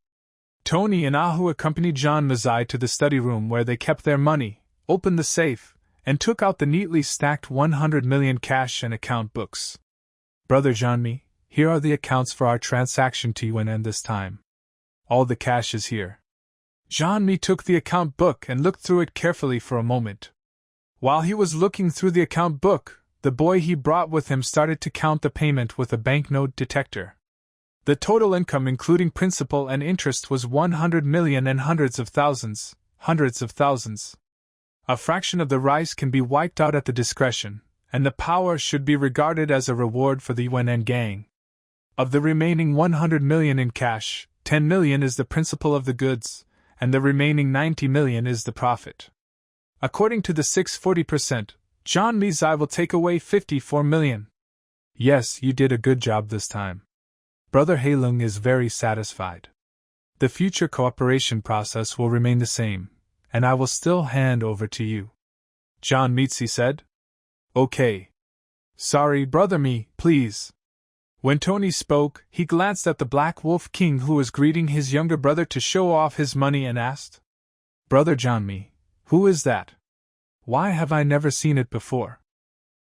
Tony and Ahu accompanied Jean Mazai to the study room where they kept their money, opened the safe, and took out the neatly stacked 100 million cash and account books. Brother Jean-Mi, here are the accounts for our transaction to UNN this time. All the cash is here. Jean-Mi took the account book and looked through it carefully for a moment. While he was looking through the account book, the boy he brought with him started to count the payment with a banknote detector. The total income including principal and interest was 100 million and hundreds of thousands. A fraction of the rice can be wiped out at the discretion, and the power should be regarded as a reward for the UNN gang. Of the remaining 100 million in cash, 10 million is the principal of the goods, and the remaining 90 million is the profit. According to the 640%, John Mazai will take away 54 million. Yes, you did a good job this time. Brother Heilung is very satisfied. The future cooperation process will remain the same, and I will still hand over to you. John Mizi said. Okay. Sorry, Brother Mi, please. When Tony spoke, he glanced at the Black Wolf King who was greeting his younger brother to show off his money and asked, Brother Jean-Mi, who is that? Why have I never seen it before?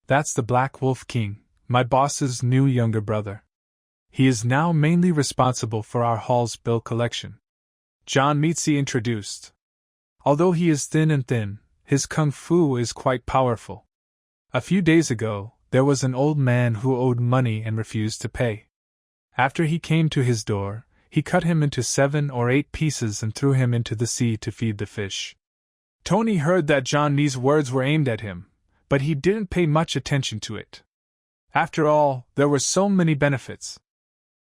That's the Black Wolf King, my boss's new younger brother. He is now mainly responsible for our hall's bill collection. John Mizi introduced. Although he is thin, his kung fu is quite powerful. A few days ago, there was an old man who owed money and refused to pay. After he came to his door, he cut him into 7 or 8 pieces and threw him into the sea to feed the fish. Tony heard that John Mi's words were aimed at him, but he didn't pay much attention to it. After all, there were so many benefits.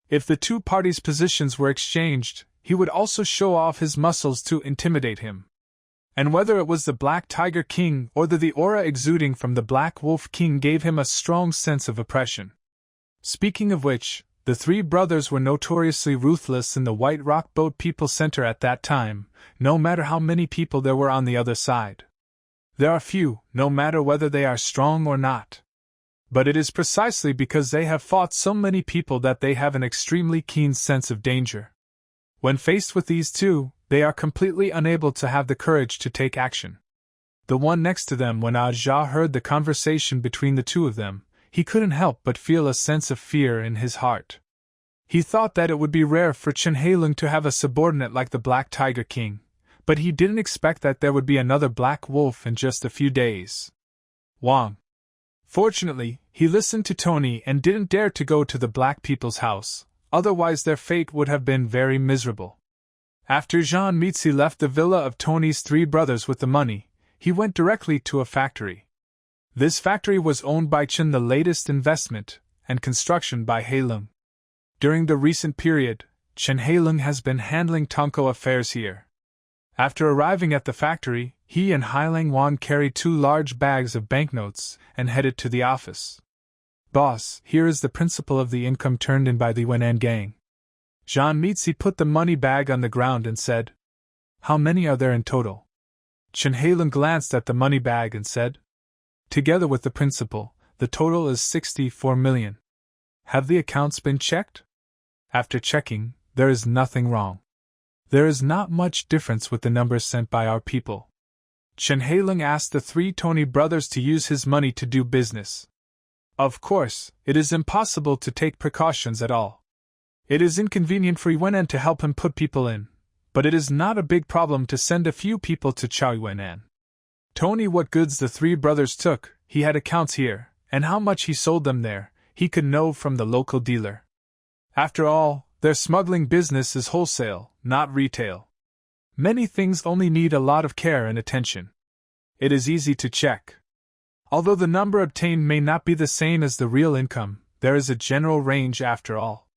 If the 2 parties' positions were exchanged, he would also show off his muscles to intimidate him. And whether it was the Black Tiger King or the aura exuding from the Black Wolf King gave him a strong sense of oppression. Speaking of which, the 3 brothers were notoriously ruthless in the White Rock Boat People Center at that time, no matter how many people there were on the other side. There are few, no matter whether they are strong or not. But it is precisely because they have fought so many people that they have an extremely keen sense of danger. When faced with these 2, they are completely unable to have the courage to take action. The one next to them, when Aja heard the conversation between the 2 of them, he couldn't help but feel a sense of fear in his heart. He thought that it would be rare for Chen Heilung to have a subordinate like the Black Tiger King, but he didn't expect that there would be another Black Wolf in just a few days. Wang. Fortunately, he listened to Tony and didn't dare to go to the Black people's house, otherwise their fate would have been very miserable. After Jean Mitzi left the villa of Tony's three brothers with the money, he went directly to a factory. This factory was owned by Chen, the latest investment, and construction by Heilung. During the recent period, Chen Heilung has been handling Tonko affairs here. After arriving at the factory, he and Hailang Wan carried 2 large bags of banknotes and headed to the office. "Boss, here is the principal of the income turned in by the Wenan gang." Jean Mitzi put the money bag on the ground and said, "How many are there in total?" Chen Heilung glanced at the money bag and said, "Together with the principal, the total is 64 million. Have the accounts been checked?" "After checking, there is nothing wrong. There is not much difference with the numbers sent by our people." Chen Heilung asked the 3 Tony brothers to use his money to do business. Of course, it is impossible to take precautions at all. It is inconvenient for Yuanan to help him put people in, but it is not a big problem to send a few people to Chao Yuanan. Tony, what goods the 3 brothers took, he had accounts here, and how much he sold them there, he could know from the local dealer. After all, their smuggling business is wholesale, not retail. Many things only need a lot of care and attention. It is easy to check. Although the number obtained may not be the same as the real income, there is a general range after all.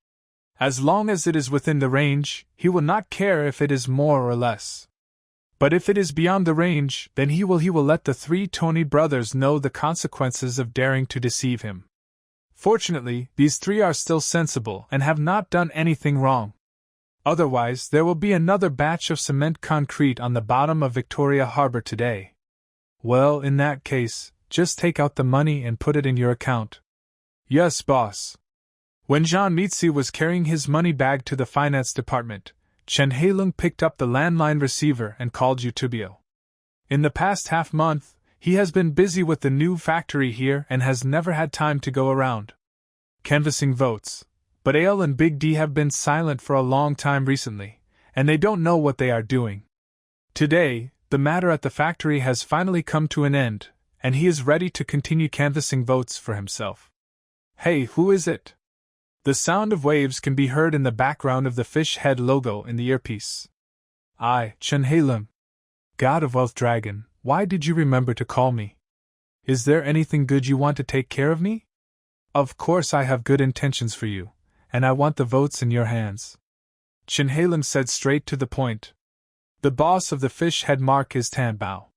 As long as it is within the range, he will not care if it is more or less. But if it is beyond the range, then he will let the 3 Tony brothers know the consequences of daring to deceive him. Fortunately, these 3 are still sensible and have not done anything wrong. Otherwise, there will be another batch of cement concrete on the bottom of Victoria Harbor today. Well, in that case, just take out the money and put it in your account. Yes, boss. When Jean Mitzi was carrying his money bag to the finance department, Chen Heilung picked up the landline receiver and called Eutubio. In the past half-month, he has been busy with the new factory here and has never had time to go around canvassing votes, but Ale and Big D have been silent for a long time recently, and they don't know what they are doing. Today, the matter at the factory has finally come to an end, and he is ready to continue canvassing votes for himself. "Hey, who is it?" The sound of waves can be heard in the background of the fish head logo in the earpiece. "I, Chen Heilung. God of Wealth Dragon, why did you remember to call me? Is there anything good you want to take care of me?" "Of course I have good intentions for you, and I want the votes in your hands." Chen Heilung said straight to the point. The boss of the fish head mark is Tan Bao.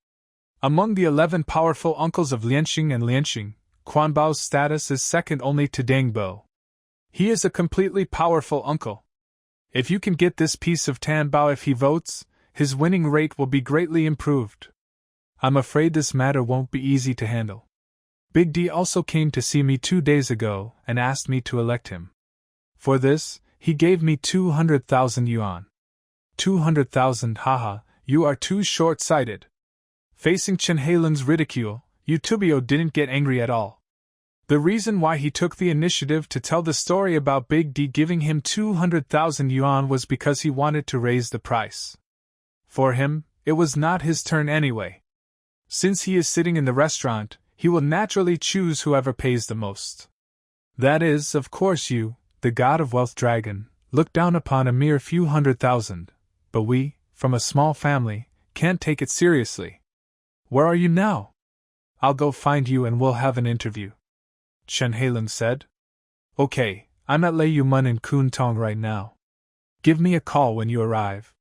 Among the 11 powerful uncles of Lianxing and Lianxing, Quan Bao's status is second only to Deng Bo. He is a completely powerful uncle. If you can get this piece of Tan Bao if he votes, his winning rate will be greatly improved. I'm afraid this matter won't be easy to handle. Big D also came to see me 2 days ago and asked me to elect him. For this, he gave me 200,000 yuan. 200,000, haha, you are too short-sighted. Facing Chen Heilung's ridicule, Eutubio didn't get angry at all. The reason why he took the initiative to tell the story about Big D giving him 200,000 yuan was because he wanted to raise the price. For him, it was not his turn anyway. Since he is sitting in the restaurant, he will naturally choose whoever pays the most. That is, of course you, the God of Wealth Dragon, look down upon a mere few 100,000, but we, from a small family, can't take it seriously. Where are you now? I'll go find you and we'll have an interview. Chen Heilung said. Okay, I'm at Lei Yumun in Kun Tong right now. Give me a call when you arrive.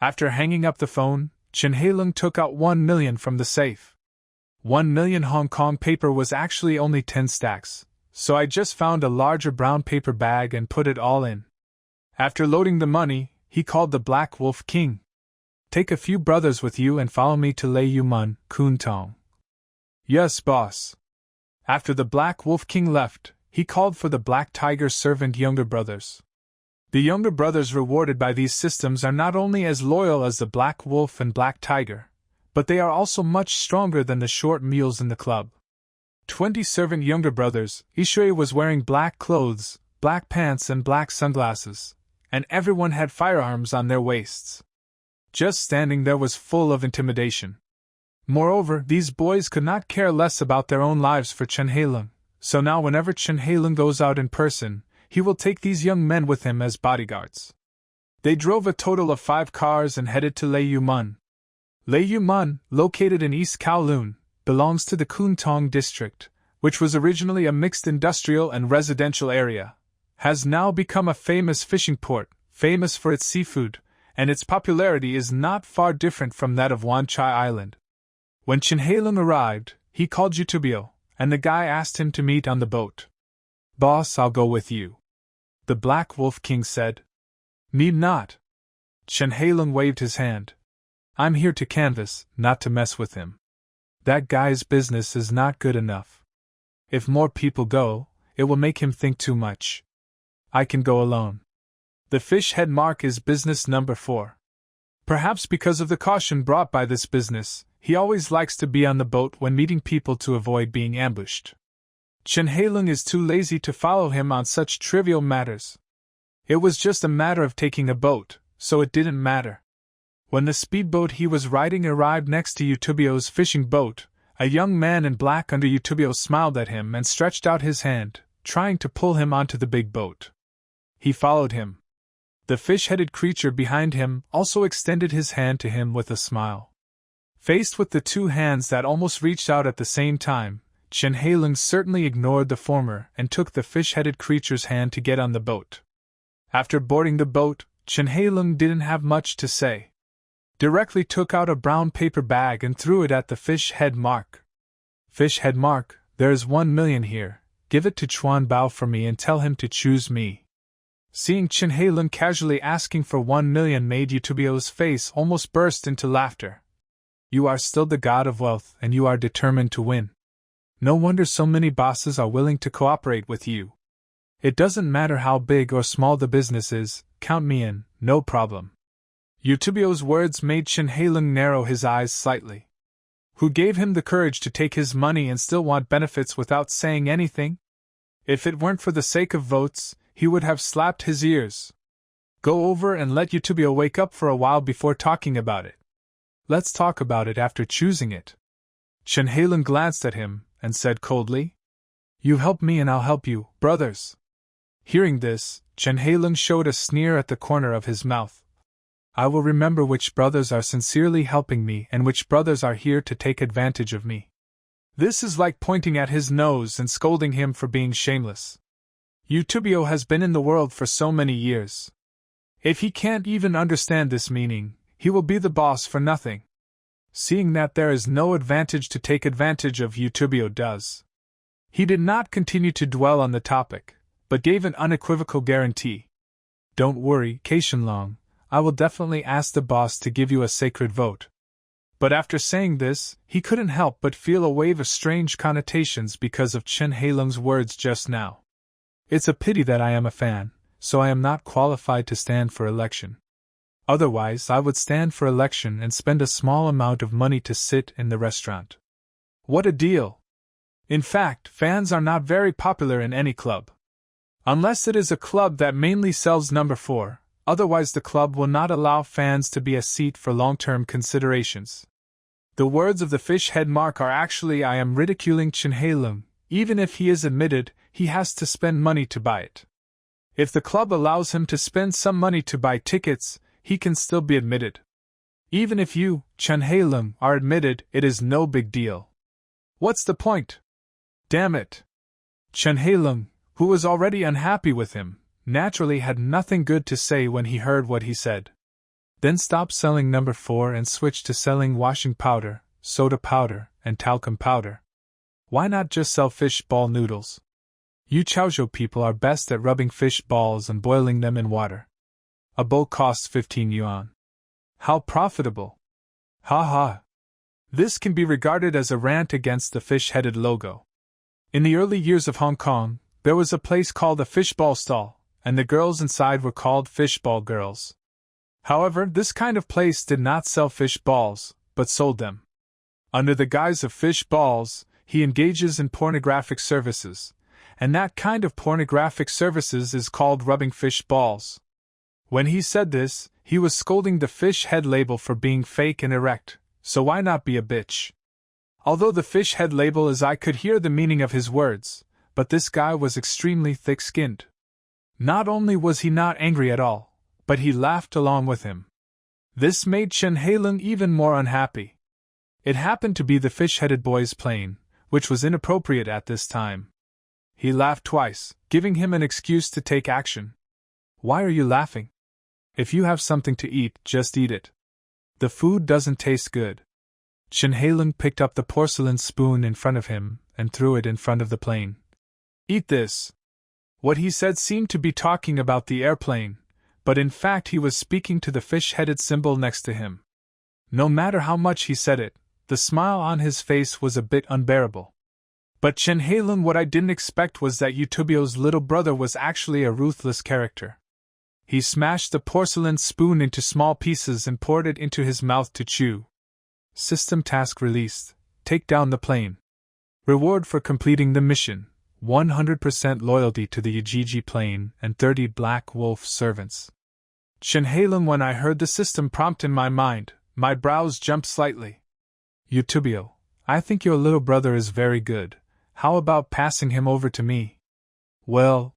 After hanging up the phone, Chen Heilung took out 1 million from the safe. 1 million Hong Kong paper was actually only 10 stacks, so I just found a larger brown paper bag and put it all in. After loading the money, he called the Black Wolf King. Take a few brothers with you and follow me to Lei Yumun, Kun Tong. Yes, boss. After the Black Wolf King left, he called for the Black Tiger's servant younger brothers. The younger brothers rewarded by these systems are not only as loyal as the Black Wolf and Black Tiger, but they are also much stronger than the short mules in the club. 20 servant younger brothers, Ishui was wearing black clothes, black pants and black sunglasses, and everyone had firearms on their waists. Just standing there was full of intimidation. Moreover, these boys could not care less about their own lives for Chen Heilung, so now whenever Chen Heilung goes out in person, he will take these young men with him as bodyguards. They drove a total of 5 cars and headed to Lei Mun. Lei Mun, located in East Kowloon, belongs to the Kwun district, which was originally a mixed industrial and residential area, has now become a famous fishing port, famous for its seafood, and its popularity is not far different from that of Wan Chai Island. When Chen Hailung arrived, he called Yutubio, and the guy asked him to meet on the boat. "Boss, I'll go with you," the Black Wolf King said. "Need not." Chen Hailung waved his hand. "I'm here to canvass, not to mess with him. That guy's business is not good enough. If more people go, it will make him think too much. I can go alone. The fish head mark is business number 4. Perhaps because of the caution brought by this business, he always likes to be on the boat when meeting people to avoid being ambushed. Chen Hailung is too lazy to follow him on such trivial matters. It was just a matter of taking a boat, so it didn't matter. When the speedboat he was riding arrived next to Yutubio's fishing boat, a young man in black under Yutubio smiled at him and stretched out his hand, trying to pull him onto the big boat. He followed him. The fish-headed creature behind him also extended his hand to him with a smile. Faced with the 2 hands that almost reached out at the same time, Chen Hailung certainly ignored the former and took the fish-headed creature's hand to get on the boat. After boarding the boat, Chen Hailung didn't have much to say. Directly took out a brown paper bag and threw it at the fish head mark. "Fish head mark, there is 1 million here. Give it to Chuan Bao for me and tell him to choose me." Seeing Chen Hailung casually asking for 1 million made Yutubio's face almost burst into laughter. "You are still the god of wealth and you are determined to win. No wonder so many bosses are willing to cooperate with you. It doesn't matter how big or small the business is, count me in, no problem." Yutubio's words made Chen Hailung narrow his eyes slightly. Who gave him the courage to take his money and still want benefits without saying anything? If it weren't for the sake of votes, he would have slapped his ears. Go over and let Yutubio wake up for a while before talking about it. Let's talk about it after choosing it. Chen Hailung glanced at him and said coldly, "You help me and I'll help you, brothers." Hearing this, Chen Hailung showed a sneer at the corner of his mouth. "I will remember which brothers are sincerely helping me and which brothers are here to take advantage of me." This is like pointing at his nose and scolding him for being shameless. Yutubio has been in the world for so many years. If he can't even understand this meaning, he will be the boss for nothing. Seeing that there is no advantage to take advantage of, Yutubio does. He did not continue to dwell on the topic, but gave an unequivocal guarantee. "Don't worry, Caishenlong, I will definitely ask the boss to give you a sacred vote." But after saying this, he couldn't help but feel a wave of strange connotations because of Chen Hailung's words just now. It's a pity that I am a fan, so I am not qualified to stand for election. Otherwise, I would stand for election and spend a small amount of money to sit in the restaurant. What a deal! In fact, fans are not very popular in any club. Unless it is a club that mainly sells number 4, otherwise the club will not allow fans to be a seat for long-term considerations. The words of the fish head mark are actually I am ridiculing Chen Hailung. Even if he is admitted, he has to spend money to buy it. If the club allows him to spend some money to buy tickets, he can still be admitted. Even if you, Chen Hailung, are admitted, it is no big deal. What's the point? Damn it! Chen Hailung, who was already unhappy with him, naturally had nothing good to say when he heard what he said. Then stopped selling number 4 and switched to selling washing powder, soda powder, and talcum powder. Why not just sell fish ball noodles? You Chaozhou people are best at rubbing fish balls and boiling them in water. A bowl costs 15 yuan. How profitable! Ha ha! This can be regarded as a rant against the fish-headed logo. In the early years of Hong Kong, there was a place called a fishball stall, and the girls inside were called fishball girls. However, this kind of place did not sell fish balls, but sold them. Under the guise of fish balls, he engages in pornographic services, and that kind of pornographic services is called rubbing fish balls. When he said this, he was scolding the fish head label for being fake and erect, so why not be a bitch? Although the fish head label, as I could hear the meaning of his words, but this guy was extremely thick-skinned. Not only was he not angry at all, but he laughed along with him. This made Chen Heilung even more unhappy. It happened to be the fish-headed boy's plane, which was inappropriate at this time. He laughed twice, giving him an excuse to take action. Why are you laughing? If you have something to eat, just eat it. The food doesn't taste good. Chen Heilung picked up the porcelain spoon in front of him and threw it in front of the plane. Eat this. What he said seemed to be talking about the airplane, but in fact he was speaking to the fish-headed symbol next to him. No matter how much he said it, the smile on his face was a bit unbearable. But Chen Heilung, what I didn't expect was that Eutubio's little brother was actually a ruthless character. He smashed the porcelain spoon into small pieces and poured it into his mouth to chew. System task released. Take down the plane. Reward for completing the mission: 100% loyalty to the Ujiji plane and 30 Black Wolf servants. Chen Heilung, when I heard the system prompt in my mind, my brows jumped slightly. Eutubio, I think your little brother is very good. How about passing him over to me? Well,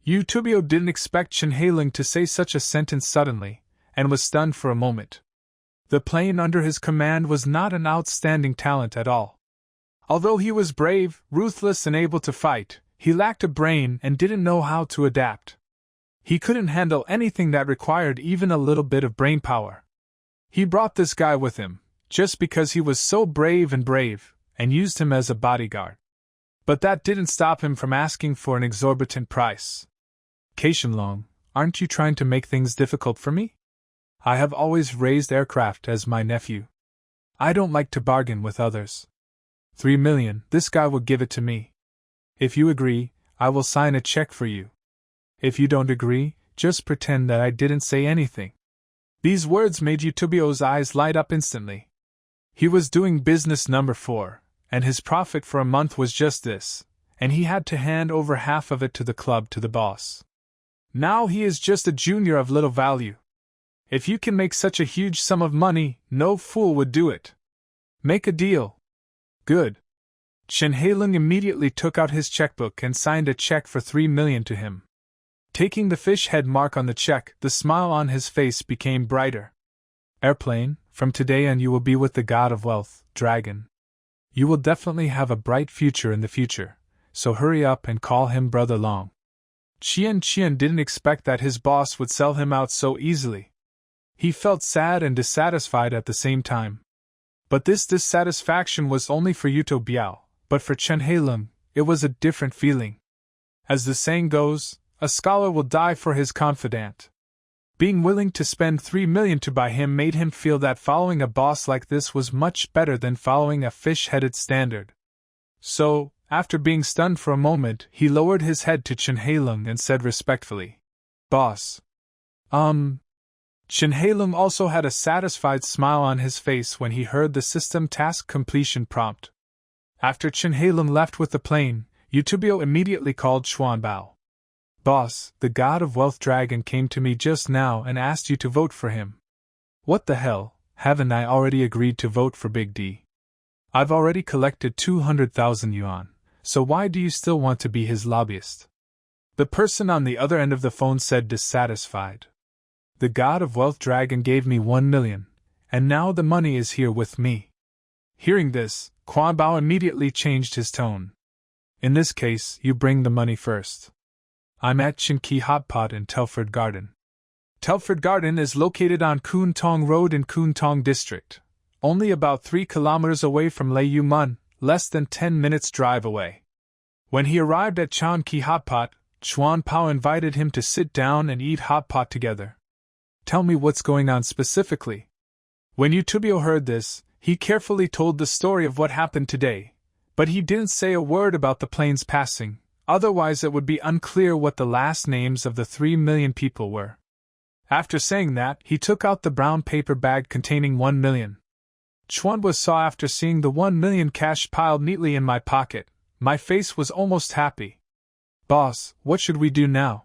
Eutubio didn't expect Chen Heilung to say such a sentence suddenly, and was stunned for a moment. The plane under his command was not an outstanding talent at all. Although he was brave, ruthless, and able to fight, he lacked a brain and didn't know how to adapt. He couldn't handle anything that required even a little bit of brain power. He brought this guy with him, just because he was so brave, and used him as a bodyguard. But that didn't stop him from asking for an exorbitant price. Qianlong, aren't you trying to make things difficult for me? I have always raised aircraft as my nephew. I don't like to bargain with others. 3 million, this guy will give it to me. If you agree, I will sign a check for you. If you don't agree, just pretend that I didn't say anything. These words made Eutubio's eyes light up instantly. He was doing business number 4, and his profit for a month was just this, and he had to hand over half of it to the club to the boss. Now he is just a junior of little value. If you can make such a huge sum of money, no fool would do it. Make a deal. Good. Chen Heilung immediately took out his checkbook and signed a check for 3 million to him. Taking the fish head mark on the check, the smile on his face became brighter. Airplane, from today on you will be with the god of wealth, Dragon. You will definitely have a bright future in the future, so hurry up and call him Brother Long. Qian didn't expect that his boss would sell him out so easily. He felt sad and dissatisfied at the same time. But this dissatisfaction was only for Eutubio, but for Chen Heilung, it was a different feeling. As the saying goes, a scholar will die for his confidant. Being willing to spend 3 million to buy him made him feel that following a boss like this was much better than following a fish-headed standard. So, after being stunned for a moment, he lowered his head to Chen Heilung and said respectfully, Boss. Chen Heilung also had a satisfied smile on his face when he heard the system task completion prompt. After Chen Heilung left with the plane, Eutubio immediately called Xuanbao. Boss, the god of wealth Dragon came to me just now and asked you to vote for him. What the hell, haven't I already agreed to vote for Big D? I've already collected 200,000 yuan, so why do you still want to be his lobbyist? The person on the other end of the phone said dissatisfied. The god of wealth Dragon gave me 1 million, and now the money is here with me. Hearing this, Xuanbao immediately changed his tone. In this case, you bring the money first. I'm at Chinqi Hot Pot in Telford Garden. Telford Garden is located on Kun Tong Road in Kun Tong District, only about 3 kilometers away from Lei Mun, less than 10 minutes drive away. When he arrived at Chinqi Hot Pot, Xuanbao invited him to sit down and eat hot pot together. Tell me what's going on specifically. When Eutubio heard this, he carefully told the story of what happened today, but he didn't say a word about the plane's passing. Otherwise it would be unclear what the last names of the 3 million people were. After saying that, he took out the brown paper bag containing 1 million. Xuanbao saw after seeing the 1 million cash piled neatly in my pocket, my face was almost happy. Boss, what should we do now?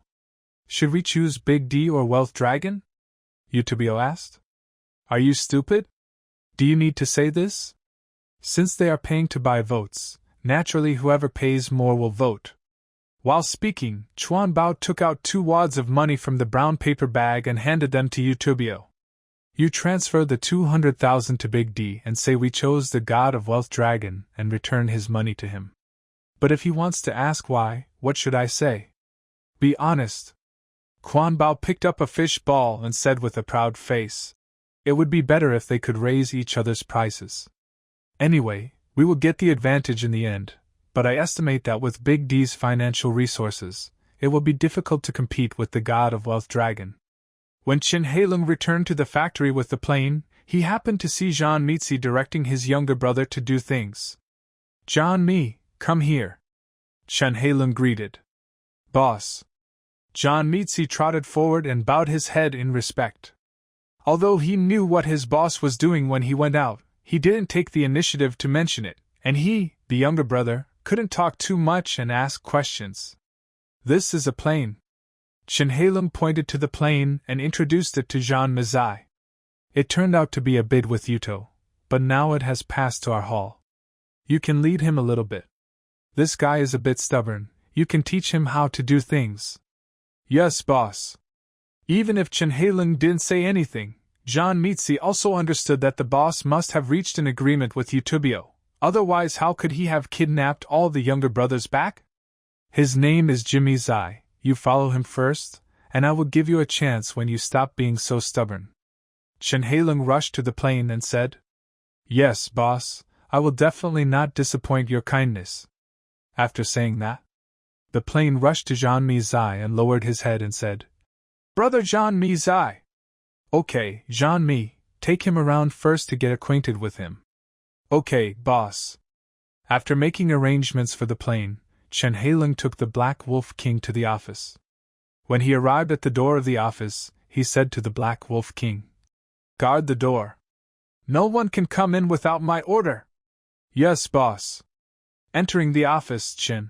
Should we choose Big D or Wealth Dragon? Eutubio asked. Are you stupid? Do you need to say this? Since they are paying to buy votes, naturally whoever pays more will vote. While speaking, Chuan Bao took out 2 wads of money from the brown paper bag and handed them to Eutubio. You transfer the 200,000 to Big D and say we chose the God of Wealth Dragon and return his money to him. But if he wants to ask why, what should I say? Be honest. Quan Bao picked up a fish ball and said with a proud face, it would be better if they could raise each other's prices. Anyway, we will get the advantage in the end, but I estimate that with Big D's financial resources, it will be difficult to compete with the God of Wealth Dragon. When Chen Heilung returned to the factory with the plane, he happened to see Zhang Mizi directing his younger brother to do things. Zhang Mi, come here. Chen Heilung greeted. Boss. Zhang Mizi trotted forward and bowed his head in respect. Although he knew what his boss was doing when he went out, he didn't take the initiative to mention it, and he, the younger brother, couldn't talk too much and ask questions. This is a plane. Chen Heilung pointed to the plane and introduced it to Zhang Mizi. It turned out to be a bid with Yuto, but now it has passed to our hall. You can lead him a little bit. This guy is a bit stubborn, you can teach him how to do things. Yes, boss. Even if Chen Heilung didn't say anything, Zhang Mizi also understood that the boss must have reached an agreement with Eutubio, otherwise how could he have kidnapped all the younger brothers back? His name is Jimmy Zai, you follow him first, and I will give you a chance when you stop being so stubborn. Chen Heilung rushed to the plane and said, Yes, boss, I will definitely not disappoint your kindness. After saying that, the plane rushed to Zhang Mizi and lowered his head and said, Brother Zhang Mizi. Okay, Zhang Mi, take him around first to get acquainted with him. Okay, boss. After making arrangements for the plane, Chen Heilung took the Black Wolf King to the office. When he arrived at the door of the office, he said to the Black Wolf King, Guard the door. No one can come in without my order. Yes, boss. Entering the office, Chen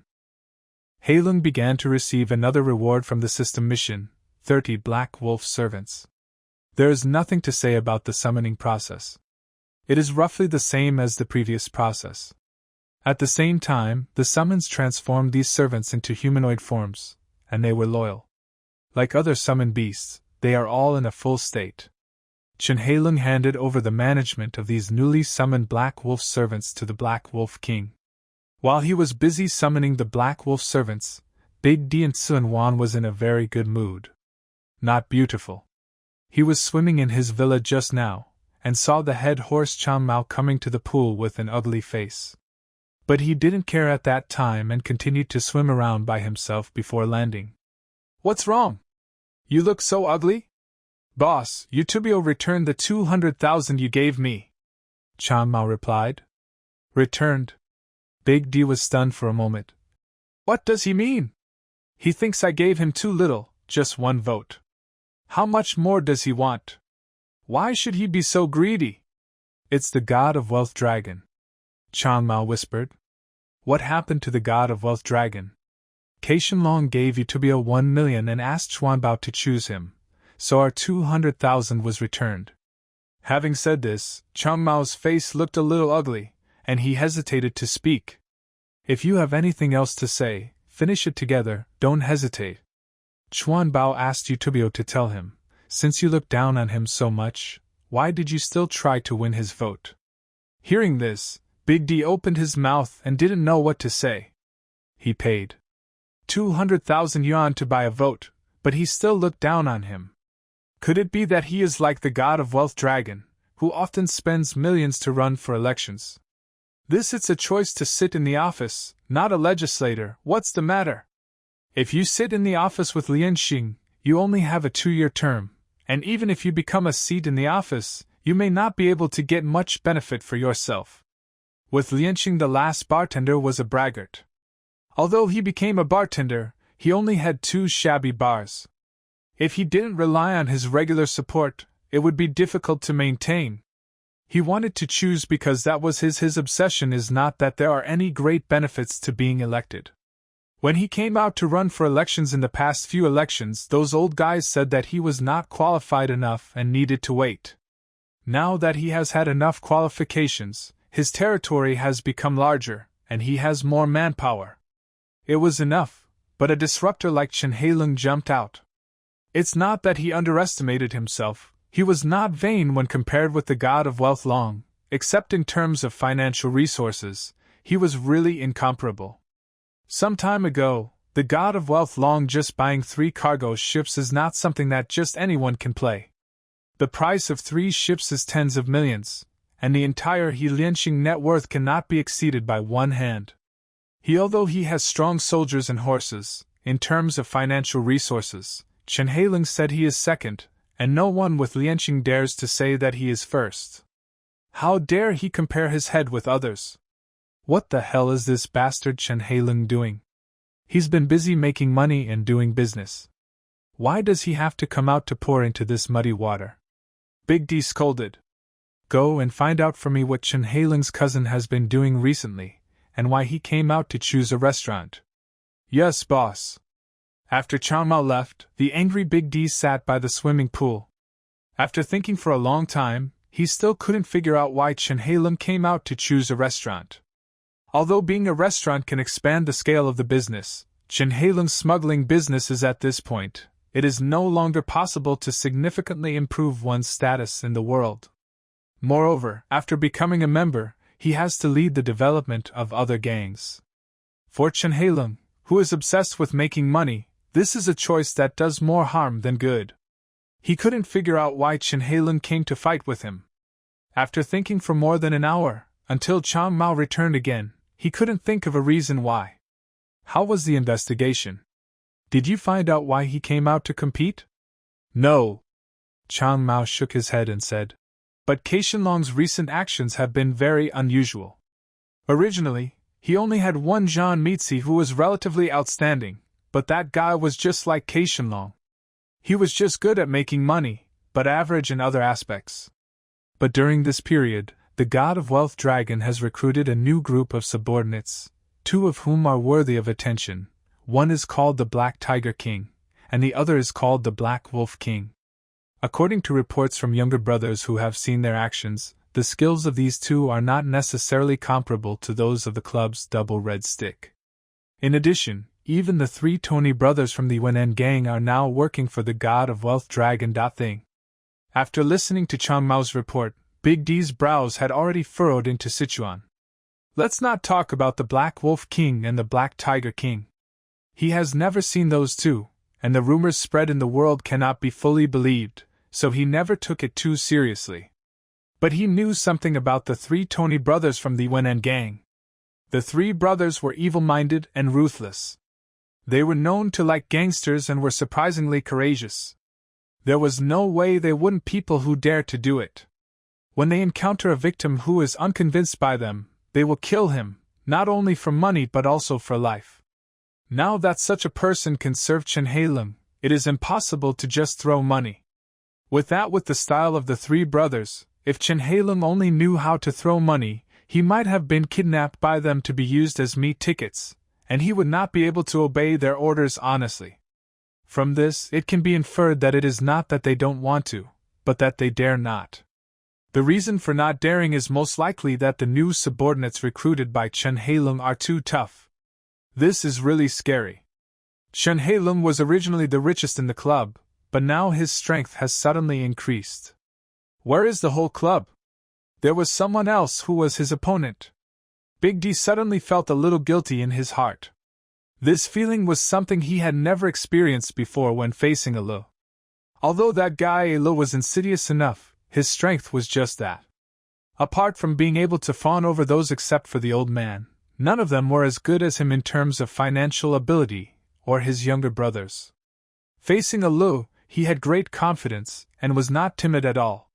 Heilung began to receive another reward from the system mission, 30 Black Wolf servants. There is nothing to say about the summoning process. It is roughly the same as the previous process. At the same time, the summons transformed these servants into humanoid forms, and they were loyal. Like other summoned beasts, they are all in a full state. Chen Heilung handed over the management of these newly summoned Black Wolf servants to the Black Wolf King. While he was busy summoning the Black Wolf servants, Big D and Sun Wan was in a very good mood. Not beautiful. He was swimming in his villa just now, and saw the head horse Chang Mao coming to the pool with an ugly face. But he didn't care at that time and continued to swim around by himself before landing. What's wrong? You look so ugly? Boss, Eutubio returned the 200,000 you gave me. Chang Mao replied. Returned? Big D was stunned for a moment. What does he mean? He thinks I gave him too little, just 1 vote. How much more does he want? Why should he be so greedy? It's the God of Wealth Dragon. Chang Mao whispered. What happened to the God of Wealth Dragon? Caishen Long gave Eutubio 1 million and asked Chuan Bao to choose him, so our 200,000 was returned. Having said this, Chang Mao's face looked a little ugly, and he hesitated to speak. If you have anything else to say, finish it together, don't hesitate. Chuan Bao asked Eutubio to tell him, since you look down on him so much, why did you still try to win his vote? Hearing this, Big D opened his mouth and didn't know what to say. He paid 200,000 yuan to buy a vote, but he still looked down on him. Could it be that he is like the God of Wealth Dragon, who often spends millions to run for elections? It's a choice to sit in the office, not a legislator, what's the matter? If you sit in the office with Lian Xing, you only have a 2-year term, and even if you become a seat in the office, you may not be able to get much benefit for yourself. With Lian Xing, the last bartender was a braggart. Although he became a bartender, he only had 2 shabby bars. If he didn't rely on his regular support, it would be difficult to maintain. He wanted to choose because that was his obsession is not that there are any great benefits to being elected. When he came out to run for elections in the past few elections, those old guys said that he was not qualified enough and needed to wait. Now that he has had enough qualifications, his territory has become larger, and he has more manpower. It was enough, but a disruptor like Chen Heilung jumped out. It's not that he underestimated himself, he was not vain when compared with the god of wealth Long, except in terms of financial resources, he was really incomparable. Some time ago, the god of wealth Long just buying 3 cargo ships is not something that just anyone can play. The price of 3 ships is tens of millions, and the entire He Lianqing net worth cannot be exceeded by one hand. Although he has strong soldiers and horses, in terms of financial resources, Chen Heilung said he is second, and no one with Lianqing dares to say that he is first. How dare he compare his head with others? What the hell is this bastard Chen Heilung doing? He's been busy making money and doing business. Why does he have to come out to pour into this muddy water? Big D scolded. Go and find out for me what Chen Heilung's cousin has been doing recently, and why he came out to choose a restaurant. Yes, boss. After Chang Mao left, the angry Big D sat by the swimming pool. After thinking for a long time, he still couldn't figure out why Chen Heilung came out to choose a restaurant. Although being a restaurant can expand the scale of the business, Chen Heilung's smuggling business is at this point, it is no longer possible to significantly improve one's status in the world. Moreover, after becoming a member, he has to lead the development of other gangs. For Chen Heilung, who is obsessed with making money, this is a choice that does more harm than good. He couldn't figure out why Chen Heilung came to fight with him. After thinking for more than an hour, until Chang Mao returned again, he couldn't think of a reason why. How was the investigation? Did you find out why he came out to compete? No. Chang Mao shook his head and said. But Kai Shenlong's recent actions have been very unusual. Originally, he only had one Zhang Mitzi who was relatively outstanding, but that guy was just like Kai Shenlong. He was just good at making money, but average in other aspects. But during this period, the god of wealth dragon has recruited a new group of subordinates, 2 of whom are worthy of attention. One is called the Black Tiger King, and the other is called the Black Wolf King. According to reports from younger brothers who have seen their actions, the skills of these 2 are not necessarily comparable to those of the club's Double Red Stick. In addition, even the 3 Tony brothers from the Wen'en gang are now working for the god of wealth dragon. Thing. After listening to Chang Mao's report, Big D's brows had already furrowed into Sichuan. Let's not talk about the Black Wolf King and the Black Tiger King. He has never seen those 2, and the rumors spread in the world cannot be fully believed, so he never took it too seriously. But he knew something about the 3 Tony brothers from the Wen'en gang. The 3 brothers were evil-minded and ruthless. They were known to like gangsters and were surprisingly courageous. There was no way they wouldn't people who dare to do it. When they encounter a victim who is unconvinced by them, they will kill him, not only for money but also for life. Now that such a person can serve Chen Heilung, it is impossible to just throw money. With the style of the 3 brothers, if Chen Heilung only knew how to throw money, he might have been kidnapped by them to be used as meat tickets, and he would not be able to obey their orders honestly. From this, it can be inferred that it is not that they don't want to, but that they dare not. The reason for not daring is most likely that the new subordinates recruited by Chen Heilung are too tough. This is really scary. Chen Heilung was originally the richest in the club, but now his strength has suddenly increased. Where is the whole club? There was someone else who was his opponent. Big D suddenly felt a little guilty in his heart. This feeling was something he had never experienced before when facing a Lu. Although that guy Lu was insidious enough, his strength was just that. Apart from being able to fawn over those except for the old man, none of them were as good as him in terms of financial ability, or his younger brothers. Facing a Lu, he had great confidence, and was not timid at all.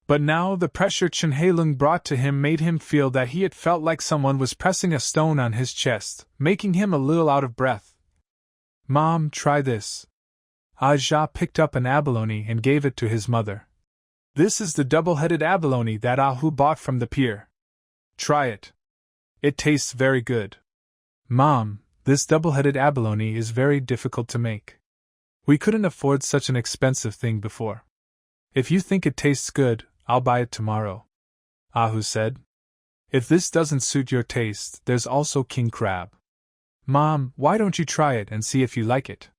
But now the pressure Chen Heilung brought to him made him feel that he had felt like someone was pressing a stone on his chest, making him a little out of breath. Mom, try this. Jia picked up an abalone and gave it to his mother. This is the double-headed abalone that Ahu bought from the pier. Try it. It tastes very good. Mom, this double-headed abalone is very difficult to make. We couldn't afford such an expensive thing before. If you think it tastes good, I'll buy it tomorrow. Ahu said. If this doesn't suit your taste, there's also king crab. Mom, why don't you try it and see if you like it?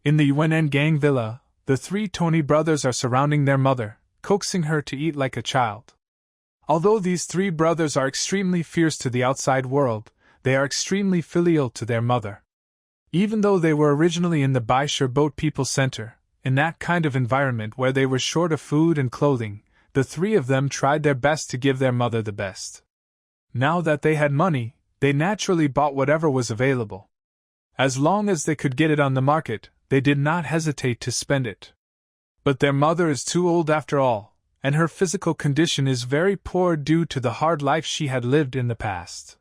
In the Yuan Gang villa, the three Tony brothers are surrounding their mother, coaxing her to eat like a child. Although these three brothers are extremely fierce to the outside world, they are extremely filial to their mother. Even though they were originally in the Baishar Boat People Center, in that kind of environment where they were short of food and clothing, the three of them tried their best to give their mother the best. Now that they had money, they naturally bought whatever was available. As long as they could get it on the market, they did not hesitate to spend it. But their mother is too old after all, and her physical condition is very poor due to the hard life she had lived in the past.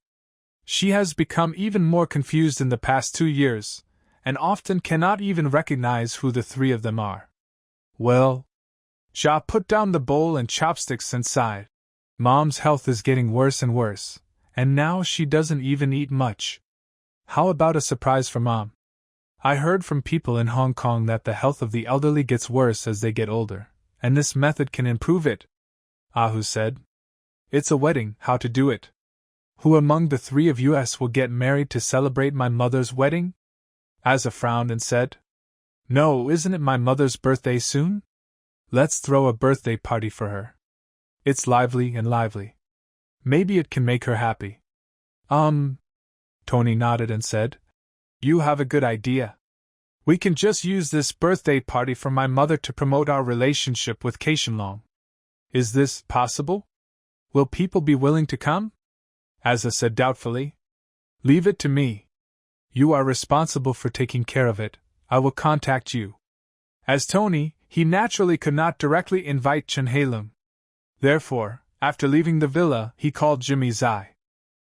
She has become even more confused in the past 2 years, and often cannot even recognize who the three of them are. Well, Ja put down the bowl and chopsticks and sighed. Mom's health is getting worse and worse, and now she doesn't even eat much. How about a surprise for Mom? I heard from people in Hong Kong that the health of the elderly gets worse as they get older, and this method can improve it. Ahu said. It's a wedding, how to do it? Who among the three of us will get married to celebrate my mother's wedding? Asa frowned and said, No, isn't it my mother's birthday soon? Let's throw a birthday party for her. It's lively and lively. Maybe it can make her happy. Tony nodded and said, You have a good idea. We can just use this birthday party for my mother to promote our relationship with Kaishanlong. Is this possible? Will people be willing to come? Asa said doubtfully. Leave it to me. You are responsible for taking care of it. I will contact you. As Tony, he naturally could not directly invite Chen Heilung. Therefore, after leaving the villa, he called Jimmy Zai.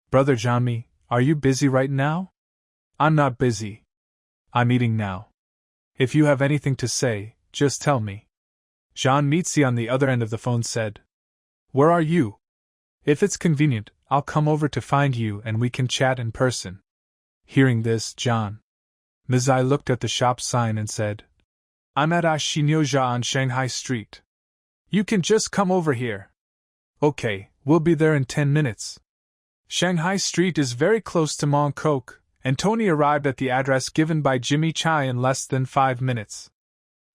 Brother Johnmi, are you busy right now? I'm not busy. I'm eating now. If you have anything to say, just tell me. Jean Mitzi on the other end of the phone said. Where are you? If it's convenient, I'll come over to find you and we can chat in person. Hearing this, John Mizai looked at the shop sign and said, I'm at Ashinyoja on Shanghai Street. You can just come over here. Okay, we'll be there in 10 minutes. Shanghai Street is very close to Mong Kok, and Tony arrived at the address given by Jimmy Chai in less than 5 minutes.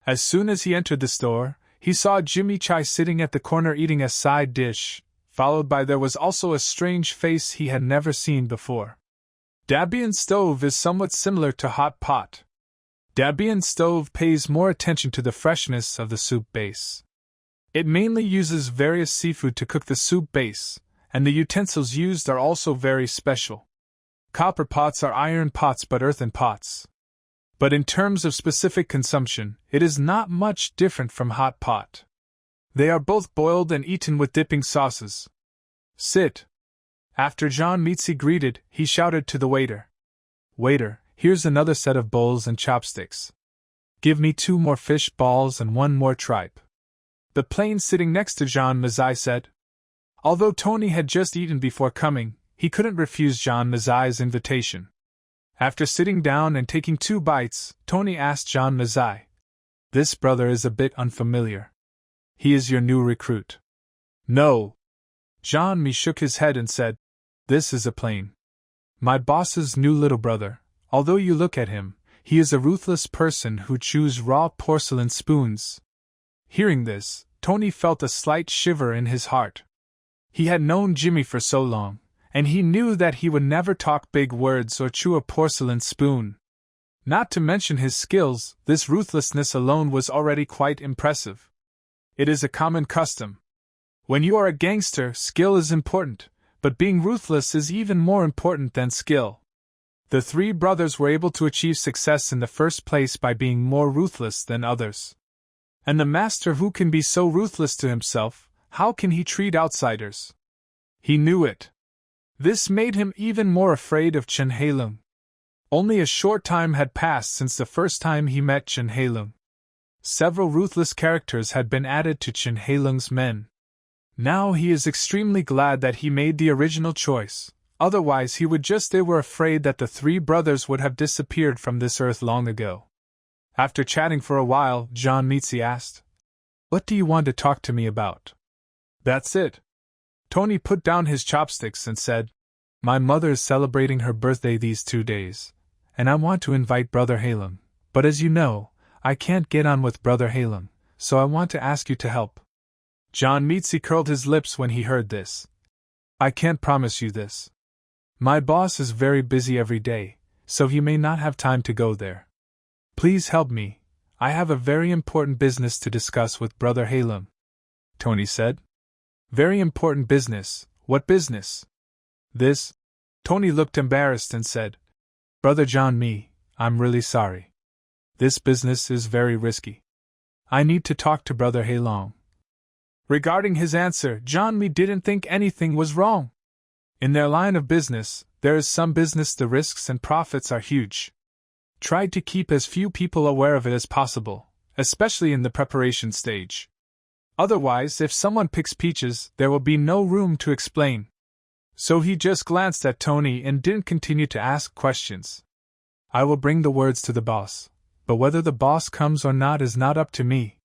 As soon as he entered the store, he saw Jimmy Chai sitting at the corner eating a side dish, followed by there was also a strange face he had never seen before. Dabian stove is somewhat similar to hot pot. Dabian stove pays more attention to the freshness of the soup base. It mainly uses various seafood to cook the soup base, and the utensils used are also very special. Copper pots are iron pots but earthen pots. But in terms of specific consumption, it is not much different from hot pot. They are both boiled and eaten with dipping sauces. Sit. After John Mitzi greeted, he shouted to the waiter. Waiter, here's another set of bowls and chopsticks. Give me 2 more fish balls and 1 more tripe. The plane sitting next to John Mizai said. Although Tony had just eaten before coming, he couldn't refuse John Mizai's invitation. After sitting down and taking 2 bites, Tony asked John Mizai. This brother is a bit unfamiliar. He is your new recruit. No. John Mi shook his head and said, This is a plane. My boss's new little brother. Although you look at him, he is a ruthless person who chews raw porcelain spoons. Hearing this, Tony felt a slight shiver in his heart. He had known Jimmy for so long, and he knew that he would never talk big words or chew a porcelain spoon. Not to mention his skills, this ruthlessness alone was already quite impressive. It is a common custom. When you are a gangster, skill is important, but being ruthless is even more important than skill. The 3 brothers were able to achieve success in the first place by being more ruthless than others. And the master who can be so ruthless to himself, how can he treat outsiders? He knew it. This made him even more afraid of Chen Heilung. Only a short time had passed since the first time he met Chen Heilung. Several ruthless characters had been added to Chen Heilung's men. Now he is extremely glad that he made the original choice, otherwise they were afraid that the 3 brothers would have disappeared from this earth long ago. After chatting for a while, John Mitzi asked, What do you want to talk to me about? That's it. Tony put down his chopsticks and said, My mother is celebrating her birthday these 2 days, and I want to invite Brother Halem, but as you know, I can't get on with Brother Halem, so I want to ask you to help. John Meetsy curled his lips when he heard this. I can't promise you this. My boss is very busy every day, so he may not have time to go there. Please help me. I have a very important business to discuss with Brother Halem, Tony said. Very important business. What business? This? Tony looked embarrassed and said, Brother John Me, I'm really sorry. This business is very risky. I need to talk to Brother Halem. Regarding his answer, John Me didn't think anything was wrong. In their line of business, there is some business the risks and profits are huge. Try to keep as few people aware of it as possible, especially in the preparation stage. Otherwise, if someone picks peaches, there will be no room to explain. So he just glanced at Tony and didn't continue to ask questions. I will bring the words to the boss, but whether the boss comes or not is not up to me.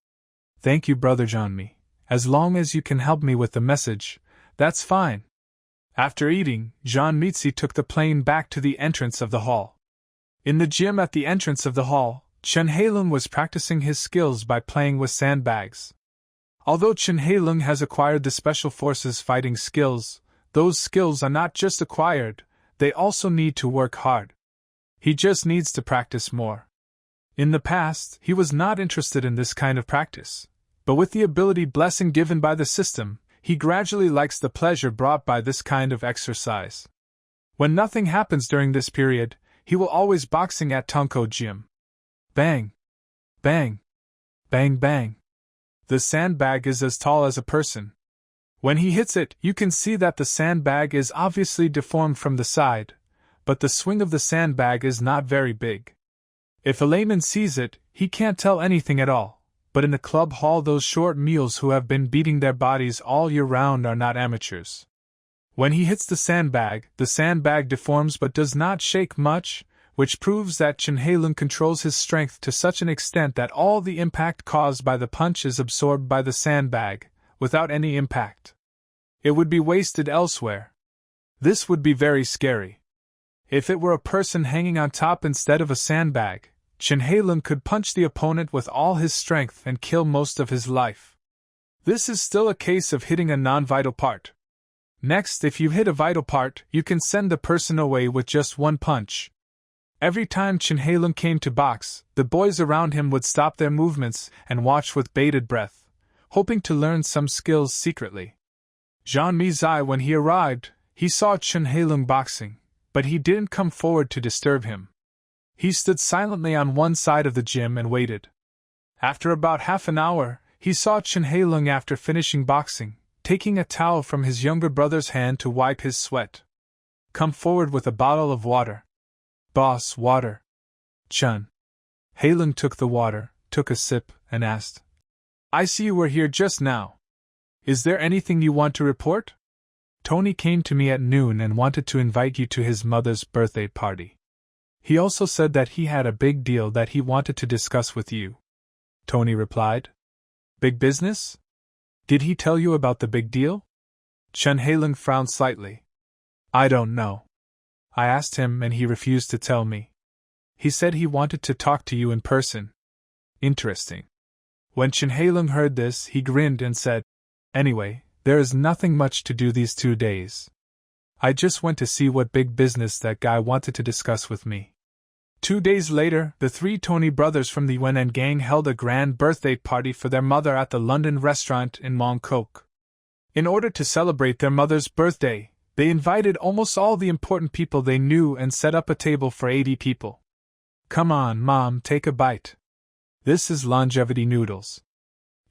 Thank you, Brother John Me. As long as you can help me with the message, that's fine. After eating, John Meetsy took the plane back to the entrance of the hall. In the gym at the entrance of the hall, Chen Hailung was practicing his skills by playing with sandbags. Although Chen Hailung has acquired the Special Forces fighting skills, those skills are not just acquired, they also need to work hard. He just needs to practice more. In the past, he was not interested in this kind of practice, but with the ability blessing given by the system, he gradually likes the pleasure brought by this kind of exercise. When nothing happens during this period, he will always boxing at Tunko Gym. Bang! Bang! Bang bang! The sandbag is as tall as a person. When he hits it, you can see that the sandbag is obviously deformed from the side, but the swing of the sandbag is not very big. If a layman sees it, he can't tell anything at all, but in the club hall those short mules who have been beating their bodies all year round are not amateurs. When he hits the sandbag deforms but does not shake much, which proves that Chen Hailung controls his strength to such an extent that all the impact caused by the punch is absorbed by the sandbag, without any impact. It would be wasted elsewhere. This would be very scary. If it were a person hanging on top instead of a sandbag, Chen Hailung could punch the opponent with all his strength and kill most of his life. This is still a case of hitting a non-vital part. Next, if you hit a vital part, you can send the person away with just one punch. Every time Chen Hailung came to box, the boys around him would stop their movements and watch with bated breath, hoping to learn some skills secretly. Jean Mizai, when he arrived, he saw Chen Hailung boxing, but he didn't come forward to disturb him. He stood silently on one side of the gym and waited. After about half an hour, he saw Chen Hailung after finishing boxing, taking a towel from his younger brother's hand to wipe his sweat. Come forward with a bottle of water. Boss, water. Chen Hailung took the water, took a sip, and asked, I see you were here just now. Is there anything you want to report? Tony came to me at noon and wanted to invite you to his mother's birthday party. He also said that he had a big deal that he wanted to discuss with you. Tony replied. Big business? Did he tell you about the big deal? Chen Hailung frowned slightly. I don't know. I asked him and he refused to tell me. He said he wanted to talk to you in person. Interesting. When Chen Hailung heard this, he grinned and said, Anyway, there is nothing much to do these 2 days. I just went to see what big business that guy wanted to discuss with me. 2 days later, the 3 Tony brothers from the Yuan gang held a grand birthday party for their mother at the London restaurant in Mongkok. In order to celebrate their mother's birthday, they invited almost all the important people they knew and set up a table for 80 people. Come on, Mom, take a bite. This is longevity noodles.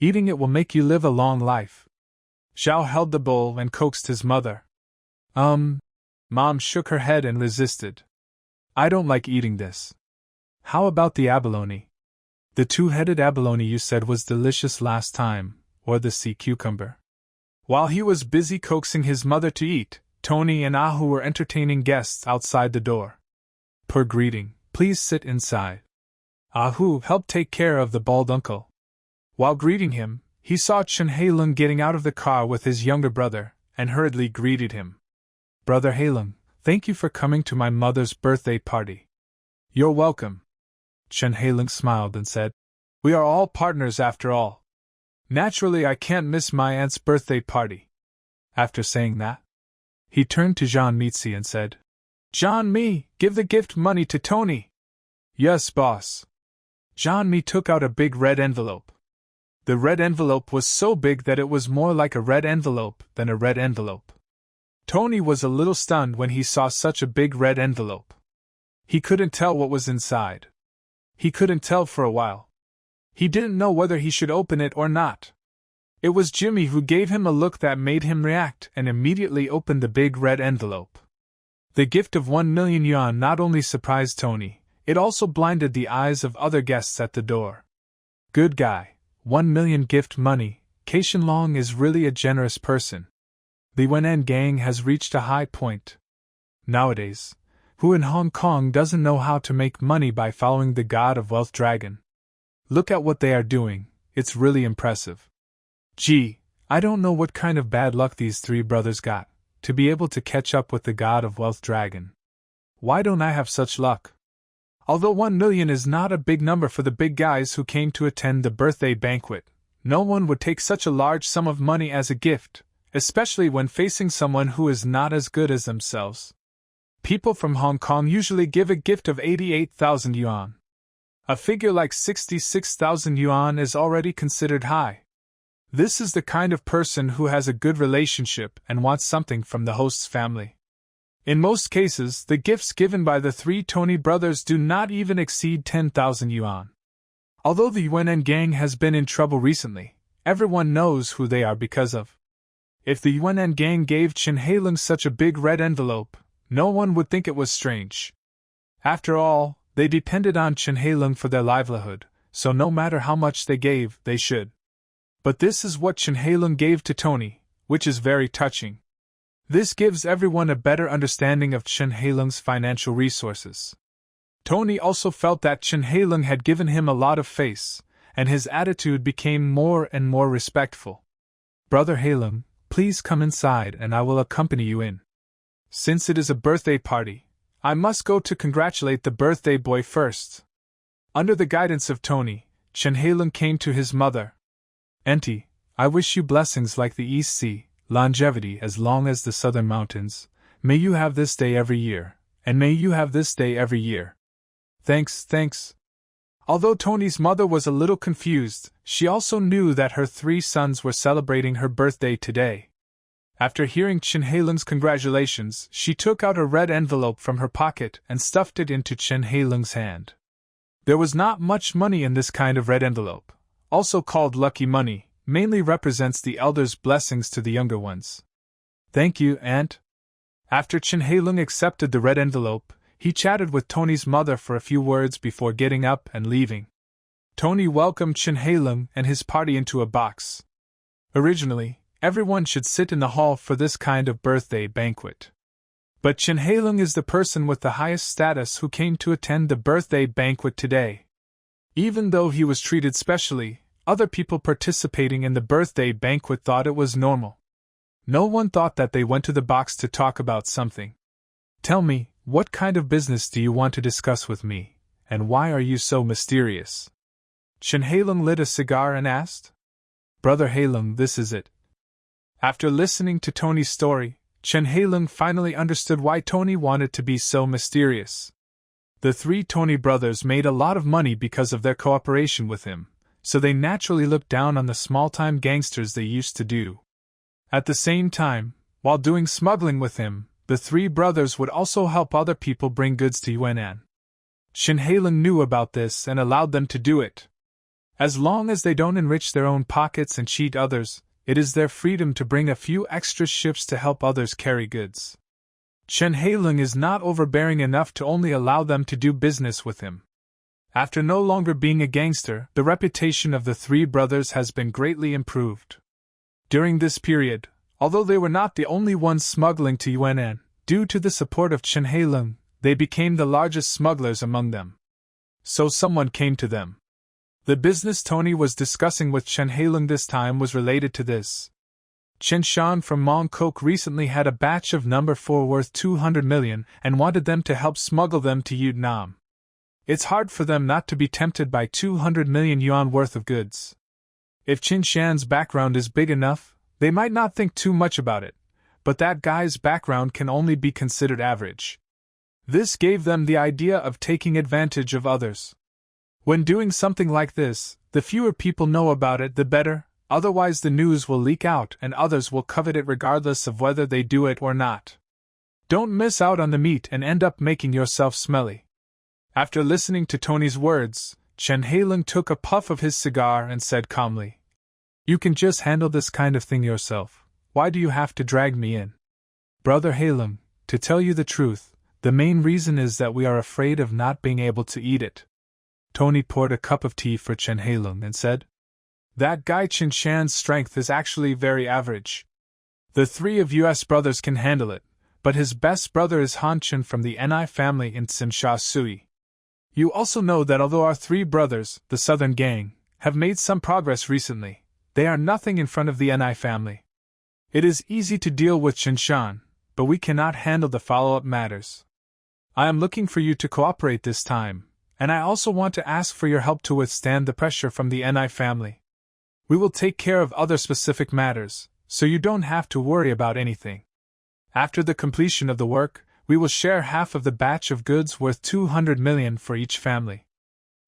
Eating it will make you live a long life. Xiao held the bowl and coaxed his mother. Mom shook her head and resisted. I don't like eating this. How about the abalone? The 2-headed abalone you said was delicious last time, or the sea cucumber. While he was busy coaxing his mother to eat, Tony and Ahu were entertaining guests outside the door. Per greeting, please sit inside. Ahu helped take care of the bald uncle. While greeting him, he saw Chen Hailung getting out of the car with his younger brother, and hurriedly greeted him. Brother Hailung, Thank you for coming to my mother's birthday party. You're welcome. Chen Heilung smiled and said, We are all partners after all. Naturally, I can't miss my aunt's birthday party. After saying that, he turned to Jean Mitzi and said, Jean Mi, give the gift money to Tony. Yes, boss. Jean Mi took out a big red envelope. The red envelope was so big that it was more like a red envelope than a red envelope. Tony was a little stunned when he saw such a big red envelope. He couldn't tell what was inside. He couldn't tell for a while. He didn't know whether he should open it or not. It was Jimmy who gave him a look that made him react and immediately opened the big red envelope. The gift of 1 million yuan not only surprised Tony, it also blinded the eyes of other guests at the door. Good guy, 1 million gift money, Kai Shenlong is really a generous person. The Yuanan gang has reached a high point. Nowadays, who in Hong Kong doesn't know how to make money by following the God of Wealth Dragon? Look at what they are doing, it's really impressive. Gee, I don't know what kind of bad luck these three brothers got, to be able to catch up with the God of Wealth Dragon. Why don't I have such luck? Although 1 million is not a big number for the big guys who came to attend the birthday banquet, no one would take such a large sum of money as a gift, especially when facing someone who is not as good as themselves. People from Hong Kong usually give a gift of 88,000 yuan. A figure like 66,000 yuan is already considered high. This is the kind of person who has a good relationship and wants something from the host's family. In most cases, the gifts given by the three Tony brothers do not even exceed 10,000 yuan. Although the Yuanan gang has been in trouble recently, everyone knows who they are because of. If the Yuanan gang gave Chen Heilung such a big red envelope, no one would think it was strange. After all, they depended on Chen Heilung for their livelihood, so no matter how much they gave, they should. But this is what Chen Heilung gave to Tony, which is very touching. This gives everyone a better understanding of Chen Heilung's financial resources. Tony also felt that Chen Heilung had given him a lot of face, and his attitude became more and more respectful. Brother Heilung, please come inside and I will accompany you in. Since it is a birthday party, I must go to congratulate the birthday boy first. Under the guidance of Tony, Chen Heilung came to his mother. Auntie, I wish you blessings like the East Sea, longevity as long as the southern mountains. May you have this day every year, and may you have this day every year. Thanks. Although Tony's mother was a little confused, she also knew that her three sons were celebrating her birthday today. After hearing Chen Heilung's congratulations, she took out a red envelope from her pocket and stuffed it into Chen Heilung's hand. There was not much money in this kind of red envelope, also called lucky money, mainly represents the elders' blessings to the younger ones. Thank you, Aunt. After Chen Heilung accepted the red envelope, he chatted with Tony's mother for a few words before getting up and leaving. Tony welcomed Chen Heilung and his party into a box. Originally, everyone should sit in the hall for this kind of birthday banquet. But Chen Heilung is the person with the highest status who came to attend the birthday banquet today. Even though he was treated specially, other people participating in the birthday banquet thought it was normal. No one thought that they went to the box to talk about something. Tell me, what kind of business do you want to discuss with me, and why are you so mysterious? Chen Heilung lit a cigar and asked. Brother Heilung, this is it. After listening to Tony's story, Chen Heilung finally understood why Tony wanted to be so mysterious. The three Tony brothers made a lot of money because of their cooperation with him, so they naturally looked down on the small-time gangsters they used to do. At the same time, while doing smuggling with him, the three brothers would also help other people bring goods to Yuanan. Chen Heilung knew about this and allowed them to do it. As long as they don't enrich their own pockets and cheat others, it is their freedom to bring a few extra ships to help others carry goods. Chen Heilung is not overbearing enough to only allow them to do business with him. After no longer being a gangster, the reputation of the three brothers has been greatly improved. During this period, although they were not the only ones smuggling to Yuanan, due to the support of Chen Heilung, they became the largest smugglers among them. So someone came to them. The business Tony was discussing with Chen Heilung this time was related to this. Chen Shan from Mongkok recently had a batch of number 4 worth 200 million and wanted them to help smuggle them to Yunnan. It's hard for them not to be tempted by 200 million yuan worth of goods. If Chen Shan's background is big enough, they might not think too much about it, but that guy's background can only be considered average. This gave them the idea of taking advantage of others. When doing something like this, the fewer people know about it, the better, otherwise the news will leak out and others will covet it regardless of whether they do it or not. Don't miss out on the meat and end up making yourself smelly. After listening to Tony's words, Chen Hailung took a puff of his cigar and said calmly, "You can just handle this kind of thing yourself. Why do you have to drag me in?" "Brother Hailung, to tell you the truth, the main reason is that we are afraid of not being able to eat it." Tony poured a cup of tea for Chen Hailung and said, "That guy Chen Shan's strength is actually very average. The 3 of US brothers can handle it, but his best brother is Han Chen from the Ni family in Tsimsha Sui. You also know that although our 3 brothers, the Southern Gang, have made some progress recently, they are nothing in front of the Ni family. It is easy to deal with Chen Shan, but we cannot handle the follow-up matters. I am looking for you to cooperate this time, and I also want to ask for your help to withstand the pressure from the Ni family. We will take care of other specific matters, so you don't have to worry about anything. After the completion of the work, we will share half of the batch of goods worth 200 million for each family.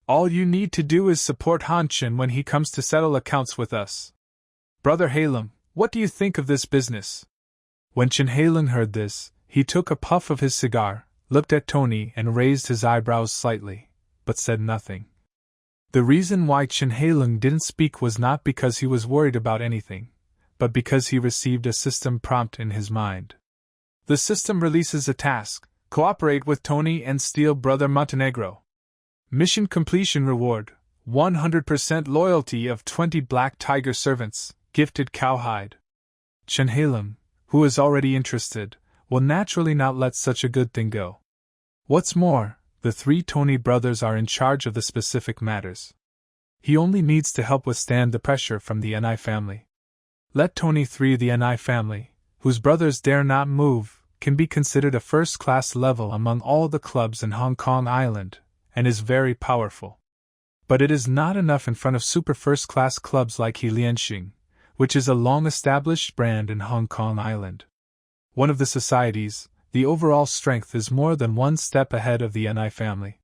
All you need to do is support Han Chen when he comes to settle accounts with us. Brother Hailung, what do you think of this business?" When Chen Hailung heard this, he took a puff of his cigar, looked at Tony and raised his eyebrows slightly, but said nothing. The reason why Chen Hailung didn't speak was not because he was worried about anything, but because he received a system prompt in his mind. The system releases a task: cooperate with Tony and steal Brother Montenegro. Mission completion reward: 100% loyalty of 20 Black Tiger servants, gifted cowhide. Chen Hailung, who is already interested, will naturally not let such a good thing go. What's more, the 3 Tony brothers are in charge of the specific matters. He only needs to help withstand the pressure from the Ni family. Let Tony 3, the Ni family, whose brothers dare not move, can be considered a first-class level among all the clubs in Hong Kong Island, and is very powerful. But it is not enough in front of super first-class clubs like He Lianxing, which is a long-established brand in Hong Kong Island. One of the societies, the overall strength is more than 1 step ahead of the Ni family.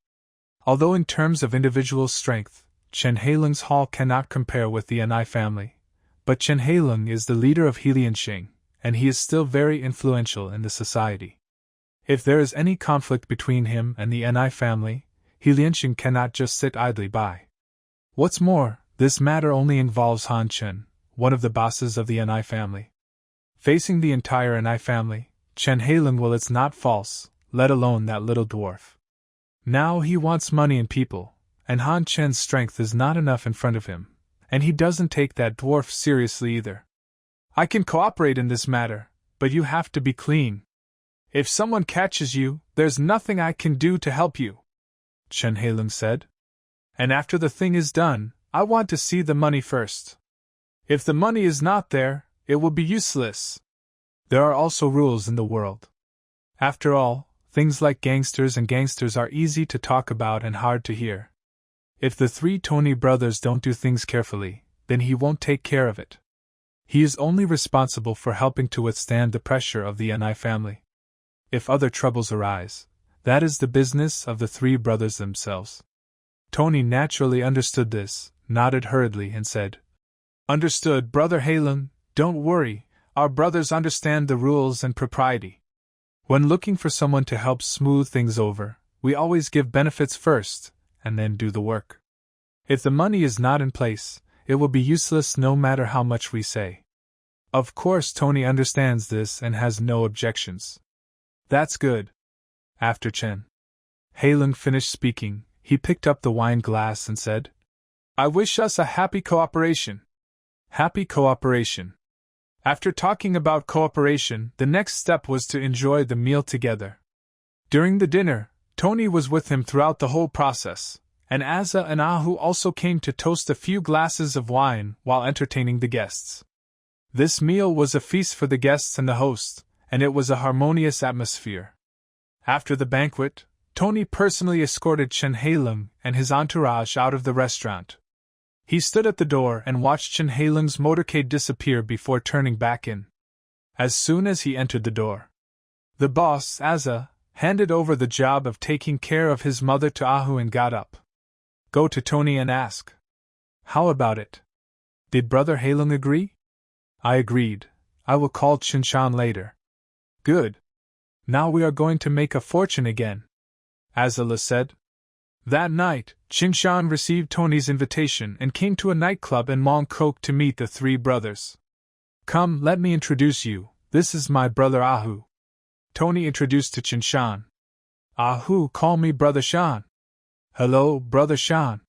Although in terms of individual strength, Chen Hailung's hall cannot compare with the Ni family, but Chen Hailung is the leader of He Lianxing, and he is still very influential in the society. If there is any conflict between him and the Ni family, He Lianxing cannot just sit idly by. What's more, this matter only involves Han Chen, one of the bosses of the Ni family. Facing the entire Ni family, Chen Hailung will it's not false, let alone that little dwarf. Now he wants money and people, and Han Chen's strength is not enough in front of him, and he doesn't take that dwarf seriously either. I can cooperate in this matter, but you have to be clean. If someone catches you, there's nothing I can do to help you," Chen Hailung said. "And after the thing is done, I want to see the money first. If the money is not there, it will be useless. There are also rules in the world. After all, things like gangsters are easy to talk about and hard to hear. If the 3 Tony brothers don't do things carefully, then he won't take care of it. He is only responsible for helping to withstand the pressure of the Ni family. If other troubles arise, that is the business of the 3 brothers themselves." Tony naturally understood this, nodded hurriedly and said, "Understood, Brother Hailung, don't worry, our brothers understand the rules and propriety. When looking for someone to help smooth things over, we always give benefits first, and then do the work. If the money is not in place, it will be useless no matter how much we say." Of course Tony understands this and has no objections. That's good. After Chen Hailung finished speaking, he picked up the wine glass and said, "I wish us a happy cooperation." Happy cooperation. After talking about cooperation, the next step was to enjoy the meal together. During the dinner, Tony was with him throughout the whole process, and Azza and Ahu also came to toast a few glasses of wine while entertaining the guests. This meal was a feast for the guests and the host, and it was a harmonious atmosphere. After the banquet, Tony personally escorted Chen Hailung and his entourage out of the restaurant. He stood at the door and watched Chen Hailung's motorcade disappear before turning back in. As soon as he entered the door, the boss, Azza, handed over the job of taking care of his mother to Ahu and got up. Go to Tony and ask. How about it? Did Brother Hailung agree? I agreed. I will call Qinshan later. Good. Now we are going to make a fortune again, Azala said. That night, Qinshan received Tony's invitation and came to a nightclub in Mongkok to meet the three brothers. Come, let me introduce you, this is my brother Ahu. Tony introduced to Qinshan. Ahu, call me Brother Shan. Hello, Brother Shan.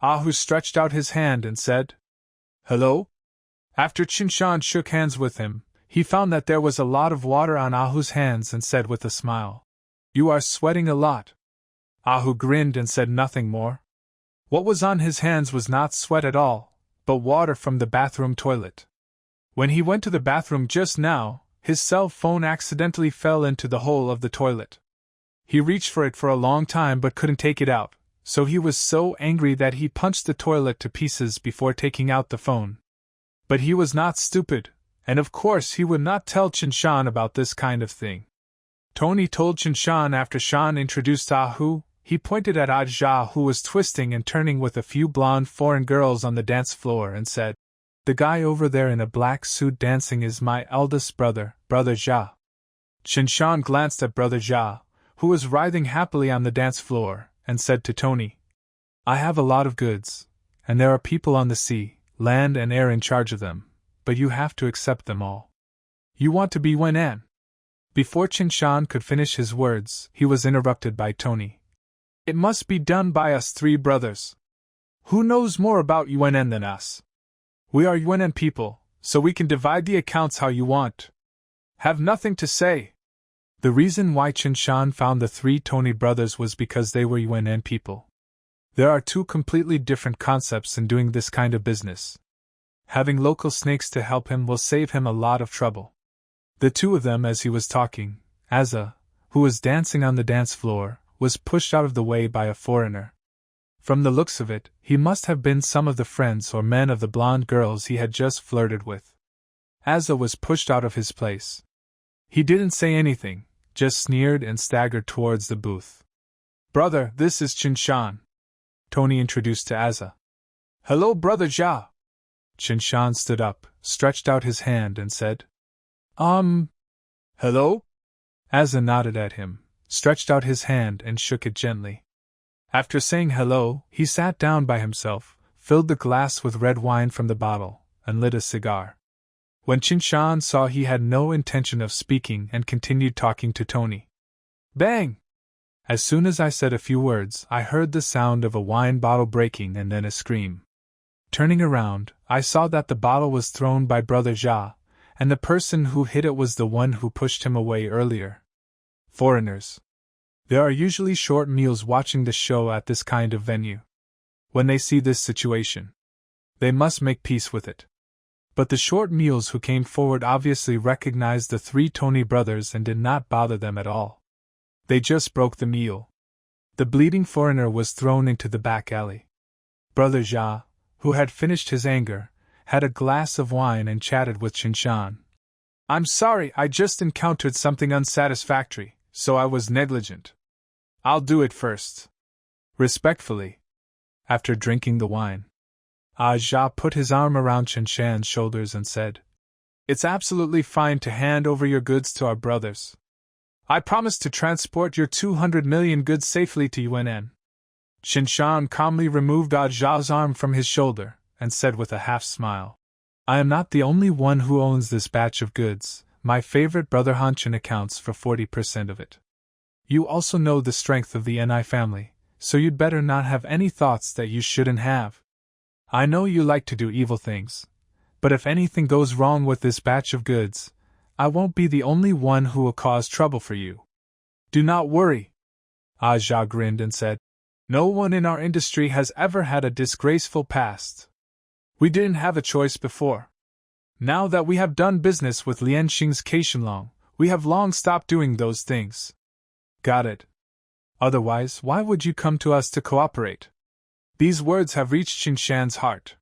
Ahu stretched out his hand and said, Hello? After Qinshan shook hands with him, he found that there was a lot of water on Ahu's hands and said with a smile, You are sweating a lot. Ahu grinned and said nothing more. What was on his hands was not sweat at all, but water from the bathroom toilet. When he went to the bathroom just now, his cell phone accidentally fell into the hole of the toilet. He reached for it for a long time but couldn't take it out, so he was so angry that he punched the toilet to pieces before taking out the phone. But he was not stupid, and of course he would not tell Qinshan about this kind of thing. Tony told Qinshan after Shan introduced Ahu. He pointed at Ajia, who was twisting and turning with a few blonde foreign girls on the dance floor, and said, The guy over there in a black suit dancing is my eldest brother, Brother Jia. Qinshan glanced at Brother Jia, who was writhing happily on the dance floor, and said to Tony, I have a lot of goods, and there are people on the sea, land and air in charge of them, but you have to accept them all. You want to be Yuan. Before Qinshan could finish his words, he was interrupted by Tony. It must be done by us three brothers. Who knows more about Yuan than us? We are Yuan people, so we can divide the accounts how you want. Have nothing to say. The reason why Qinshan found the three Tony brothers was because they were Yuan people. There are two completely different concepts in doing this kind of business. Having local snakes to help him will save him a lot of trouble. The two of them, as he was talking, Azza, who was dancing on the dance floor, was pushed out of the way by a foreigner. From the looks of it, he must have been some of the friends or men of the blonde girls he had just flirted with. Azza was pushed out of his place. He didn't say anything, just sneered and staggered towards the booth. Brother, this is Qinshan. Tony introduced to Azza. Hello, Brother Jia. Qinshan stood up, stretched out his hand and said, Hello? Azza nodded at him, stretched out his hand and shook it gently. After saying hello, he sat down by himself, filled the glass with red wine from the bottle, and lit a cigar. When Qinshan saw he had no intention of speaking and continued talking to Tony. Bang! As soon as I said a few words, I heard the sound of a wine bottle breaking and then a scream. Turning around, I saw that the bottle was thrown by Brother Jia, and the person who hit it was the one who pushed him away earlier. Foreigners. There are usually short meals watching the show at this kind of venue. When they see this situation, they must make peace with it. But the short meals who came forward obviously recognized the three Tony brothers and did not bother them at all. They just broke the meal. The bleeding foreigner was thrown into the back alley. Brother Jia, who had finished his anger, had a glass of wine and chatted with Qinshan. I'm sorry, I just encountered something unsatisfactory, so I was negligent. I'll do it first. Respectfully. After drinking the wine, Jia put his arm around Qinshan's shoulders and said, It's absolutely fine to hand over your goods to our brothers. I promise to transport your 200 million goods safely to Yuan. Qinshan calmly removed Jia's arm from his shoulder, and said with a half-smile, I am not the only one who owns this batch of goods. My favorite brother Hanshin accounts for 40% of it. You also know the strength of the Ni family, so you'd better not have any thoughts that you shouldn't have. I know you like to do evil things, but if anything goes wrong with this batch of goods, I won't be the only one who will cause trouble for you. Do not worry. Jia grinned and said, No one in our industry has ever had a disgraceful past. We didn't have a choice before. Now that we have done business with Lianxing's Caishenlong, we have long stopped doing those things. Got it. Otherwise, why would you come to us to cooperate? These words have reached Qinshan's heart.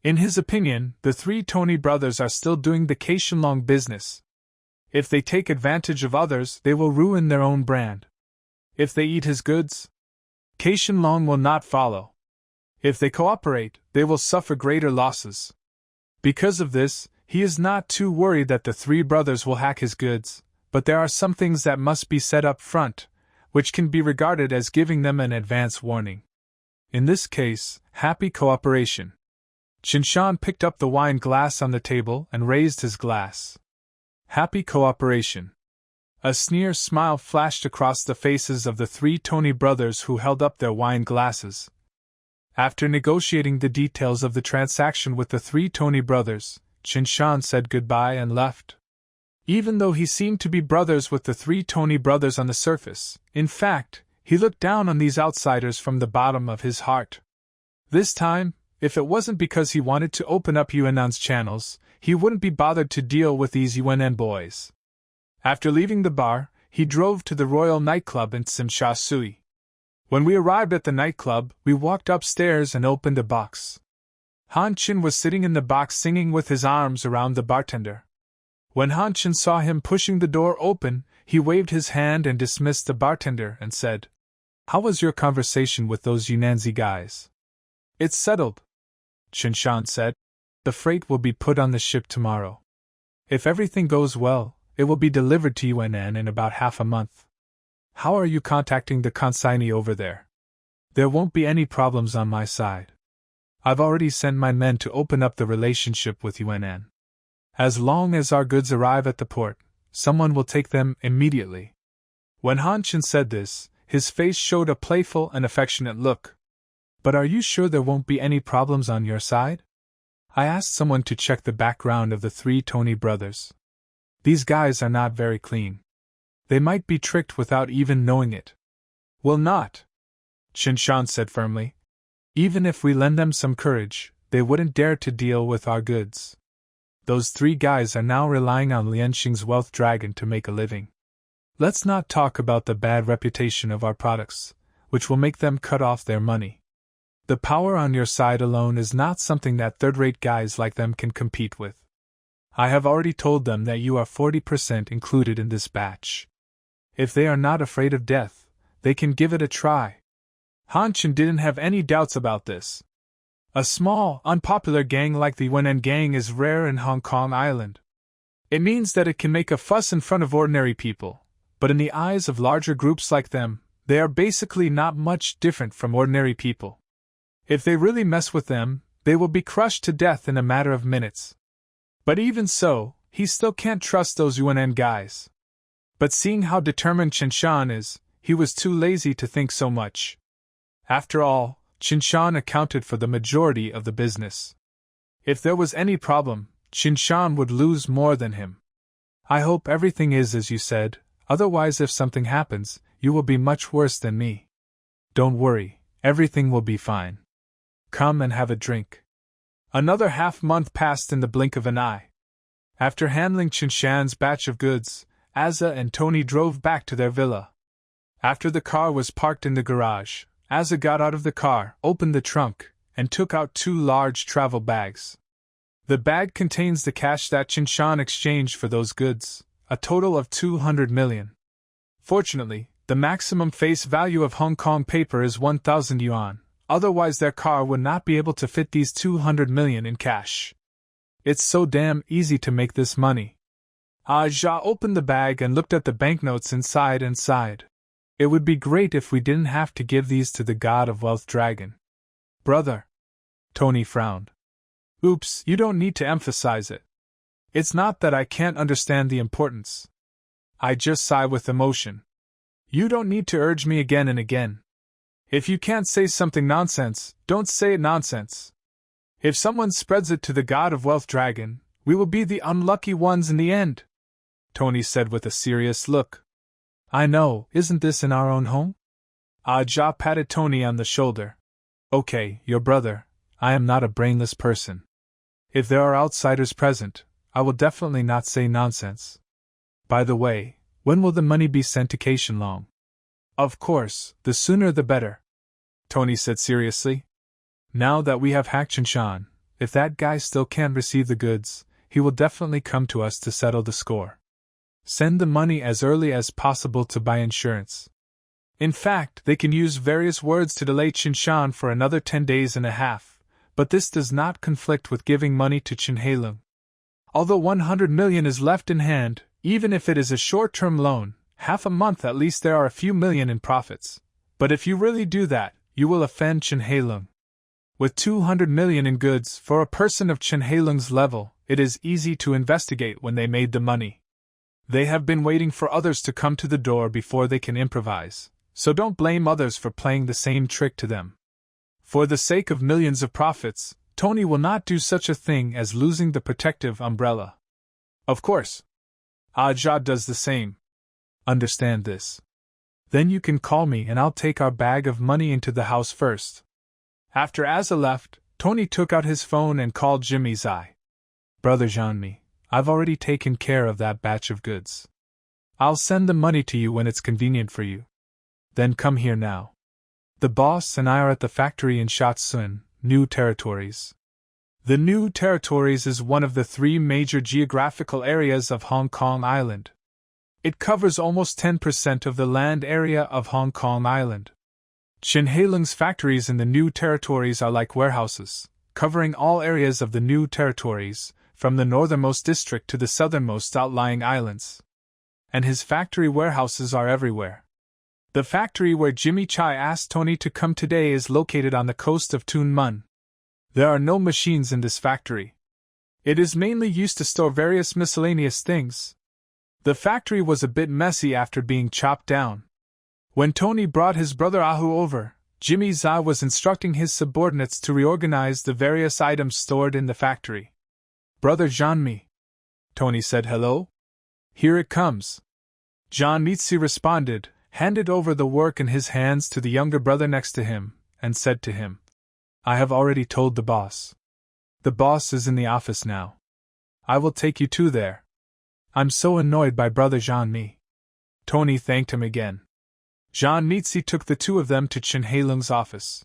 In his opinion, the three Tony brothers are still doing the Caishenlong business. If they take advantage of others, they will ruin their own brand. If they eat his goods, Caishenlong will not follow. If they cooperate, they will suffer greater losses. Because of this, he is not too worried that the three brothers will hack his goods, but there are some things that must be said up front, which can be regarded as giving them an advance warning. In this case, happy cooperation. Qinshan picked up the wine glass on the table and raised his glass. Happy cooperation. A sneer smile flashed across the faces of the three Tony brothers who held up their wine glasses. After negotiating the details of the transaction with the three Tony brothers, Qinshan said goodbye and left. Even though he seemed to be brothers with the three Tony brothers on the surface, in fact, he looked down on these outsiders from the bottom of his heart. This time, if it wasn't because he wanted to open up Yuannan's channels, he wouldn't be bothered to deal with these Yuannan boys. After leaving the bar, he drove to the Royal Nightclub in Tsimsha Tsui. When we arrived at the nightclub, we walked upstairs and opened a box. Han Qin was sitting in the box singing with his arms around the bartender. When Han Qin saw him pushing the door open, he waved his hand and dismissed the bartender and said, "How was your conversation with those Yunanzi guys?" "It's settled," Qinshan said. "The freight will be put on the ship tomorrow. If everything goes well, it will be delivered to Yunnan in about half a month. How are you contacting the consignee over there?" "There won't be any problems on my side. I've already sent my men to open up the relationship with Yunnan. As long as our goods arrive at the port, someone will take them immediately." When Han Qin said this, his face showed a playful and affectionate look. "But are you sure there won't be any problems on your side? I asked someone to check the background of the three Tony brothers. These guys are not very clean. They might be tricked without even knowing it." "Will not," Qinshan said firmly. "Even if we lend them some courage, they wouldn't dare to deal with our goods. Those three guys are now relying on Lianxing's wealth dragon to make a living. Let's not talk about the bad reputation of our products, which will make them cut off their money. The power on your side alone is not something that third-rate guys like them can compete with. I have already told them that you are 40% included in this batch. If they are not afraid of death, they can give it a try." Han Qin didn't have any doubts about this. A small, unpopular gang like the Yunnan gang is rare in Hong Kong Island. It means that it can make a fuss in front of ordinary people, but in the eyes of larger groups like them, they are basically not much different from ordinary people. If they really mess with them, they will be crushed to death in a matter of minutes. But even so, he still can't trust those Yunnan guys. But seeing how determined Qinshan is, he was too lazy to think so much. After all, Qinshan accounted for the majority of the business. If there was any problem, Qinshan would lose more than him. "I hope everything is as you said, otherwise if something happens, you will be much worse than me. Don't worry, everything will be fine. Come and have a drink." Another half-month passed in the blink of an eye. After handling Qinshan's batch of goods, Azza and Tony drove back to their villa. After the car was parked in the garage, Azza got out of the car, opened the trunk, and took out 2 large travel bags. The bag contains the cash that Qinshan exchanged for those goods, a total of 200 million. Fortunately, the maximum face value of Hong Kong paper is 1,000 yuan, otherwise their car would not be able to fit these 200 million in cash. It's so damn easy to make this money. Azza opened the bag and looked at the banknotes inside and sighed. It would be great if we didn't have to give these to the god of wealth dragon. "Brother." Tony frowned. "Oops, you don't need to emphasize it. It's not that I can't understand the importance. I just sigh with emotion. You don't need to urge me again and again. If you can't say something nonsense, don't say it nonsense. If someone spreads it to the god of wealth dragon, we will be the unlucky ones in the end," Tony said with a serious look. "I know, isn't this in our own home?" Azza patted Tony on the shoulder. "Okay, your brother, I am not a brainless person. If there are outsiders present, I will definitely not say nonsense. By the way, when will the money be sent to Qianlong? Of course, the sooner the better, Tony said seriously. Now that we have hacked Qinshan, if that guy still can't receive the goods, he will definitely come to us to settle the score. Send the money as early as possible to buy insurance. In fact, they can use various words to delay Qinshan for another 10 days and a half, but this does not conflict with giving money to Qinheilong. Although 100 million is left in hand, even if it is a short-term loan, half a month at least there are a few million in profits. But if you really do that, you will offend Qinheilong. With 200 million in goods, for a person of Qinheilong's level, it is easy to investigate when they made the money. They have been waiting for others to come to the door before they can improvise, so don't blame others for playing the same trick to them. For the sake of millions of profits, Tony will not do such a thing as losing the protective umbrella. Of course, Ajah does the same. Understand this. Then you can call me and I'll take our bag of money into the house first. After Azza left, Tony took out his phone and called Jimmy Zai. Brother Jeanmi, I've already taken care of that batch of goods. I'll send the money to you when it's convenient for you. Then come here now. The boss and I are at the factory in Shatsun, New Territories. The New Territories is one of the 3 major geographical areas of Hong Kong Island. It covers almost 10% of the land area of Hong Kong Island. Qinheilong's factories in the New Territories are like warehouses, covering all areas of the New Territories, from the northernmost district to the southernmost outlying islands. And his factory warehouses are everywhere. The factory where Jimmy Chai asked Tony to come today is located on the coast of Tuen Mun. There are no machines in this factory. It is mainly used to store various miscellaneous things. The factory was a bit messy after being chopped down. When Tony brought his brother Ahu over, Jimmy Zai was instructing his subordinates to reorganize the various items stored in the factory. Brother Jeanmi, Tony said hello. Here it comes. John Mitzi responded, handed over the work in his hands to the younger brother next to him, and said to him, I have already told the boss. The boss is in the office now. I will take you to there. I'm so annoyed by brother Jeanmi. Tony thanked him again. Jean Mitzi took the 2 of them to Qinheilong's office.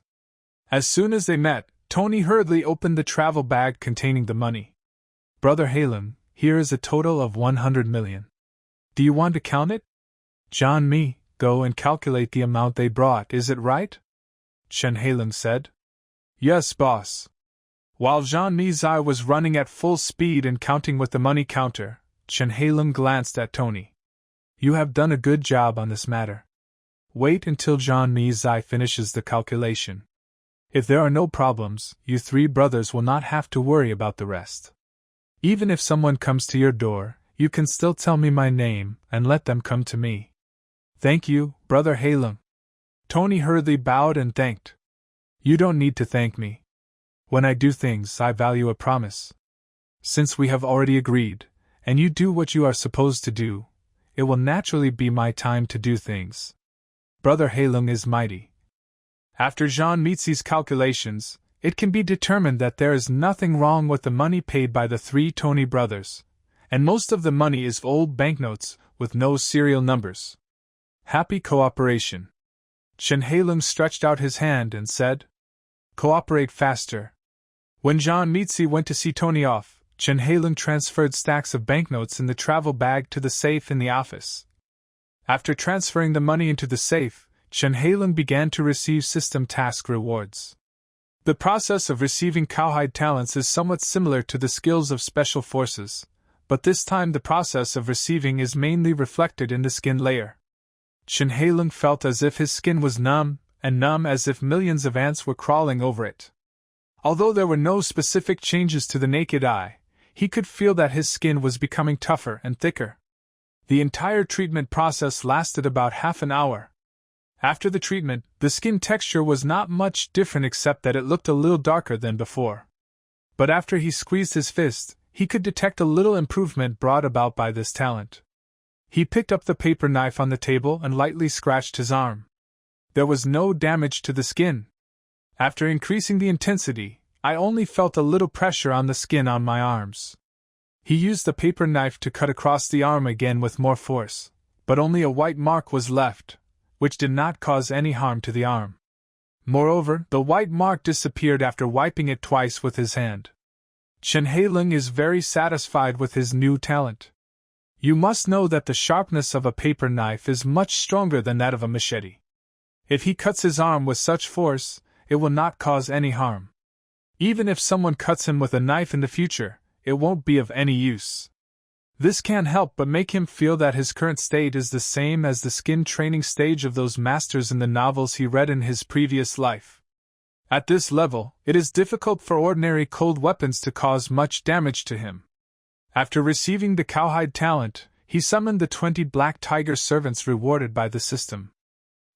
As soon as they met, Tony hurriedly opened the travel bag containing the money. Brother Heilong, here is a total of 100 million. Do you want to count it? Jeanmi, go and calculate the amount they brought, is it right? Qinheilong said. Yes, boss. While Jeanmi Zai was running at full speed and counting with the money counter, Qinheilong glanced at Tony. You have done a good job on this matter. Wait until Jeanmi Zai finishes the calculation. If there are no problems, you 3 brothers will not have to worry about the rest. Even if someone comes to your door, you can still tell me my name and let them come to me. Thank you, brother Heilong. Tony hurriedly bowed and thanked. You don't need to thank me. When I do things, I value a promise. Since we have already agreed, and you do what you are supposed to do, it will naturally be my time to do things. Brother Heilong is mighty. After Jean Mitzi's calculations, it can be determined that there is nothing wrong with the money paid by the 3 Tony brothers, and most of the money is old banknotes with no serial numbers. Happy cooperation. Qinheilong stretched out his hand and said, Cooperate faster. When Jean Mitzi went to see Tony off, Qinheilong transferred stacks of banknotes in the travel bag to the safe in the office. After transferring the money into the safe, Qinheilong began to receive system task rewards. The process of receiving cowhide talents is somewhat similar to the skills of special forces, but this time the process of receiving is mainly reflected in the skin layer. Qinheilong felt as if his skin was numb, and numb as if millions of ants were crawling over it. Although there were no specific changes to the naked eye, he could feel that his skin was becoming tougher and thicker. The entire treatment process lasted about half an hour. After the treatment, the skin texture was not much different except that it looked a little darker than before. But after he squeezed his fist, he could detect a little improvement brought about by this talent. He picked up the paper knife on the table and lightly scratched his arm. There was no damage to the skin. After increasing the intensity, I only felt a little pressure on the skin on my arms. He used a paper knife to cut across the arm again with more force, but only a white mark was left, which did not cause any harm to the arm. Moreover, the white mark disappeared after wiping it twice with his hand. Chen Heilung is very satisfied with his new talent. You must know that the sharpness of a paper knife is much stronger than that of a machete. If he cuts his arm with such force, it will not cause any harm. Even if someone cuts him with a knife in the future, it won't be of any use. This can't help but make him feel that his current state is the same as the skin training stage of those masters in the novels he read in his previous life. At this level, it is difficult for ordinary cold weapons to cause much damage to him. After receiving the cowhide talent, he summoned the 20 black tiger servants rewarded by the system.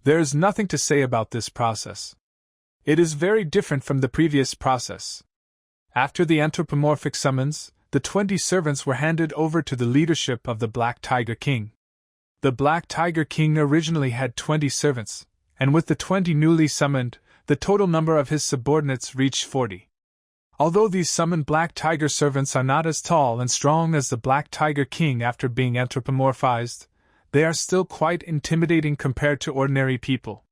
There is nothing to say about this process. It is very different from the previous process. After the anthropomorphic summons, the 20 servants were handed over to the leadership of the Black Tiger King. The Black Tiger King originally had 20 servants, and with the 20 newly summoned, the total number of his subordinates reached 40. Although these summoned Black Tiger servants are not as tall and strong as the Black Tiger King after being anthropomorphized, they are still quite intimidating compared to ordinary people.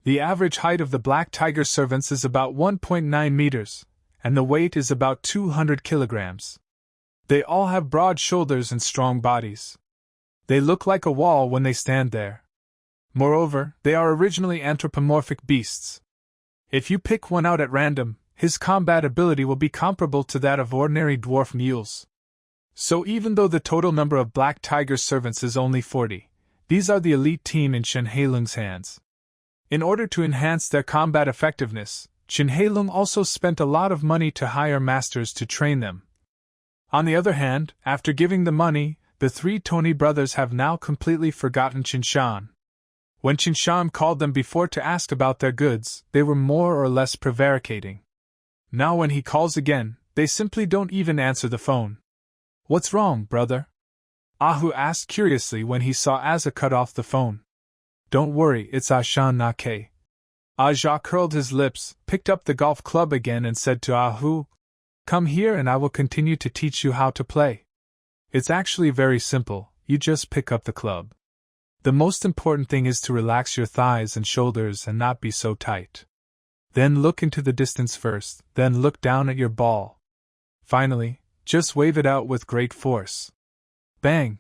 The average height of the Black Tiger servants is about 1.9 meters, and the weight is about 200 kilograms. They all have broad shoulders and strong bodies. They look like a wall when they stand there. Moreover, they are originally anthropomorphic beasts. If you pick one out at random, his combat ability will be comparable to that of ordinary dwarf mules. So even though the total number of Black Tiger servants is only 40, these are the elite team in Chen Heilung's hands. In order to enhance their combat effectiveness, Chen Heilung also spent a lot of money to hire masters to train them. On the other hand, after giving the money, the 3 Tony brothers have now completely forgotten Qinshan. When Qinshan called them before to ask about their goods, they were more or less prevaricating. Now when he calls again, they simply don't even answer the phone. "What's wrong, brother?" Ahu asked curiously when he saw Aza cut off the phone. "Don't worry, it's Ashan Nake." Aja curled his lips, picked up the golf club again and said to Ahu, "Come here and I will continue to teach you how to play. It's actually very simple, you just pick up the club. The most important thing is to relax your thighs and shoulders and not be so tight. Then look into the distance first, then look down at your ball. Finally, just wave it out with great force." Bang!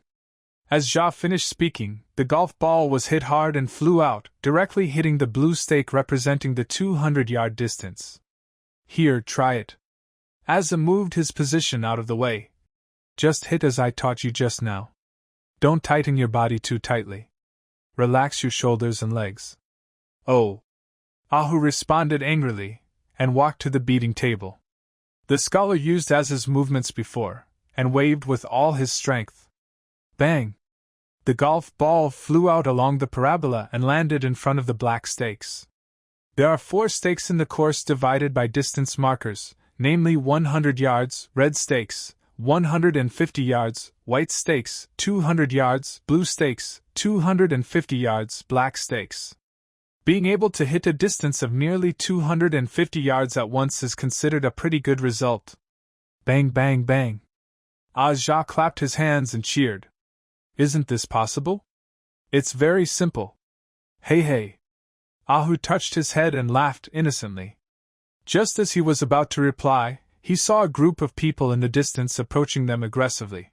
As Jia finished speaking, the golf ball was hit hard and flew out, directly hitting the blue stake representing the 200-yard distance. "Here, try it." Aza moved his position out of the way. "Just hit as I taught you just now. Don't tighten your body too tightly. Relax your shoulders and legs." "Oh!" Ahu responded angrily, and walked to the beating table. The scholar used Aza's movements before, and waved with all his strength. Bang! The golf ball flew out along the parabola and landed in front of the black stakes. There are 4 stakes in the course divided by distance markers, namely 100 yards, red stakes, 150 yards, white stakes, 200 yards, blue stakes, 250 yards, black stakes. Being able to hit a distance of nearly 250 yards at once is considered a pretty good result. Bang, bang, bang. Aja clapped his hands and cheered. "Isn't this possible? It's very simple." "Hey, hey." Ahu touched his head and laughed innocently. Just as he was about to reply, he saw a group of people in the distance approaching them aggressively.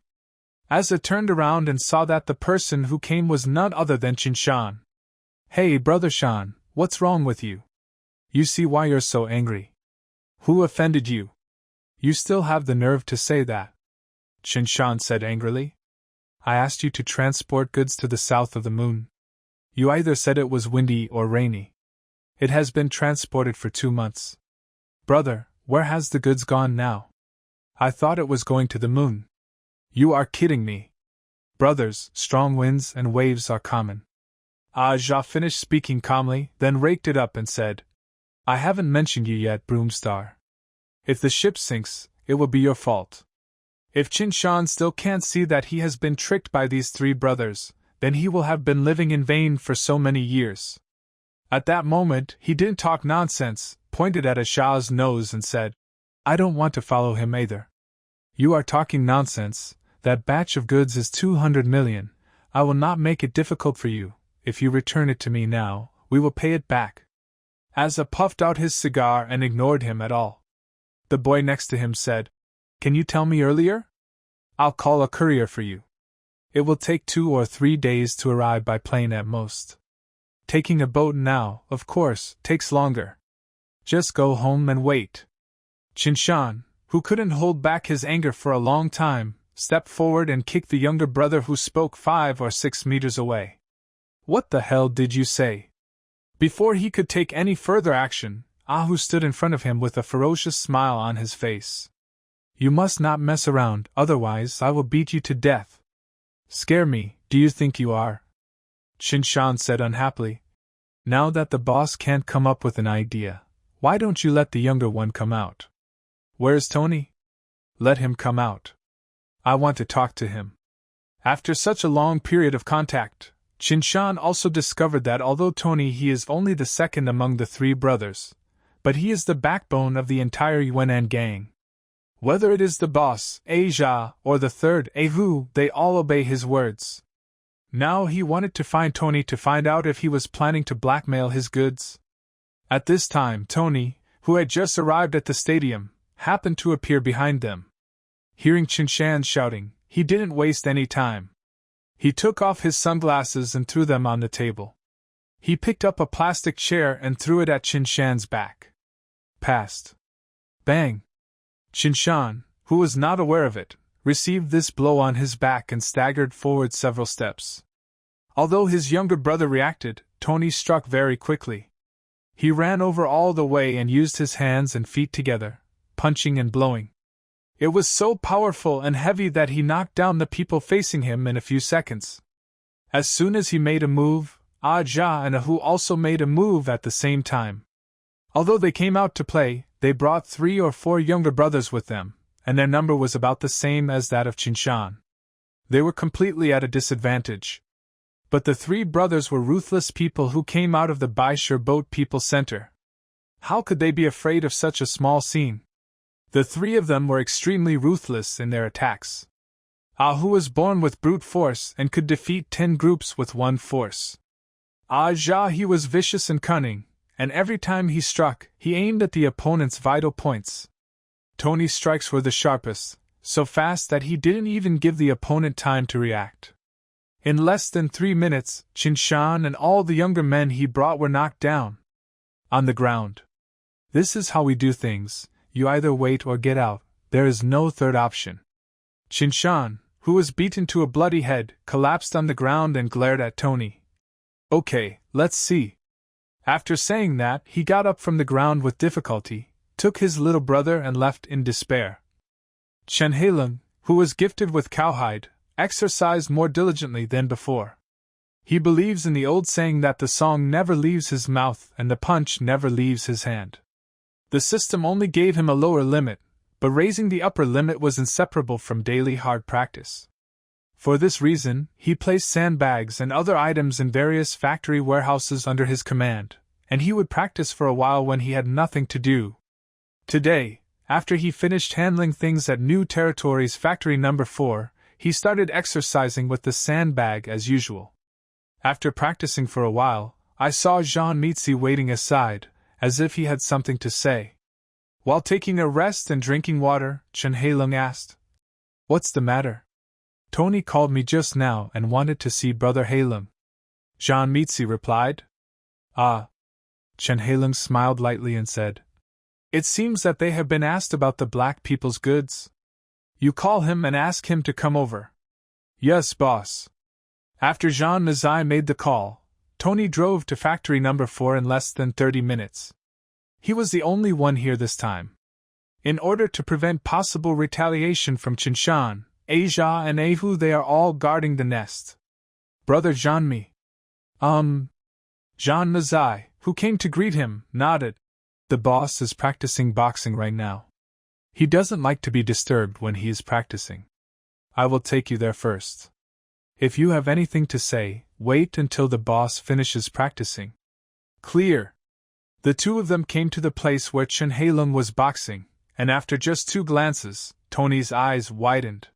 Aza turned around and saw that the person who came was none other than Qinshan. "Hey, Brother Shan, what's wrong with you? You see why you're so angry? Who offended you? You still have the nerve to say that?" Qinshan said angrily. "I asked you to transport goods to the south of the moon. You either said it was windy or rainy. It has been transported for 2 months. Brother, where has the goods gone now? I thought it was going to the moon." "You are kidding me." "Brothers, strong winds and waves are common." Aja finished speaking calmly, then raked it up and said, "I haven't mentioned you yet, Broomstar. If the ship sinks, it will be your fault. If Qinshan still can't see that he has been tricked by these 3 brothers, then he will have been living in vain for so many years." At that moment, he didn't talk nonsense, pointed at Asha's nose and said, I don't want to follow him either. You are talking nonsense. That batch of goods is 200 million. I will not make it difficult for you. If you return it to me now, we will pay it back. Asa puffed out his cigar and ignored him at all. The boy next to him said, Can you tell me earlier? I'll call a courier for you. It will take 2 or 3 days to arrive by plane at most. Taking a boat now, of course, takes longer. Just go home and wait. Qinshan, who couldn't hold back his anger for a long time, stepped forward and kicked the younger brother who spoke 5 or 6 meters away. What the hell did you say? Before he could take any further action, Ahu stood in front of him with a ferocious smile on his face. You must not mess around, otherwise I will beat you to death. Scare me, do you think you are? Qinshan said unhappily. Now that the boss can't come up with an idea, why don't you let the younger one come out? Where's Tony? Let him come out. I want to talk to him. After such a long period of contact, Qinshan also discovered that although Tony he is only the second among the 3 brothers, but he is the backbone of the entire Yuanan gang. Whether it is the boss, Asia, or the third, Avu, they all obey his words. Now he wanted to find Tony to find out if he was planning to blackmail his goods. At this time, Tony, who had just arrived at the stadium, happened to appear behind them. Hearing Qinshan shouting, he didn't waste any time. He took off his sunglasses and threw them on the table. He picked up a plastic chair and threw it at Qinshan's back. Passed. Bang! Qinshan, who was not aware of it, received this blow on his back and staggered forward several steps. Although his younger brother reacted, Tony struck very quickly. He ran over all the way and used his hands and feet together, punching and blowing. It was so powerful and heavy that he knocked down the people facing him in a few seconds. As soon as he made a move, Aja and Ahu also made a move at the same time. Although they came out to play, they brought 3 or 4 younger brothers with them, and their number was about the same as that of Qinshan. They were completely at a disadvantage. But the 3 brothers were ruthless people who came out of the Baishur Boat People Center. How could they be afraid of such a small scene? The 3 of them were extremely ruthless in their attacks. Ahu was born with brute force and could defeat 10 groups with 1 force. Aja he was vicious and cunning, and every time he struck, he aimed at the opponent's vital points. Tony's strikes were the sharpest, so fast that he didn't even give the opponent time to react. In less than 3 minutes, Qinshan and all the younger men he brought were knocked down. On the ground. This is how we do things. You either wait or get out, there is no third option. Qinshan, who was beaten to a bloody head, collapsed on the ground and glared at Tony. Okay, let's see. After saying that, he got up from the ground with difficulty, took his little brother and left in despair. Chen Heilong, who was gifted with cowhide, exercised more diligently than before. He believes in the old saying that the song never leaves his mouth and the punch never leaves his hand. The system only gave him a lower limit, but raising the upper limit was inseparable from daily hard practice. For this reason, he placed sandbags and other items in various factory warehouses under his command, and he would practice for a while when he had nothing to do. Today, after he finished handling things at New Territories Factory No. 4, he started exercising with the sandbag as usual. After practicing for a while, I saw Jean Mitzi waiting aside, as if he had something to say. While taking a rest and drinking water, Chen Heilong asked, What's the matter? Tony called me just now and wanted to see Brother Heilong. Jean Mitzi replied. Ah. Chen Heilong smiled lightly and said, It seems that they have been asked about the black people's goods. You call him and ask him to come over. Yes, boss. After Jean Mazai made the call, Tony drove to Factory No. 4 in less than 30 minutes. He was the only one here this time. In order to prevent possible retaliation from Qinshan, Asia and Ahu, they are all guarding the nest. Brother Jeanmi. Jean Mazai, who came to greet him, nodded. The boss is practicing boxing right now. He doesn't like to be disturbed when he is practicing. I will take you there first. If you have anything to say, wait until the boss finishes practicing. Clear. The 2 of them came to the place where Chen Heilong was boxing, and after just 2 glances, Tony's eyes widened.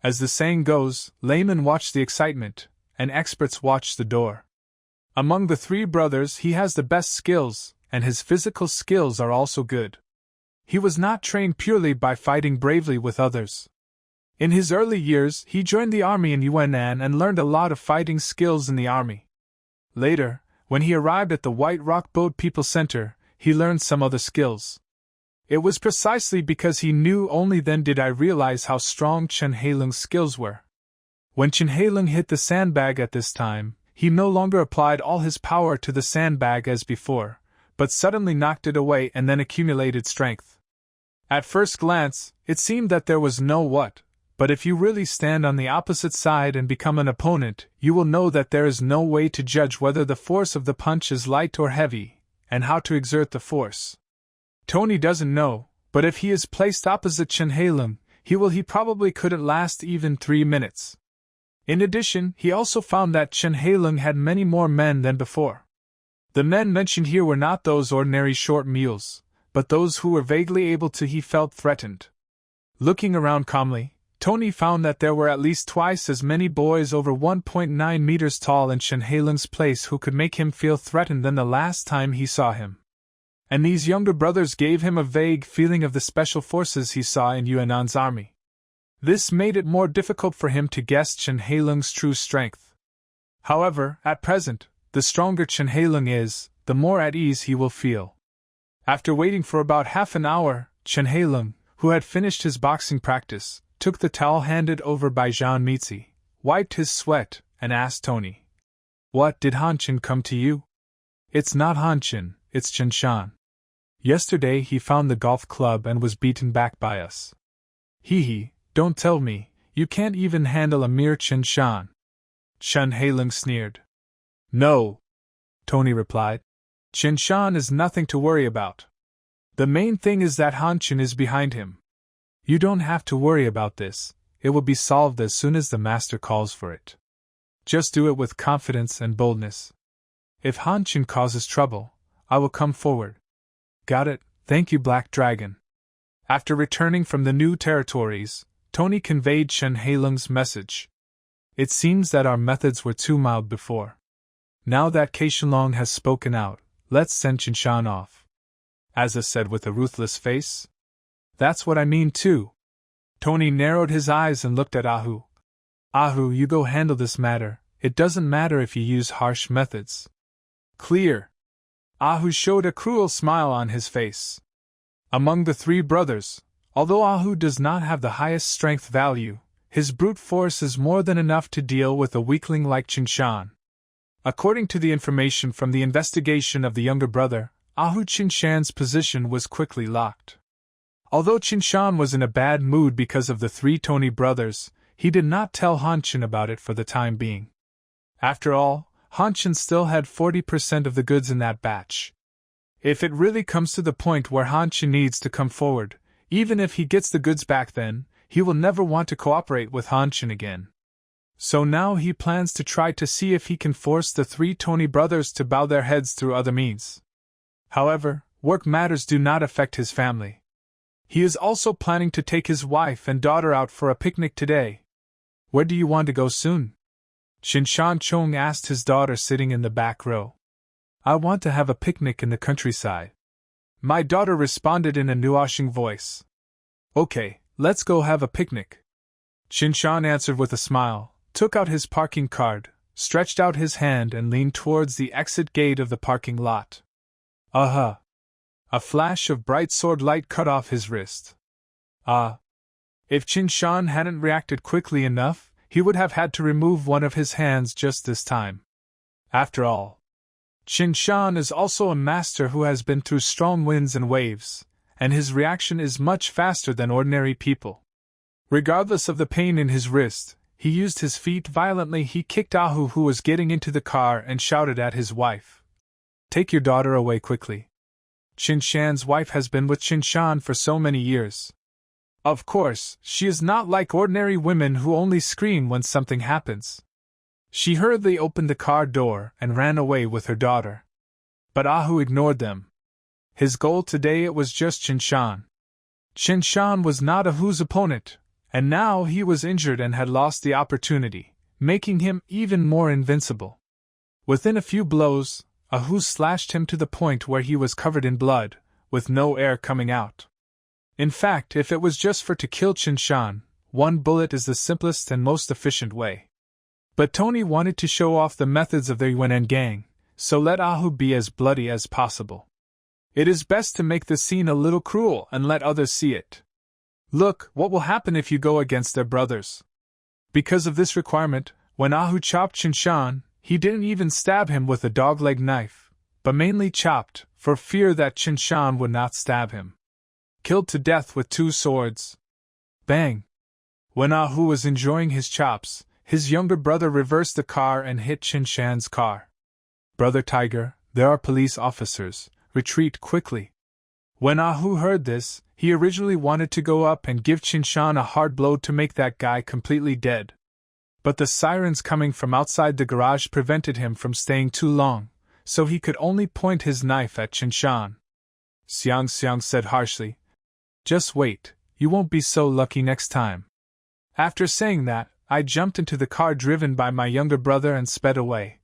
As the saying goes, laymen watch the excitement, and experts watch the door. Among the 3 brothers, he has the best skills, and his physical skills are also good. He was not trained purely by fighting bravely with others. In his early years, he joined the army in Yunnan and learned a lot of fighting skills in the army. Later, when he arrived at the White Rock Boat People Center, he learned some other skills. It was precisely because he knew only then did I realize how strong Chen Hailung's skills were. When Chen Hailung hit the sandbag at this time, he no longer applied all his power to the sandbag as before, but suddenly knocked it away and then accumulated strength. At first glance, it seemed that there was no what, but if you really stand on the opposite side and become an opponent, you will know that there is no way to judge whether the force of the punch is light or heavy, and how to exert the force. Tony doesn't know, but if he is placed opposite Chen Hailung, he probably couldn't last even 3 minutes. In addition, he also found that Chen Hailung had many more men than before. The men mentioned here were not those ordinary short mules, but those who were vaguely able to. He felt threatened. Looking around calmly, Tony found that there were at least twice as many boys over 1.9 meters tall in Chen Hailung's place who could make him feel threatened than the last time he saw him. And these younger brothers gave him a vague feeling of the special forces he saw in Yuannan's army. This made it more difficult for him to guess Chen Hailung's true strength. However, at present, the stronger Chen Hailung is, the more at ease he will feel. After waiting for about half an hour, Chen Hailung, who had finished his boxing practice, took the towel handed over by Zhang Mizi, wiped his sweat, and asked Tony, "What, did Han Chen come to you?" "It's not Han Chen, it's Chen Shan. Yesterday he found the golf club and was beaten back by us." "Hee, don't tell me, you can't even handle a mere Chen Shan." Chen Hailung sneered. "No," Tony replied. "Chen Shan is nothing to worry about. The main thing is that Han Chen is behind him. You don't have to worry about this, it will be solved as soon as the master calls for it. Just do it with confidence and boldness. If Han Chen causes trouble, I will come forward." "Got it, thank you, Black Dragon." After returning from the new territories, Tony conveyed Chen Hailung's message. "It seems that our methods were too mild before. Now that Keishenlong has spoken out, let's send Chen Shan off." Asa said with a ruthless face. "That's what I mean too." Tony narrowed his eyes and looked at Ahu. "Ahu, you go handle this matter, it doesn't matter if you use harsh methods." "Clear." Ahu showed a cruel smile on his face. Among the 3 brothers, although Ahu does not have the highest strength value, his brute force is more than enough to deal with a weakling like Chen Shan. According to the information from the investigation of the younger brother, Ahu Chen Shan's position was quickly locked. Although Chen Shan was in a bad mood because of the 3 Tony brothers, he did not tell Han Chen about it for the time being. After all, Han Chen still had 40% of the goods in that batch. If it really comes to the point where Han Chen needs to come forward, even if he gets the goods back then, he will never want to cooperate with Han Chen again. So now he plans to try to see if he can force the 3 Tony brothers to bow their heads through other means. However, work matters do not affect his family. He is also planning to take his wife and daughter out for a picnic today. "Where do you want to go soon?" Chen Shan Chong asked his daughter sitting in the back row. "I want to have a picnic in the countryside," my daughter responded in a Nuoshing voice. "Okay, let's go have a picnic," Chen Shan answered with a smile, took out his parking card, stretched out his hand and leaned towards the exit gate of the parking lot. "Uh-huh." A flash of bright sword light cut off his wrist. If Chen Shan hadn't reacted quickly enough, he would have had to remove one of his hands just this time. After all, Chen Shan is also a master who has been through strong winds and waves, and his reaction is much faster than ordinary people. Regardless of the pain in his wrist, he used his feet violently. He kicked Ahu, who was getting into the car, and shouted at his wife, "Take your daughter away quickly." Chen Shan's wife has been with Chen Shan for so many years. Of course, she is not like ordinary women who only scream when something happens. She hurriedly opened the car door and ran away with her daughter. But Ahu ignored them. His goal today it was just Chen Shan. Qin Shan was not A Hu's opponent, and now he was injured and had lost the opportunity, making him even more invincible. Within a few blows, A Hu slashed him to the point where he was covered in blood, with no air coming out. In fact, if it was just to kill Qin Shan, one bullet is the simplest and most efficient way. But Tony wanted to show off the methods of the Yuan gang, so let A Hu be as bloody as possible. It is best to make the scene a little cruel and let others see it. Look, what will happen if you go against their brothers? Because of this requirement, when A Hu chopped Qin Shan, he didn't even stab him with a dog-leg knife, but mainly chopped, for fear that Qin Shan would not stab him. Killed to death with 2 swords. Bang! When A Hu was enjoying his chops, his younger brother reversed the car and hit Qin Shan's car. Brother Tiger, there are police officers, retreat quickly. When A Hu heard this, he originally wanted to go up and give Qin Shan a hard blow to make that guy completely dead. But the sirens coming from outside the garage prevented him from staying too long, so he could only point his knife at Qin Shan. Xiang said harshly, "Just wait, you won't be so lucky next time." After saying that, I jumped into the car driven by my younger brother and sped away.